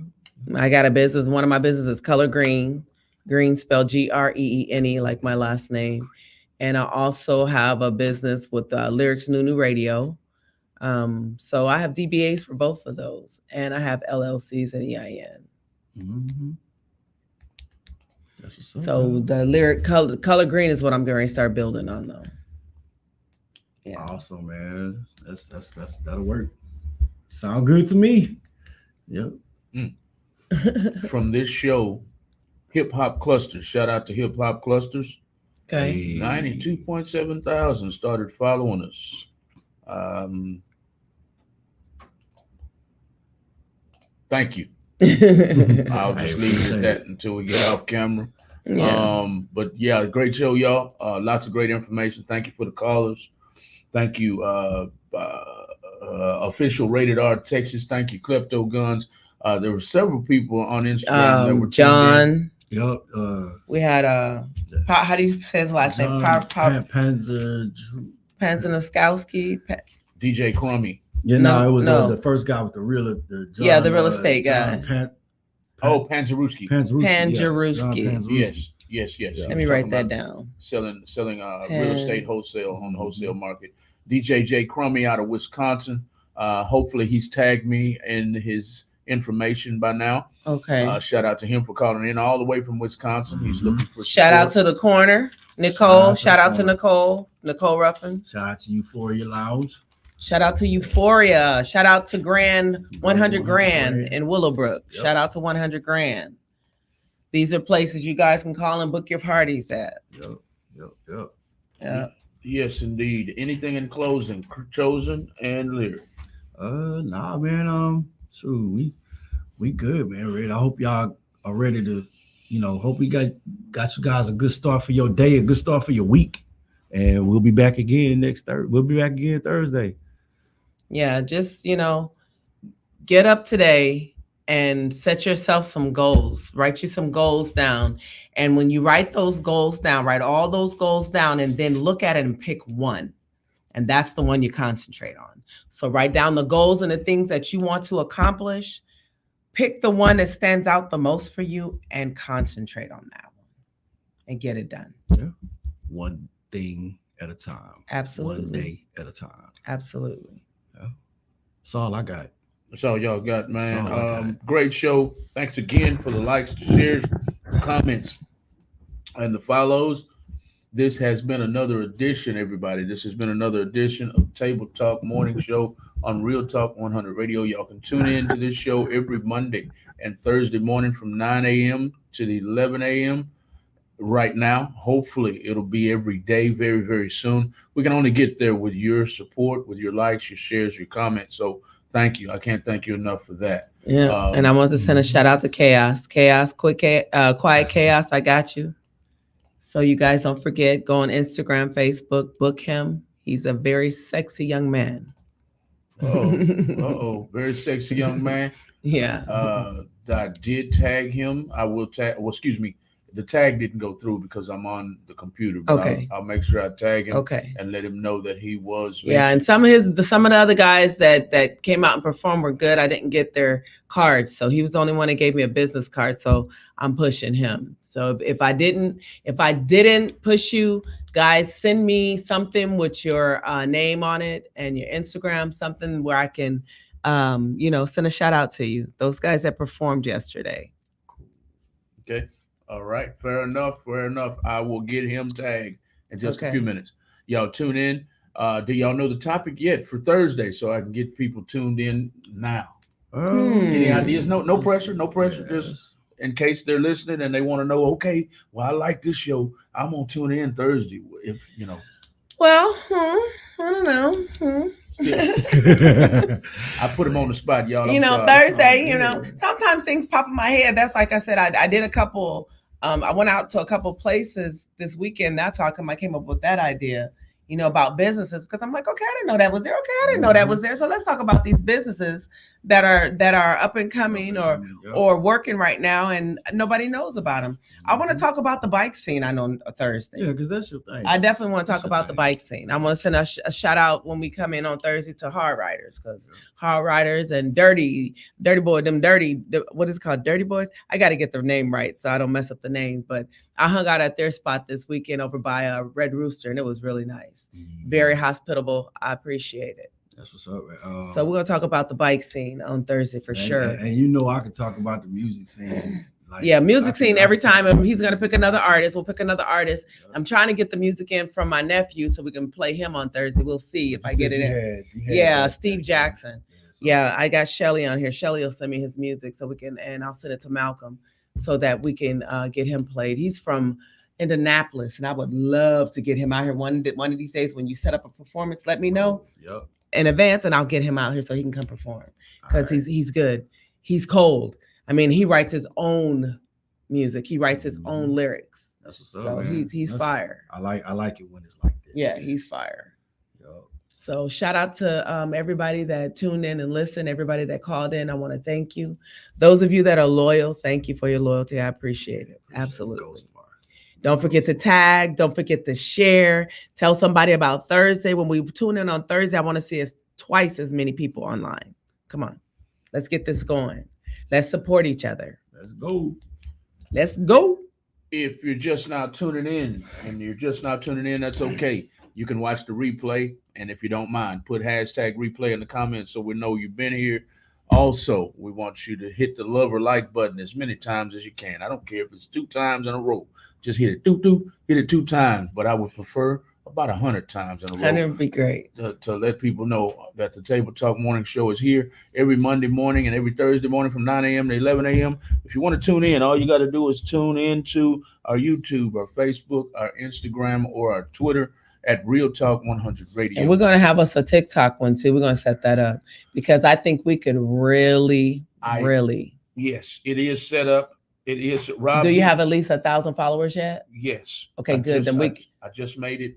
I got a business. One of my businesses is Color Green. Green spelled GREENE, like my last name. And I also have a business with Lyrics New Radio. So I have DBAs for both of those. And I have LLCs and EIN. Mm-hmm. So the Lyric Color Green is what I'm going to start building on, though. Yeah. Awesome, man. That'll work. Sound good to me. Yep. From this show, Hip Hop Clusters. Shout out to Hip Hop Clusters. Okay. 92.7 thousand started following us. Thank you. I'll just leave it at that until we get off camera. Yeah. But yeah, great show, y'all. Lots of great information. Thank you for the callers. Thank you, Official Rated R Texas. Thank you, Klepto Guns. There were several people on Instagram that were John. Yep. We had how do you say his last name? Panzanowski. DJ Crummy. Yeah, no, it was the first guy with the real the real estate guy. Panzerowski. Panzerowski. Yes. Let me write that down. Selling real estate wholesale on the wholesale market. DJ J Crummy out of Wisconsin. Hopefully he's tagged me in his information by now. Okay. Shout out to him for calling in all the way from Wisconsin. He's looking for shout out to the corner, Nicole. Shout out to Nicole Ruffin. Shout out to Euphoria Lounge. Shout out to Euphoria. Shout out to Grand 100 Grand in Willowbrook. Yep. Shout out to 100 Grand. These are places you guys can call and book your parties at. Yep. Yeah. Yes, indeed. Anything in closing, Chosen and Lyric? Nah, man. Shoot, we good, man. Ready. I hope y'all are ready to, hope we got you guys a good start for your day, a good start for your week. And we'll be back again Thursday. Yeah, just, get up today and set yourself some goals. Write you some goals down. And when you write those goals down, write all those goals down and then look at it and pick one. And that's the one you concentrate on. So write down the goals and the things that you want to accomplish. Pick the one that stands out the most for you and concentrate on that one and get it done. Yeah. One thing at a time. Absolutely. One day at a time. Absolutely. Yeah. That's all I got. That's all y'all got, man. Great show. Thanks again for the likes, the shares, the comments, and the follows. This has been another edition, everybody. This has been another edition of Table Talk Morning Show on Real Talk 100 Radio. Y'all can tune in to this show every Monday and Thursday morning from 9 a.m. to 11 a.m. right now. Hopefully, it'll be every day very, very soon. We can only get there with your support, with your likes, your shares, your comments. So thank you. I can't thank you enough for that. Yeah. And I want to send a shout out to Chaos. Quiet Chaos. I got you. So you guys don't forget, go on Instagram, Facebook, book him. He's a very sexy young man. Very sexy young man. Yeah. I did tag him. I will tag. Well, excuse me. The tag didn't go through because I'm on the computer. But Okay. I'll make sure I tag him. Okay. And let him know that he was. Yeah, and some of the other guys that came out and performed were good. I didn't get their cards, so he was the only one that gave me a business card. So I'm pushing him. So if I didn't push you, guys, send me something with your name on it and your Instagram, something where I can, send a shout out to you. Those guys that performed yesterday. Okay. All right. Fair enough. I will get him tagged in just a few minutes. Y'all tune in. Do y'all know the topic yet for Thursday so I can get people tuned in now? Any ideas? No pressure. Just in case they're listening and they want to know, okay, well, I like this show. I'm going to tune in Thursday if, you know. Well, I don't know. I put him on the spot, y'all. Thursday, sometimes things pop in my head. That's like I said, I did a couple, I went out to a couple places this weekend. That's how I came up with that idea, about businesses, because I'm like, okay, I didn't know that was there. Okay, I didn't know that was there. So let's talk about these businesses that are up and coming or working right now and nobody knows about them. I want to talk about the bike scene. I know Thursday. Yeah, because that's your thing. I definitely want to talk about the bike scene. I want to send a shout out when we come in on Thursday to Hard Riders, because Hard Riders and Dirty Boy, what is it called? Dirty Boys. I got to get their name right so I don't mess up the names. But I hung out at their spot this weekend over by Red Rooster, and it was really nice. Very hospitable. I appreciate it. That's what's up, man. So we're gonna talk about the bike scene on Thursday for sure. And I can talk about the music scene. Music scene every time. And he's gonna pick another artist. We'll pick another artist. I'm trying to get the music in from my nephew so we can play him on Thursday. We'll see if I get it in. Steve Jackson. Yeah, I got Shelly on here. Shelly will send me his music so we can, and I'll send it to Malcolm so that we can get him played. He's from Indianapolis, and I would love to get him out here one of these days. When you set up a performance, let me know in advance, and I'll get him out here so he can come perform, because he's good. He's cold. I mean, he writes his own music. He writes his own lyrics. That's what's up. So man. he's fire. I like it when it's like that. Yeah, he's fire. So shout out to everybody that tuned in and listened, everybody that called in. I want to thank you. Those of you that are loyal, thank you for your loyalty. I appreciate it. Absolutely. Don't forget to tag. Don't forget to share. Tell somebody about Thursday. When we tune in on Thursday, I want to see us twice as many people online. Come on. Let's get this going. Let's support each other. Let's go. If you're just now tuning in, that's okay. You can watch the replay. And if you don't mind, put hashtag replay in the comments so we know you've been here. Also, we want you to hit the love or like button as many times as you can. I don't care if it's 2 times in a row. Just hit it. Hit it 2 times. But I would prefer about 100 times in a row. 100 would be great. To let people know that the Table Talk Morning Show is here every Monday morning and every Thursday morning from 9 a.m. to 11 a.m. If you want to tune in, all you got to do is tune into our YouTube, our Facebook, our Instagram, or our Twitter at Real Talk 100 Radio. And we're going to have us a TikTok one too. We're going to set that up because I think we could really. Yes, it is set up. It is. Rob, do you have at least 1,000 followers yet? Yes. Okay, good. I just made it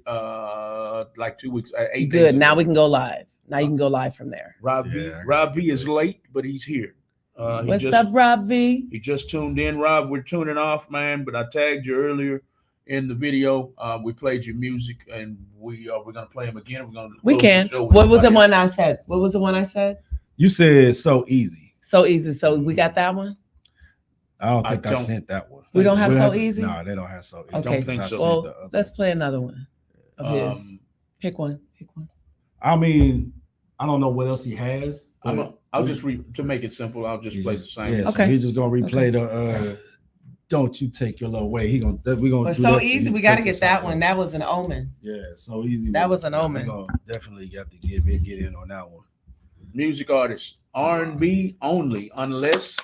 like 2 weeks. 8 good. days Now ago. we can go live. Now you can go live from there. Rob V is late, but he's here. What's up, Rob V? He just tuned in. Rob, we're tuning off, man. But I tagged you earlier in the video. We played your music, and we're gonna play him again. We can. What was the one I said? What was the one I said? You said So Easy. So Easy. So we got that one. I don't think I sent that one. We don't have So Easy. No, they don't have So Easy. Okay. I don't think so. Well, let's play another one of his. Pick one. I mean, I don't know what else he has. I'll just to make it simple. I'll just play the same. Yeah, okay. So he's just gonna replay Don't you take your love away. We gonna But do so that easy. to We got to take get us that out, one. though. That was an omen. Yeah, so easy. That was an We omen. gonna definitely got to get in on that one. Music artists, R&B only, unless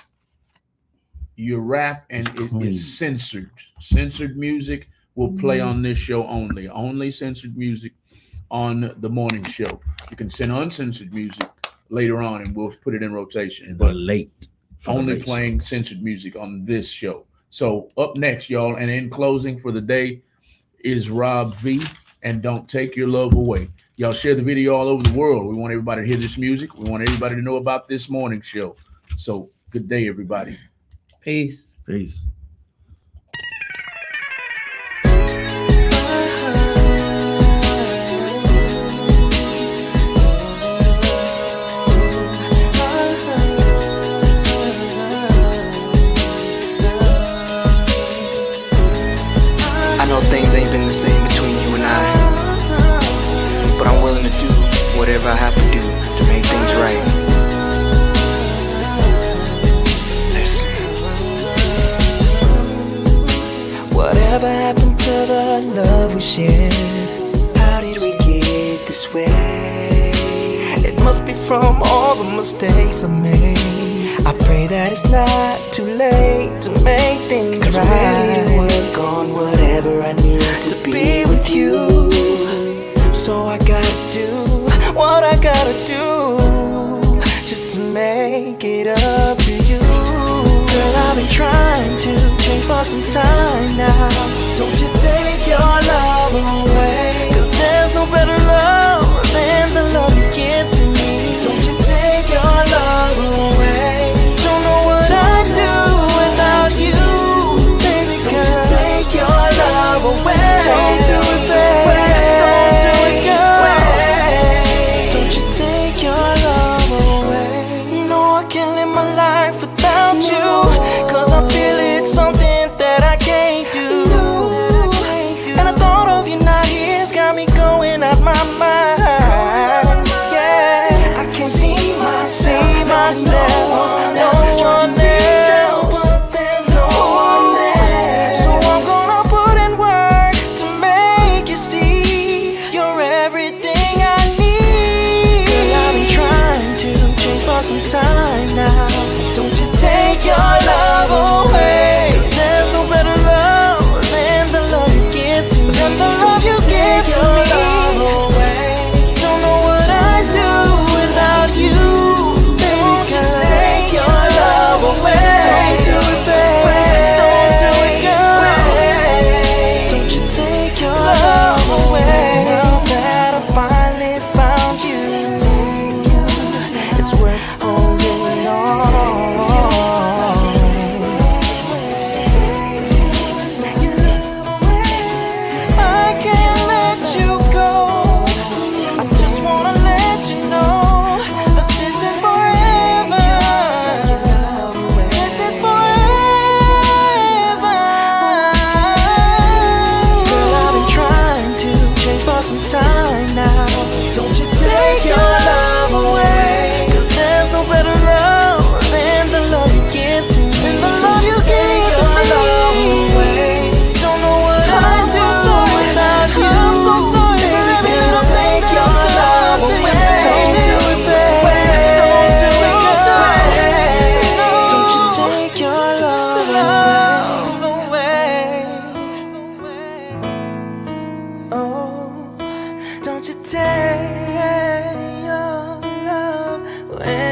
you rap and It's it clean. is censored. Censored music will play on this show only. Only censored music on the morning show. You can send uncensored music later on, and we'll put it in rotation. And But late. only playing censored music on this show. So up next, y'all, and in closing for the day is Rob V. and Don't Take Your Love Away. Y'all share the video all over the world. We want everybody to hear this music. We want everybody to know about this morning show. So good day, everybody. Peace. Peace. I know things ain't been the same between you and I, but I'm willing to do whatever I have to do to make things right. Listen. Whatever happened to the love we shared? How did we get this way? It must be from all the mistakes I made. I pray that it's not too late to make things right. 'Cause I'm ready to work on whatever I need to be with you. So I gotta do what I gotta do just to make it up to you. Girl, I've been trying to change for some time now. Don't you take your love away, 'cause there's no better love than the love you give to me. Don't you take your love away. Don't know what I'd do without you, baby girl. Don't you take your love away. Don't do it, baby. Don't do it, girl. Don't you take your love away. You know I can't live my life without you, 'cause I feel it's something that I can't do. And the thought of you not here has got me going out my mind. Yeah, I can't see myself, no one else. There's no one else. So I'm gonna put in work to make you see you're everything I need. Girl, I've been trying to change for some time now. Don't you take your love away, 'cause there's no better love than the love you give to me. Than the love you give to me. Don't know what I'd do without you, baby. Don't you take your love away. Don't do it, baby. Don't do it, girl. Don't you take your love away. Now that I finally found you, it's worth holding on. I can't let you go. I just wanna let you know that this is forever. This is forever. Girl, I've been trying to change for some time now. Don't you take your love away, 'cause there's no better love than the love you give to me. Than the love you give to me. Don't know what I'd do without you. I'm so sorry for everything. Don't take your love away. Don't do it, baby. Don't do it, girl. Don't you take your love away. Oh, don't you take your love away.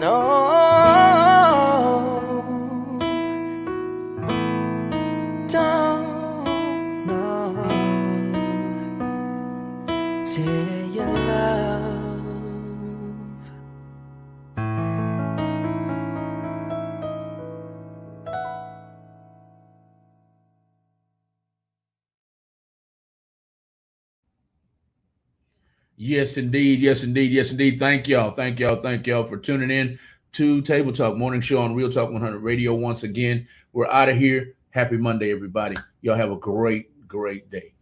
No. Don't, no. Take your love. Yes, indeed. Yes, indeed. Yes, indeed. Thank y'all. Thank y'all. Thank y'all for tuning in to Table Talk Morning Show on Real Talk 100 Radio. Once again, we're out of here. Happy Monday, everybody. Y'all have a great, great day.